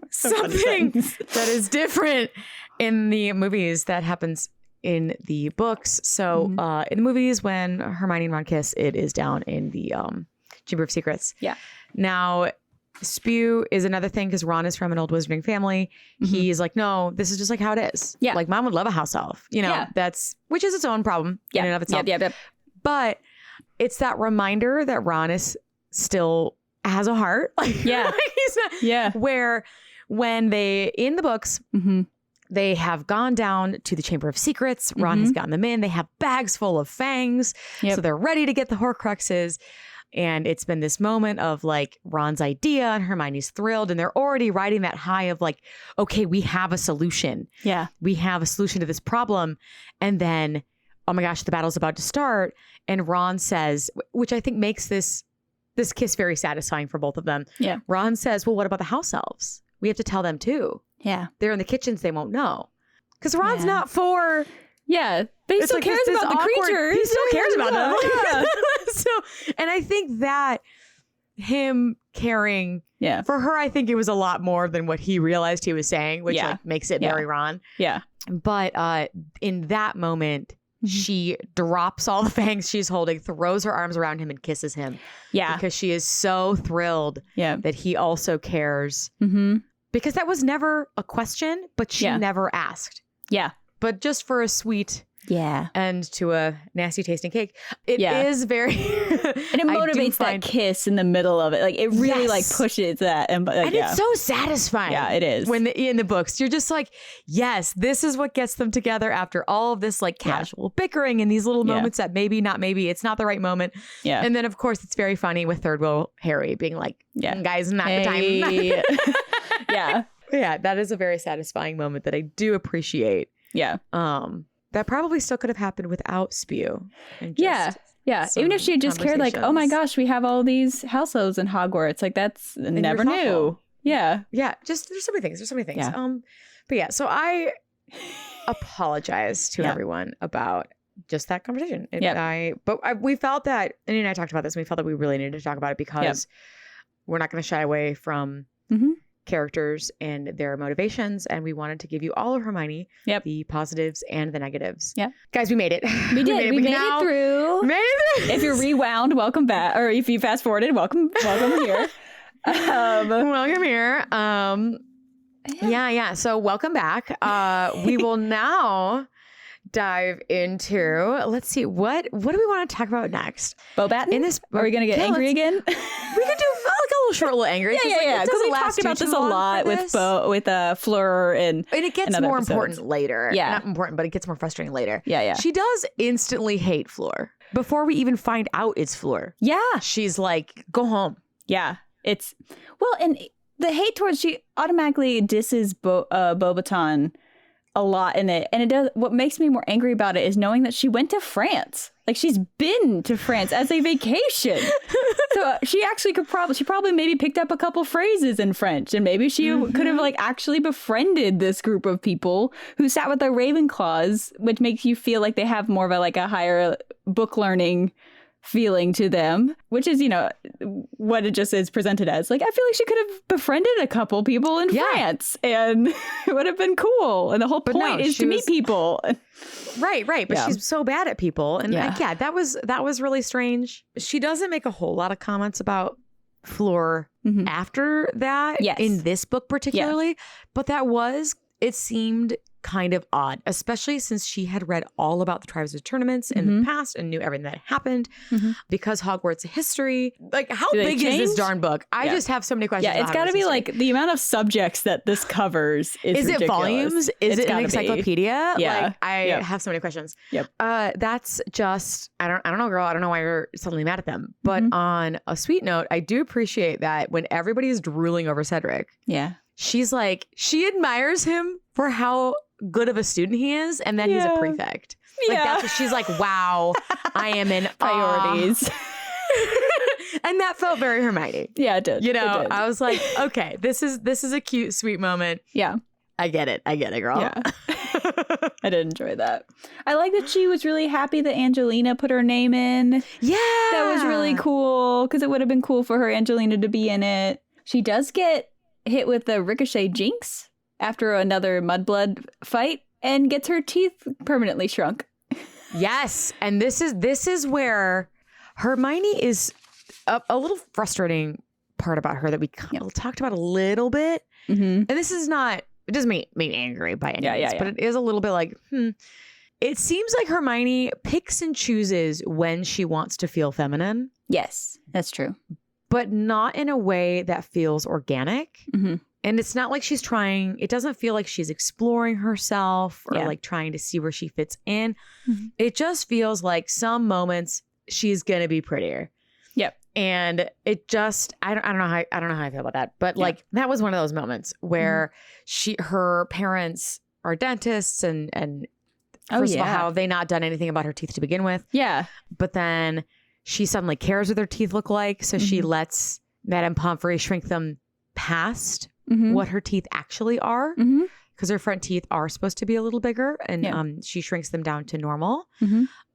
Something that is different in the movies that happens in the books. So in the movies, when Hermione and Ron kiss, it is down in the Chamber of Secrets. Yeah. Now, spew is another thing because Ron is from an old wizarding family. He's like, no, this is just like how it is. Yeah. Like, mom would love a house elf. You know, which is its own problem in and of itself. Yep. But it's that reminder that Ron is still has a heart. Like, he's not, where when they, in the books, they have gone down to the Chamber of Secrets. Ron has gotten them in. They have bags full of fangs. So they're ready to get the Horcruxes. And it's been this moment of like Ron's idea and Hermione's thrilled. And they're already riding that high of like, okay, we have a solution. Yeah. We have a solution to this problem. And then, oh my gosh, the battle's about to start. And Ron says, which I think makes this kiss very satisfying for both of them. Yeah. Ron says, well, what about the house elves? We have to tell them too. Yeah. They're in the kitchens. They won't know. Because Ron's not for... Yeah. But he still cares about the creatures. He still cares about them. Yeah. So, and I think that him caring for her, I think it was a lot more than what he realized he was saying, which like, makes it very Ron. Yeah. But in that moment, she drops all the fangs she's holding, throws her arms around him and kisses him. Yeah. Because she is so thrilled that he also cares. Because that was never a question, but she never asked. Yeah. But just for a sweet end to a nasty tasting cake. It is very... and it motivates that kiss in the middle of it. Like, it really like pushes that. And it's so satisfying. Yeah, it is. When in the books, you're just like, yes, this is what gets them together after all of this like casual bickering and these little moments that maybe, not maybe, it's not the right moment. Yeah. And then, of course, it's very funny with third wheel Harry being like, guys, not the time. Yeah, that is a very satisfying moment that I do appreciate. Yeah. That probably still could have happened without spew. And just even if she had just cared, like, oh my gosh, we have all these house elves in Hogwarts. Like, that's never knew. Yeah. Yeah. Just there's so many things. Yeah. But yeah, so I apologize to everyone about just that conversation. We felt that, and I talked about this, and we felt that we really needed to talk about it because we're not going to shy away from characters and their motivations, and we wanted to give you all of Hermione, the positives and the negatives. Yeah, guys, we made it. We did. We made it through. If you're rewound, welcome back, or if you fast forwarded, welcome here. Welcome here. So welcome back. We will now dive into, let's see, what do we want to talk about next? Bobat in this? Are we gonna get angry again? We could do like a short little angry. Yeah. Because we talked about this a lot with Fleur and it gets more important later. Yeah, not important, but it gets more frustrating later. Yeah. She does instantly hate Fleur before we even find out it's Fleur. Yeah, she's like, go home. Yeah, and the hate towards, she automatically disses Beauxbaton a lot in it, and it does. What makes me more angry about it is knowing that she went to France. Like, she's been to France as a vacation. So she actually she probably maybe picked up a couple phrases in French, and maybe she could have like actually befriended this group of people who sat with the Ravenclaws, which makes you feel like they have more of a higher book learning feeling to them, which is, what it just is presented as. Like, I feel like she could have befriended a couple people in France, and it would have been cool. And the whole point is to meet people. Right. But she's so bad at people. And that was really strange. She doesn't make a whole lot of comments about Fleur after that in this book particularly. But it seemed kind of odd, especially since she had read all about the Triwizard Tournaments in the past and knew everything that happened because Hogwarts history. Like, how big is this darn book? I just have so many questions. Yeah, it's got to be like the amount of subjects that this covers is ridiculous. It volumes? Is it an encyclopedia? Yeah. Like, I have so many questions. Yep. That's just, I don't know, girl. I don't know why you're suddenly mad at them. But on a sweet note, I do appreciate that when everybody's drooling over Cedric. Yeah. She's like, she admires him for how good of a student he is, and then he's a prefect. Like, that's what she's like, wow, I am in priorities. And that felt very Hermione. Yeah, it did. You know, It did. I was like, okay, this is a cute, sweet moment. Yeah. I get it, girl. Yeah. I did enjoy that. I like that she was really happy that Angelina put her name in. Yeah. That was really cool because it would have been cool for her Angelina to be in it. She does get hit with the ricochet jinx after another mudblood fight and gets her teeth permanently shrunk. Yes. And this is where Hermione is a little frustrating part about her that we talked about a little bit. Mm-hmm. And this is not, it doesn't make me angry by any means, but it is a little bit like, It seems like Hermione picks and chooses when she wants to feel feminine. Yes, that's true. But not in a way that feels organic. Mm-hmm. And it's not like she's trying, it doesn't feel like she's exploring herself or like trying to see where she fits in. Mm-hmm. It just feels like some moments she's going to be prettier. Yep. And it just, I don't know how I feel about that. But like, that was one of those moments where her parents are dentists and first of all, how have they not done anything about her teeth to begin with? Yeah. But then she suddenly cares what her teeth look like. So she lets Madame Pomfrey shrink them past what her teeth actually are. Because her front teeth are supposed to be a little bigger. And she shrinks them down to normal.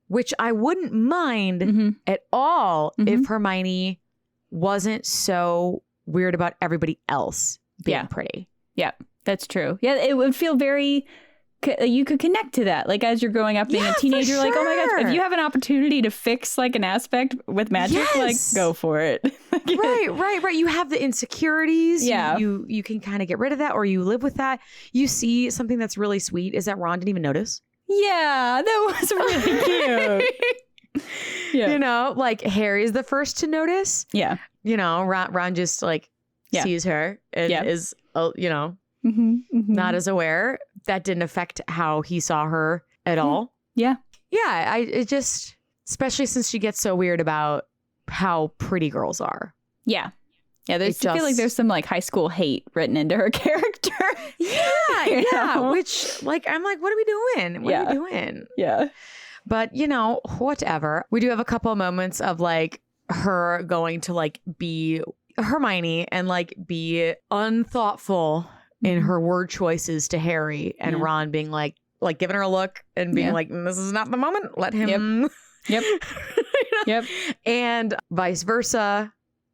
Which I wouldn't mind at all if Hermione wasn't so weird about everybody else being pretty. Yeah, that's true. Yeah, it would feel very... You could connect to that. Like, as you're growing up being a teenager, like, oh my gosh, if you have an opportunity to fix, like, an aspect with magic, like, go for it. Right. You have the insecurities. Yeah. You can kind of get rid of that, or you live with that. You see something that's really sweet is that Ron didn't even notice. Yeah, that was really cute. Yeah. You know, like, Harry's the first to notice. Yeah. You know, Ron just, like, sees her and is, you know, not as aware. That didn't affect how he saw her at all. Yeah. Yeah. It just, especially since she gets so weird about how pretty girls are. Yeah. Yeah. I feel like there's some like high school hate written into her character. Yeah. Which, like, I'm like, what are we doing? What are we doing? Yeah. But, you know, whatever. We do have a couple of moments of like her going to like be Hermione and like be unthoughtful in her word choices to Harry, and Ron being like giving her a look and being like, this is not the moment. Let him. Yep. Yep. And vice versa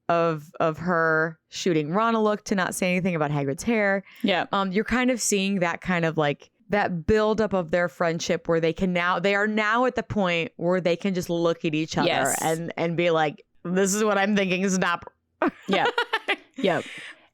of her shooting Ron a look to not say anything about Hagrid's hair. Yeah. You're kind of seeing that kind of like that buildup of their friendship where they are now at the point where they can just look at each other and be like, this is what I'm thinking. Stop. Yeah. Yep.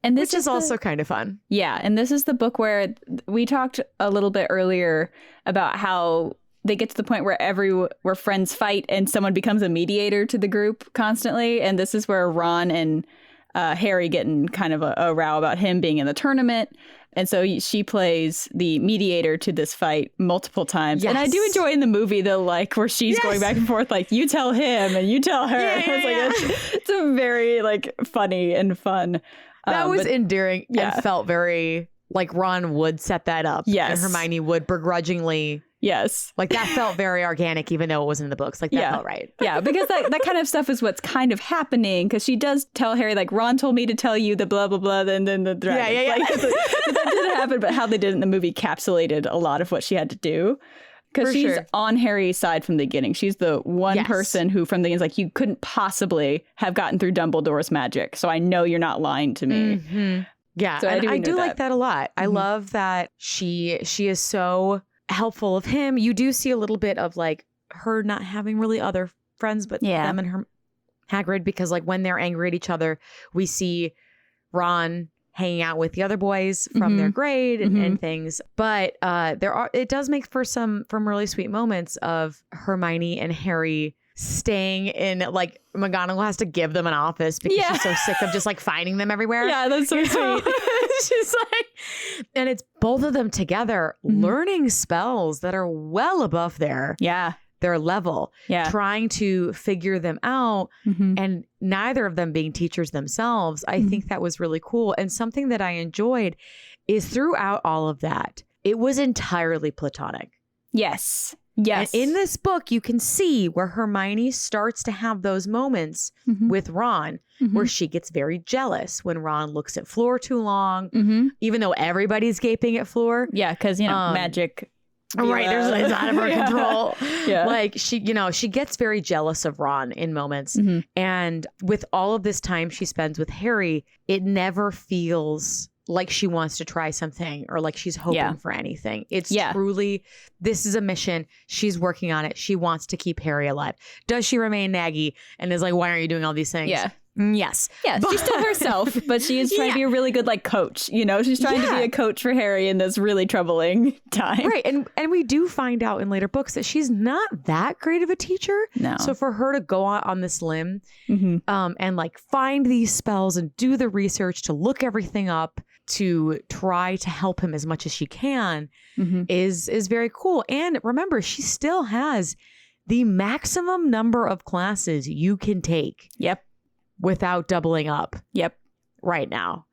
And this is also kind of fun. Yeah. And this is the book where we talked a little bit earlier about how they get to the point where friends fight and someone becomes a mediator to the group constantly. And this is where Ron and Harry get in kind of a row about him being in the tournament. And so she plays the mediator to this fight multiple times. Yes. And I do enjoy in the movie, though, like where she's going back and forth, like, you tell him and you tell her. It's a very like funny and fun. That was endearing and felt very like Ron would set that up. Yes. And Hermione would begrudgingly. Yes. Like that felt very organic, even though it wasn't in the books. Like that felt right. Yeah. Because that kind of stuff is what's kind of happening. Because she does tell Harry, like, Ron told me to tell you the blah, blah, blah, and then the dragon. Yeah. Like, that didn't happen. But how they did it in the movie encapsulated a lot of what she had to do. Because she's on Harry's side from the beginning. She's the one person who from the beginning is like, you couldn't possibly have gotten through Dumbledore's magic. So I know you're not lying to me. Mm-hmm. Yeah. So I do like that a lot. I love that she is so helpful of him. You do see a little bit of like her not having really other friends, but them and her Hagrid, because like when they're angry at each other, we see Ron hanging out with the other boys from their grade and things. But it does make for some really sweet moments of Hermione and Harry staying in, like, McGonagall has to give them an office because she's so sick of just like finding them everywhere. Yeah, that's so sweet. She's like, and it's both of them together learning spells that are well above their level, trying to figure them out, and neither of them being teachers themselves. I think that was really cool. And something that I enjoyed is throughout all of that, it was entirely platonic. Yes. Yes. And in this book, you can see where Hermione starts to have those moments with Ron, where she gets very jealous when Ron looks at Fleur too long, even though everybody's gaping at Fleur. Yeah, because, magic. Right, it's out of her control. Yeah. Like she gets very jealous of Ron in moments. And with all of this time she spends with Harry, it never feels like she wants to try something or like she's hoping for anything. It's truly, this is a mission. She's working on it. She wants to keep Harry alive. Does she remain naggy and is like, why aren't you doing all these things? Yeah. Yes. Yeah, she's still herself, but she is trying to be a really good coach. She's trying to be a coach for Harry in this really troubling time. Right. And we do find out in later books that she's not that great of a teacher. No. So for her to go out on this limb and find these spells and do the research to look everything up to try to help him as much as she can is very cool. And remember, she still has the maximum number of classes you can take. Yep. Without doubling up. Yep. Right now.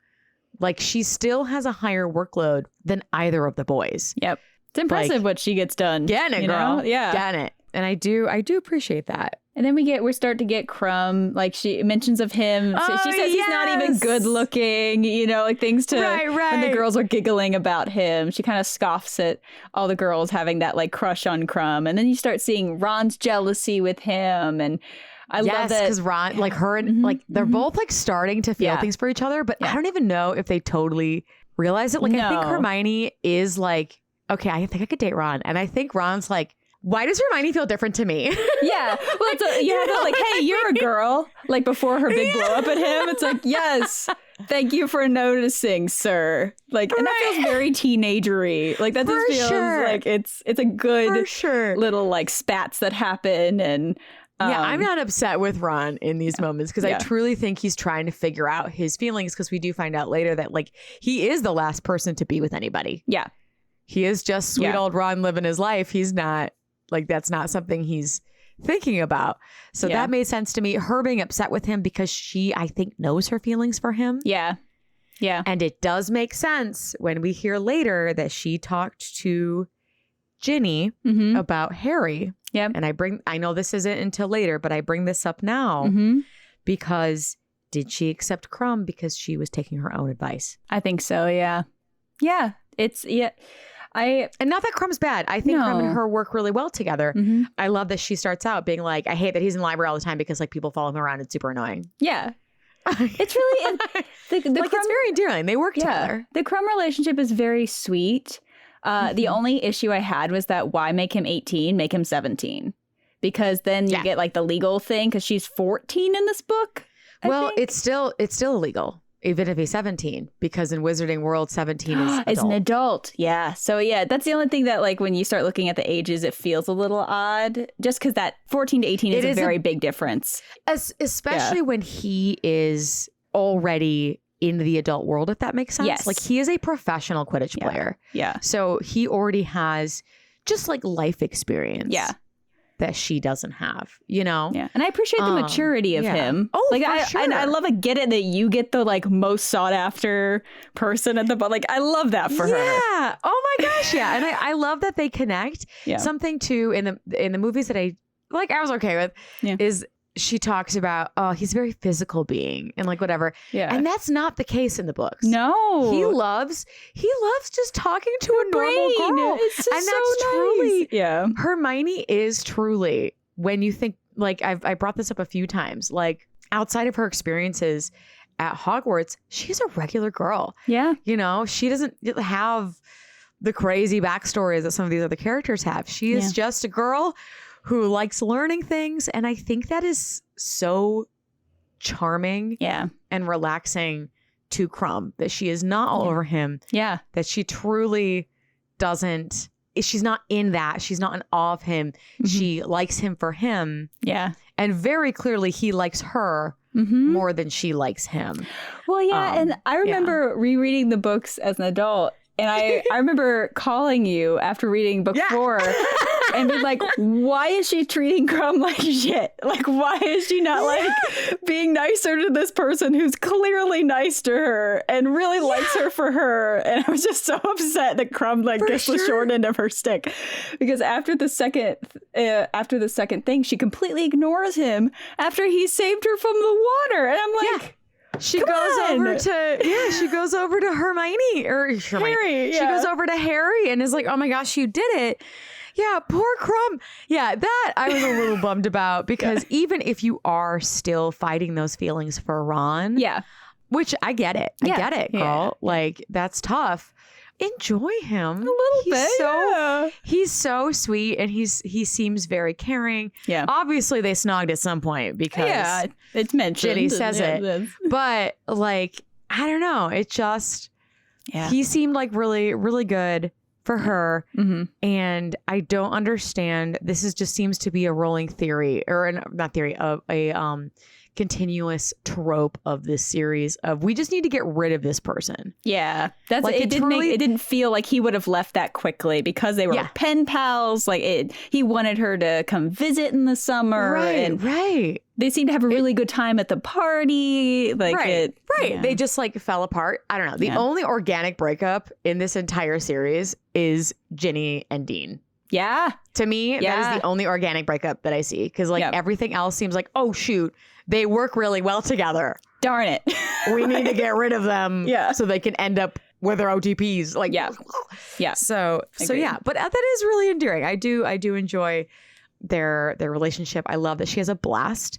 Like she still has a higher workload than either of the boys. Yep. It's impressive what she gets done. Get it, girl. Know? Yeah. Get it. And I do appreciate that. And then we start to get Crumb, like she mentions of him. So she says he's not even good looking, things to when the girls are giggling about him. She kind of scoffs at all the girls having that crush on Crumb. And then you start seeing Ron's jealousy with him. And I love that because Ron, her and they're both starting to feel things for each other, but I don't even know if they totally realize it. I think Hermione is okay, I think I could date Ron, and I think Ron's why does Hermione feel different to me? Yeah, well, you have that hey, you're a girl. Before her big blow up at him, it's yes, thank you for noticing, sir. And that feels very teenagery. That just feels like it's a good little spats that happen and. I'm not upset with Ron in these moments because I truly think he's trying to figure out his feelings because we do find out later that he is the last person to be with anybody. Yeah. He is just sweet old Ron living his life. He's not that's not something he's thinking about. So that made sense to me. Her being upset with him because she, I think, knows her feelings for him. Yeah. Yeah. And it does make sense when we hear later that she talked to Ginny about Harry. Yeah. And I know this isn't until later, but I bring this up now because did she accept Crumb because she was taking her own advice? I think so. Yeah. Yeah. And not that Crumb's bad. I think Crumb and her work really well together. I love that she starts out being I hate that he's in the library all the time because people follow him around. It's super annoying. Yeah. It's really, the Crumb, it's very endearing. They work together. The Crumb relationship is very sweet. The only issue I had was that why make him 18, make him 17? Because then you get the legal thing because she's 14 in this book. I think. It's still illegal even if he's 17 because in Wizarding World 17 is adult. It's an adult. Yeah. So that's the only thing that when you start looking at the ages, it feels a little odd just because that 14 to 18 is a very big difference. Especially when he is already in the adult world, if that makes sense. Yes. He is a professional Quidditch player. Yeah. So he already has just life experience. Yeah. That she doesn't have, Yeah. And I appreciate the maturity of him. Oh, for sure. And I love get it that you get the most sought after person at the I love that for her. Yeah. Oh my gosh. Yeah. And I love that they connect. Yeah. Something too in the movies that I was okay with is she talks about, he's a very physical being and whatever. Yeah. And that's not the case in the books. No. He loves just talking to a normal girl. It's just and so that's nice. truly, Hermione is truly, when you think, I brought this up a few times, outside of her experiences at Hogwarts, she's a regular girl. Yeah. She doesn't have the crazy backstories that some of these other characters have. She is just a girl who likes learning things. And I think that is so charming and relaxing to Crumb, that she is not all over him. Yeah. That she truly doesn't, she's not in that. She's not in awe of him. She likes him for him. Yeah. And very clearly he likes her more than she likes him. Well, yeah. And I remember rereading the books as an adult. And I remember calling you after reading book 4 and be like, why is she treating Crumb like shit? Like, why is she not like being nicer to this person who's clearly nice to her and really likes her for her? And I was just so upset that Crumb like gets the short end of her stick, because after the second thing, she completely ignores him after he saved her from the water, and I'm like. She goes over to Hermione or Harry. She goes over to Harry and is like, "Oh my gosh, you did it." Yeah, poor Crumb. Yeah, that I was a little bummed about, because even if you are still fighting those feelings for Ron, which I get it. I get it, girl. Like, that's tough. Enjoy him a little bit. He's so sweet, and he seems very caring. Yeah. Obviously, they snogged at some point because it's mentioned. Ginny says it. But like, I don't know. It just he seemed like really, really good for her, and I don't understand. This just seems to be a rolling theory, or not theory, of a continuous trope of this series of, we just need to get rid of this person. Yeah, that's like, it didn't feel like he would have left that quickly, because they were pen pals. Like, he wanted her to come visit in the summer, right. They seemed to have a really good time at the party. Like, They just like fell apart. I don't know. The only organic breakup in this entire series is Ginny and Dean. Yeah. To me, that is the only organic breakup that I see. Because like everything else seems like, oh shoot, they work really well together. Darn it. We need to get rid of them so they can end up with their OTPs. Like, So yeah, but that is really endearing. I do enjoy their relationship. I love that she has a blast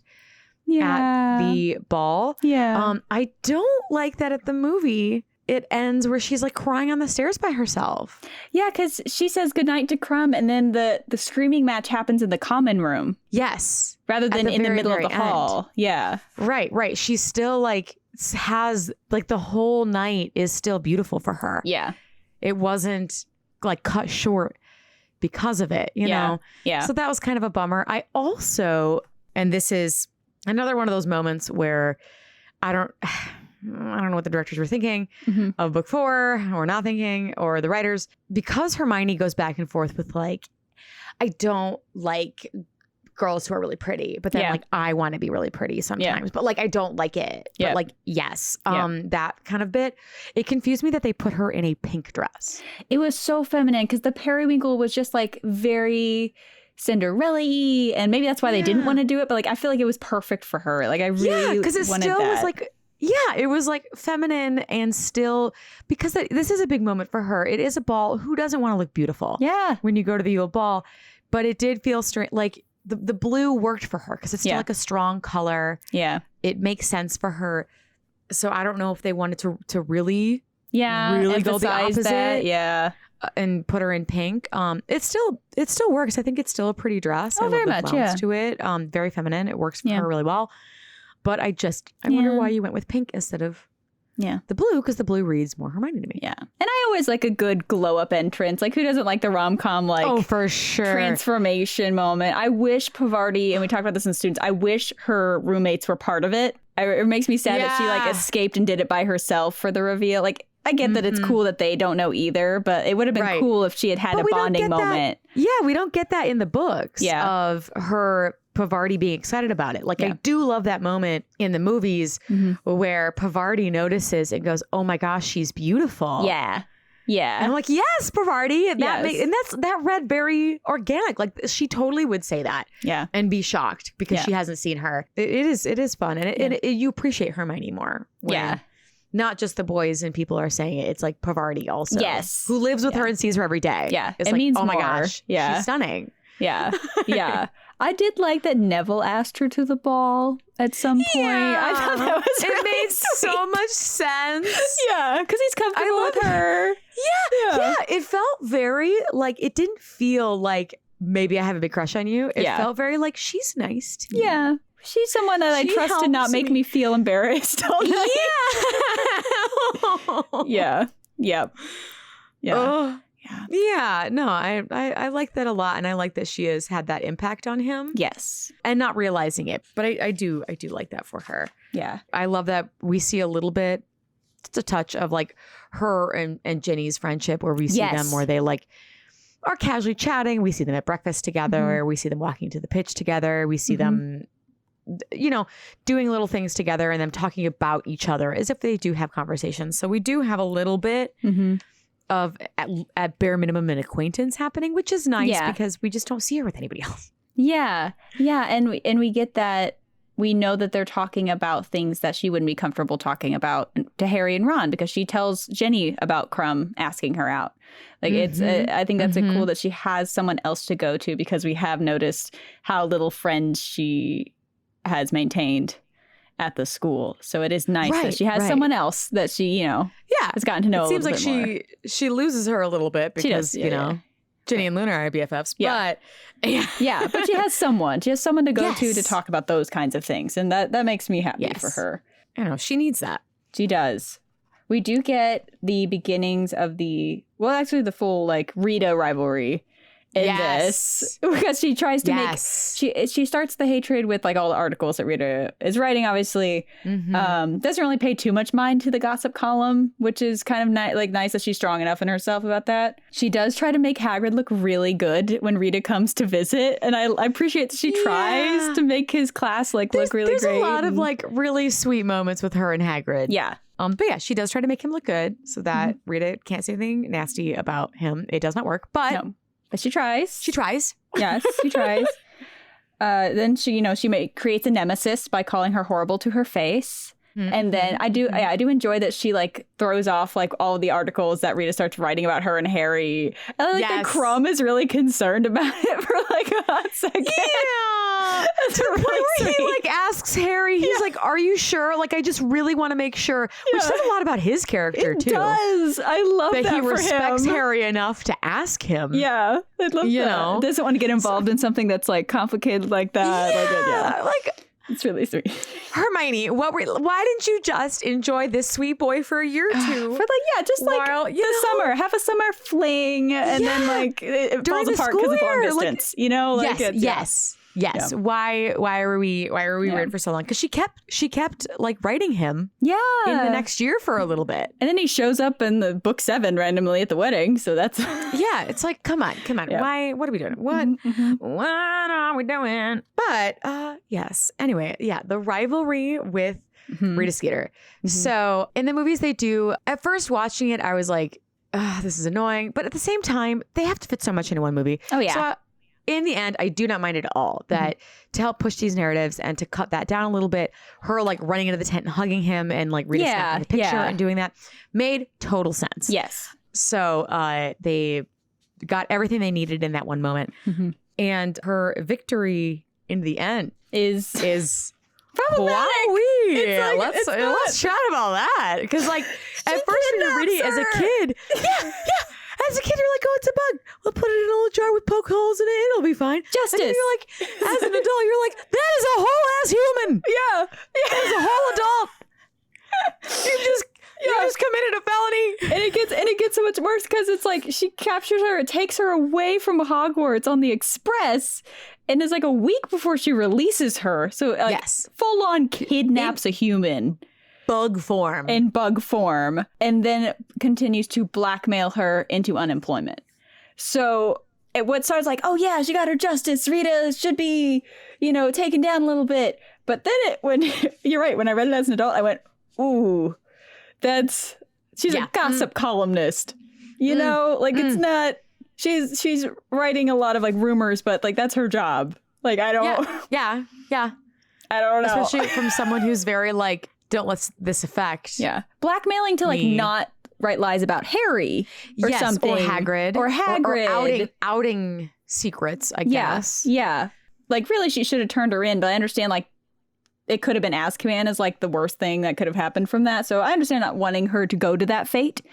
at the ball. Yeah. I don't like that at the movie it ends where she's like crying on the stairs by herself. Yeah, because she says goodnight to Crumb, and then the screaming match happens in the common room. Yes. Rather than in the middle of the hall. Yeah. Right. She's still like has like the whole night is still beautiful for her. Yeah. It wasn't like cut short because of it, you know? Yeah. So that was kind of a bummer. I also, and this is another one of those moments where I don't know what the directors were thinking of book 4 or not thinking, or the writers, because Hermione goes back and forth with like, I don't like girls who are really pretty, but then like, I want to be really pretty sometimes, but like, I don't like it. But like, yes, that kind of bit, it confused me that they put her in a pink dress. It was so feminine, because the periwinkle was just like very Cinderella-y, and maybe that's why they didn't want to do it, but like, I feel like it was perfect for her. Like, I really because it still was like, it was like feminine, and still, because this is a big moment for her. It is a ball. Who doesn't want to look beautiful? Yeah. When you go to the Yule Ball. But it did feel strange. Like the blue worked for her because it's still like a strong color. Yeah. It makes sense for her. So I don't know if they wanted to really go the opposite. That. And put her in pink. It still works. I think it's still a pretty dress. I very love the much. To it. Very feminine. It works for her really well. But I wonder why you went with pink instead of the blue, because the blue reads more Hermione to me. Yeah. And I always like a good glow up entrance. Like, who doesn't like the rom-com for sure transformation moment? I wish Pavarti, and we talked about this in Students, I wish her roommates were part of it. It makes me sad that she like escaped and did it by herself for the reveal. Like, I get that it's cool that they don't know either, but it would have been cool if she had a bonding moment. We don't get that in the books of her Pavarti being excited about it. Like, I do love that moment in the movies where Pavarti notices and goes, oh my gosh, she's beautiful. Yeah. And I'm like, yes, Pavarti. And that read very organic. Like, she totally would say that. Yeah. And be shocked because she hasn't seen her. It is fun. And you appreciate Hermione more. Not just the boys and people are saying it. It's like Pavarti also. Yes. Who lives with her and sees her every day. Yeah. It's like, means oh my gosh. Yeah. She's stunning. Yeah. Yeah. I did like that Neville asked her to the ball at some point. I thought that was It made so much sense. Yeah. Because he's comfortable with her. Yeah. It felt very like, it didn't feel like maybe I have a big crush on you. It felt very like, she's nice to me. Yeah. She's someone that I trust to not make me feel embarrassed all night. Yeah. Yep. Yeah. Yeah. No, I like that a lot. And I like that she has had that impact on him. Yes. And not realizing it. But I do like that for her. Yeah. I love that we see a little bit, just a touch of like her and Ginny's friendship, where we see them where they like, are casually chatting. We see them at breakfast together. We see them walking to the pitch together. We see them, you know, doing little things together and them talking about each other as if they do have conversations. So we do have a little bit of, at bare minimum, an acquaintance happening, which is nice because we just don't see her with anybody else. Yeah. Yeah. And we get that. We know that they're talking about things that she wouldn't be comfortable talking about to Harry and Ron because she tells Ginny about Crumb asking her out. Like it's, I think that's cool that she has someone else to go to because we have noticed how little friends she has maintained at the school. So it is nice that she has someone else that she, you know, has gotten to know. It seems like she loses her a little bit because, you know, Ginny and Luna are BFFs, but but she has someone. She has someone to go to talk about those kinds of things, and that makes me happy for her. I know she needs that. She does. We do get the beginnings of the full like Rita rivalry in this because she tries to make she starts the hatred with like all the articles that Rita is writing. Obviously, doesn't really pay too much mind to the gossip column, which is kind of nice that she's strong enough in herself about that. She does try to make Hagrid look really good when Rita comes to visit, and I appreciate that she tries to make his class look really great. There's a lot of like really sweet moments with her and Hagrid. Yeah. But yeah, she does try to make him look good so that Rita can't say anything nasty about him. It does not work, but she tries. She tries. Yes, she tries. Then she creates a nemesis by calling her horrible to her face. And then I do enjoy that she like throws off like all of the articles that Rita starts writing about her and Harry. And like that Crumb is really concerned about it for like a hot second. Yeah. To the point where he like asks Harry, he's like, "Are you sure? Like, I just really want to make sure." Which says a lot about his character too. It does. I love that he respects him. Harry enough to ask him. Yeah, I love that. Doesn't want to get involved in something that's like complicated like that. It's really sweet. Hermione, why didn't you just enjoy this sweet boy for a year or two? The summer. Have a summer fling and then like it falls apart because of long distance. Yes. Yeah. Why were we weird for so long? Because she kept like writing him in the next year for a little bit. And then he shows up in the book 7 randomly at the wedding. So that's it's like, come on. Yeah. What are we doing? What are we doing? But yes. Anyway, the rivalry with Rita Skeeter. So in the movies they do, at first watching it, I was like, this is annoying. But at the same time, they have to fit so much into one movie. Oh yeah. So in the end, I do not mind it at all that to help push these narratives and to cut that down a little bit, her like running into the tent and hugging him and like Rita snapping the picture and doing that made total sense. Yes. So they got everything they needed in that one moment. And her victory in the end is problematic. Let's chat about that. Because like at first when you're reading it as a kid, as a kid, you're like, oh, it's a bug. We'll put it in a little jar with poke holes in it. It'll be fine. Justice. And then you're like, as an adult, you're like, that is a whole ass human. Yeah. That is a whole adult. You just committed a felony. And it gets so much worse because it's like she captures her, it takes her away from Hogwarts on the Express, and it's like a week before she releases her. So like full on kidnaps a human. Bug form. In bug form. And then continues to blackmail her into unemployment. So what starts like, oh yeah, she got her justice. Rita should be, taken down a little bit. But then you're right, when I read it as an adult, I went, ooh, she's a gossip columnist. It's not, she's writing a lot of like rumors, but like that's her job. Like I don't. Yeah. I don't know. Especially from someone who's very like, don't let this affect. Yeah. Blackmailing to like not write lies about Harry or something. Or Hagrid. Or outing secrets, I guess. Yeah. Like really she should have turned her in, but I understand like it could have been Azkaban is like the worst thing that could have happened from that. So I understand not wanting her to go to that fate.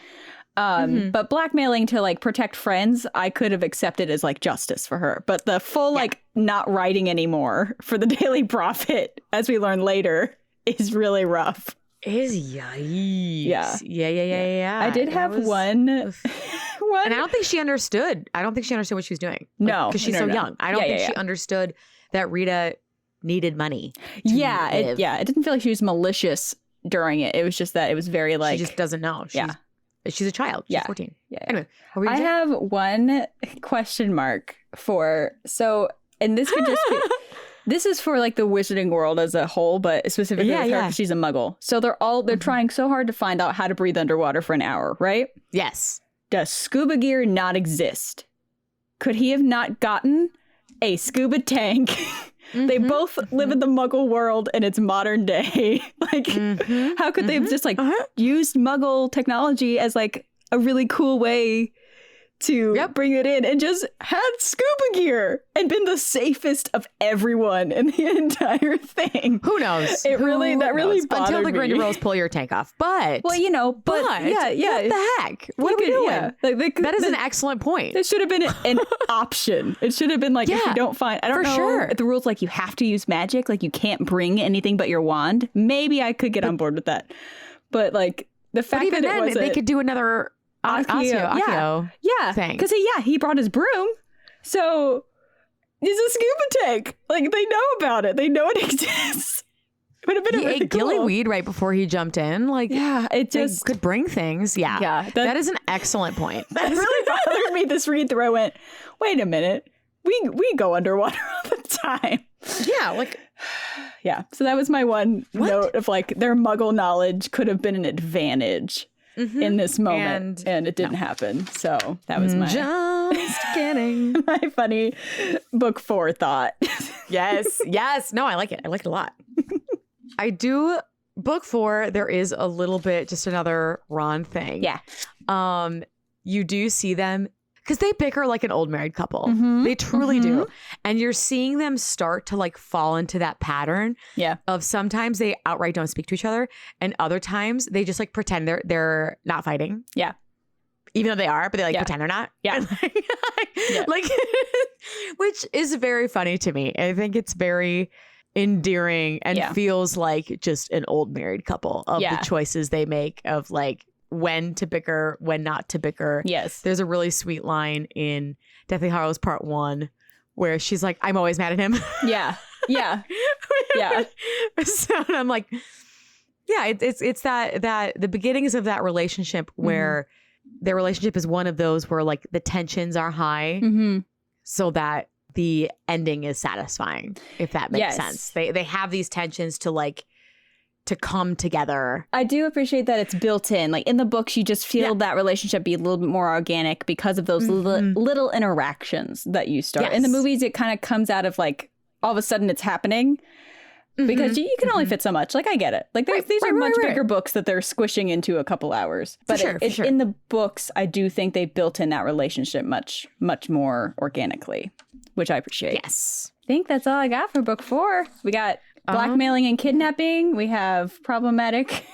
But blackmailing to like protect friends, I could have accepted as like justice for her. But the full like not writing anymore for the Daily Prophet, as we learn later, is really rough. Yikes. Yeah. I did have one. And I don't think she understood. What she was doing. No. Because she's so young. I don't think she understood that Rita needed money. It didn't feel like she was malicious during it. It was just that it was very like... She just doesn't know. She's a child. She's 14. Yeah. Anyway, I have one question mark for, and this could just be, this is for like the wizarding world as a whole, but specifically with her, 'cause she's a muggle. So they're trying so hard to find out how to breathe underwater for an hour, right? Yes. Does scuba gear not exist? Could he have not gotten a scuba tank? They both live in the muggle world and it's modern day. Like, how could they have just like used muggle technology as like a really cool way to bring it in and just had scuba gear and been the safest of everyone in the entire thing? Who knows? That really bothered until the me. Grindelwalds pull your tank off. But well, you know, but yeah. What the heck? What are we doing? Yeah. That is an excellent point. It should have been an option. It should have been like, if you don't find, I don't know if the rules like you have to use magic, like you can't bring anything but your wand. Maybe I could get on board with that. But like the fact that it was they could do another Accio thing. Because he brought his broom. So it's a scuba tank. Like they know about it. They know it exists. It would have been really cool. Gillyweed right before he jumped in. Like, it just could bring things. Yeah. That is an excellent point. That really bothered me this read through. I went, wait a minute. We go underwater all the time. Yeah, like So that was my one note of like their muggle knowledge could have been an advantage in this moment, and it didn't happen. So that was my just kidding. My funny book 4 thought. Yes. No, I like it. I like it a lot. I do. Book 4, there is a little bit, just another Ron thing. Yeah. You do see them because they bicker like an old married couple. They truly do. And you're seeing them start to like fall into that pattern of sometimes they outright don't speak to each other. And other times they just like pretend they're not fighting. Yeah. Even though they are, but they like pretend they're not. Yeah. Like, which is very funny to me. I think it's very endearing and feels like just an old married couple of the choices they make of like, when to bicker, when not to bicker. Yes. There's a really sweet line in Deathly Hallows Part 1 where she's like, I'm always mad at him. Yeah. So I'm like, it's that the beginnings of that relationship where their relationship is one of those where like the tensions are high so that the ending is satisfying, if that makes sense. They have these tensions to come together. I do appreciate that it's built in. Like in the books, you just feel that relationship be a little bit more organic because of those little interactions that you start. Yes. In the movies, it kind of comes out of like, all of a sudden it's happening because you can only fit so much. Like I get it. Like these are much bigger books that they're squishing into a couple hours. But in the books, I do think they built in that relationship much more organically, which I appreciate. Yes. I think that's all I got for book 4. We got blackmailing and kidnapping. We have problematic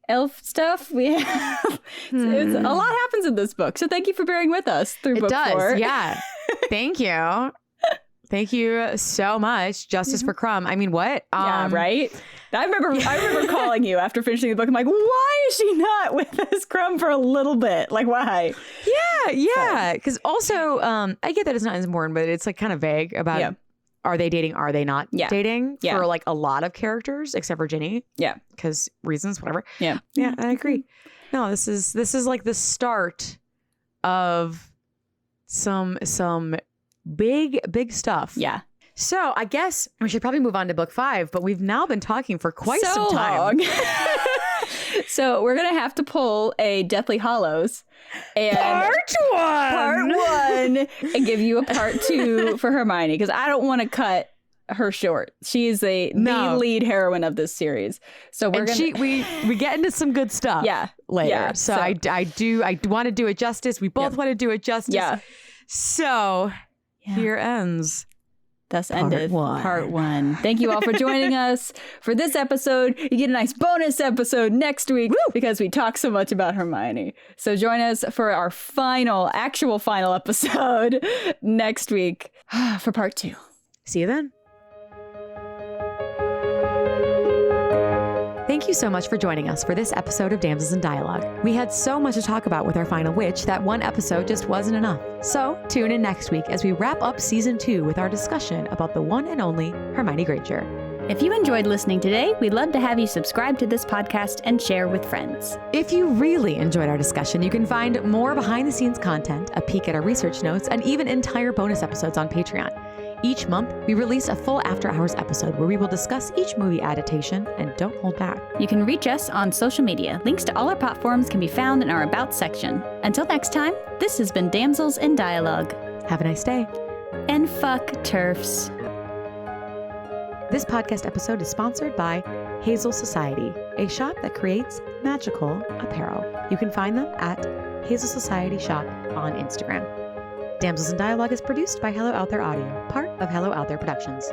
elf stuff. We have it's, a lot happens in this book. So thank you for bearing with us through book 4. Yeah. Thank you. Thank you so much. Justice for Crumb. I mean, what? Yeah, right? I remember calling you after finishing the book. I'm like, why is she not with this Crumb for a little bit? Like, why? Yeah. Because also, I get that it's not as important, but it's like kind of vague about are they dating? Are they not dating? For like a lot of characters, except for Ginny. Yeah. Because reasons, whatever. Yeah, I agree. No, this is like the start of some big stuff. Yeah. So I guess we should probably move on to book 5, but we've now been talking for quite some time. So we're going to have to pull a Deathly Hallows and part 1 and give you a part 2 for Hermione, because I don't want to cut her short. She is the lead heroine of this series. So we get into some good stuff later. Yeah, so I want to do it justice. We both want to do it justice. Yeah. So here ends. Thus ended part 1. Thank you all for joining us for this episode. You get a nice bonus episode next week because we talk so much about Hermione. So join us for our actual final episode next week for part 2. See you then. Thank you so much for joining us for this episode of Damsels in Dialogue. We had so much to talk about with our final witch that one episode just wasn't enough. So tune in next week as we wrap up season 2 with our discussion about the one and only Hermione Granger. If you enjoyed listening today, we'd love to have you subscribe to this podcast and share with friends. If you really enjoyed our discussion, you can find more behind-the-scenes content, a peek at our research notes, and even entire bonus episodes on Patreon. Each month, we release a full after-hours episode where we will discuss each movie adaptation and don't hold back. You can reach us on social media. Links to all our platforms can be found in our About section. Until next time, this has been Damsels in Dialogue. Have a nice day. And fuck TERFs. This podcast episode is sponsored by Hazel Society, a shop that creates magical apparel. You can find them at Hazel Society Shop on Instagram. Damsels in Dialogue is produced by Hello Out There Audio, part of Hello Out There Productions.